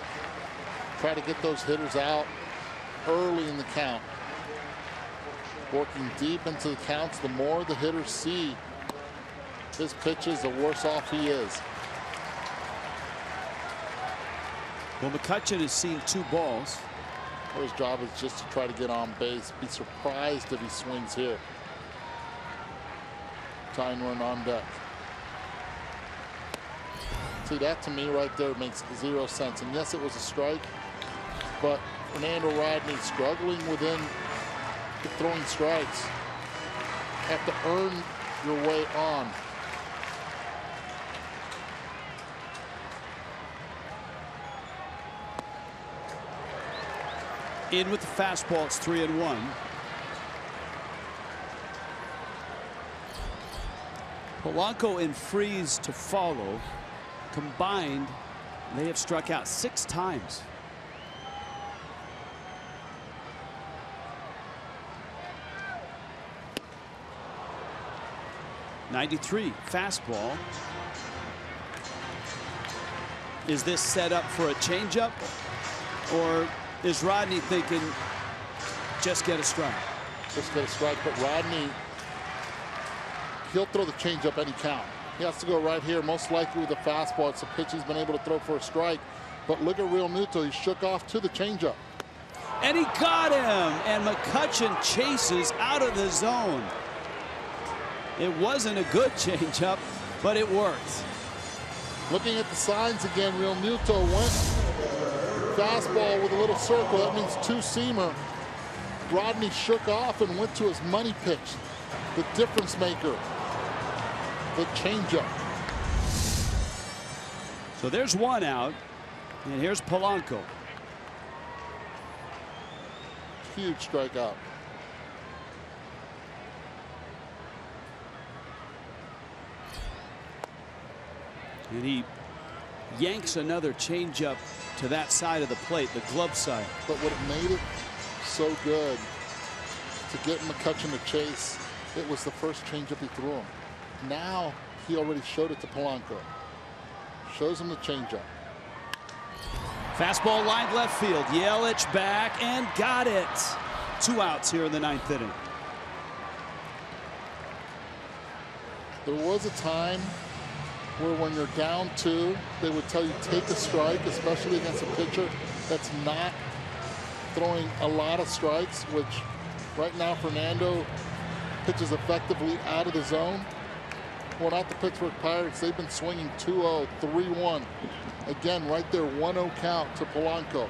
Try to get those hitters out early in the count. Working deep into the counts, the more the hitters see his pitches, the worse off he is. Well, McCutchen has seen 2 balls. His job is just to try to get on base. Be surprised if he swings here. Tying run on deck. See, that to me right there makes 0 sense. And yes, it was a strike, but Fernando Rodney struggling within the throwing strikes. Have to earn your way on. In with the fastball, it's 3-1. Polanco and Freeze to follow. Combined, they have struck out 6 times. .93 fastball. Is this set up for a changeup, or is Rodney thinking just get a strike? Just get a strike, but Rodney, he'll throw the changeup any count. He has to go right here, most likely with a fastball. It's a pitch he's been able to throw for a strike. But look at Real Muto. He shook off to the changeup. And he got him. And McCutchen chases out of the zone. It wasn't a good changeup, but it worked. Looking at the signs again, Real Muto went fastball with a little circle. That means 2-seamer. Rodney shook off and went to his money pitch, the difference maker. The changeup. So there's 1 out, and here's Polanco. Huge strikeout. And he yanks another changeup to that side of the plate, the glove side. But what made it so good to get McCutchen to chase, it was the first changeup he threw him. Now he already showed it to Polanco. Shows him the changeup. Fastball lined left field. Yelich back and got it. 2 outs here in the 9th inning. There was a time where when you're down 2, they would tell you take a strike, especially against a pitcher that's not throwing a lot of strikes, which right now Fernando pitches effectively out of the zone. Well, not the Pittsburgh Pirates. They've been swinging 2-0, 3-1. Again, right there, 1-0 count to Polanco.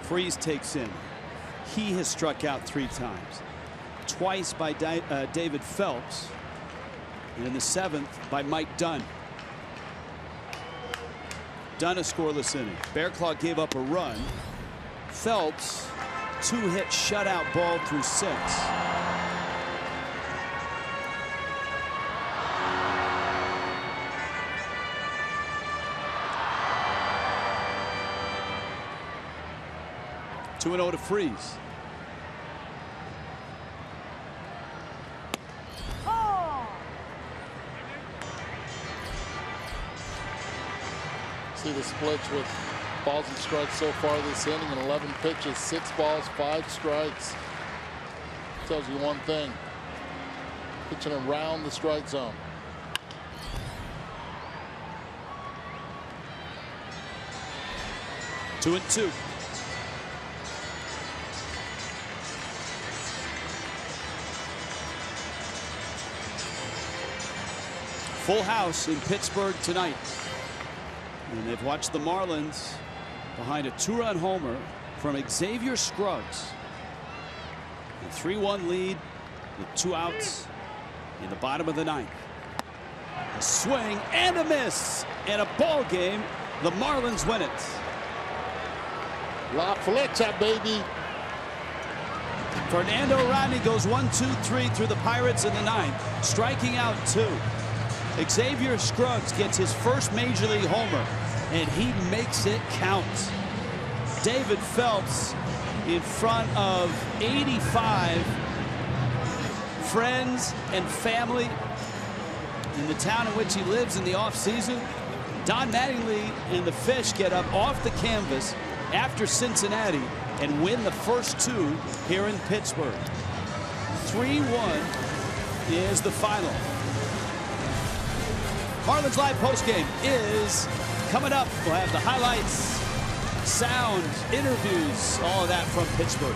Freeze takes in. He has struck out 3 times. Twice by David Phelps. And in the 7th by Mike Dunn. done a scoreless inning. Bearclaw gave up a run. Phelps, 2-hit shutout ball through 6. Two and 0 to Freeze. See the splits with balls and strikes so far this inning. In 11 pitches, 6 balls, 5 strikes. Tells you one thing. Pitching around the strike zone. Two and 2. Full house in Pittsburgh tonight. And they've watched the Marlins behind a 2-run homer from XAVIER SCRUGGS. A 3-1 lead with 2 outs in the bottom of the 9th. A swing and a miss in a ball game. The Marlins win it. La Flecha, baby. Fernando Rodney goes 1-2-3 through the Pirates in the 9th, striking out 2. XAVIER SCRUGGS gets his first Major League homer, and he makes it count. David Phelps in front of 85 friends and family in the town in which he lives in the offseason. Don Mattingly and the Fish get up off the canvas after Cincinnati and win the first 2 here in Pittsburgh. 3-1 is the final. Marlins Live postgame is coming up. We'll have the highlights, sound, interviews, all of that from Pittsburgh.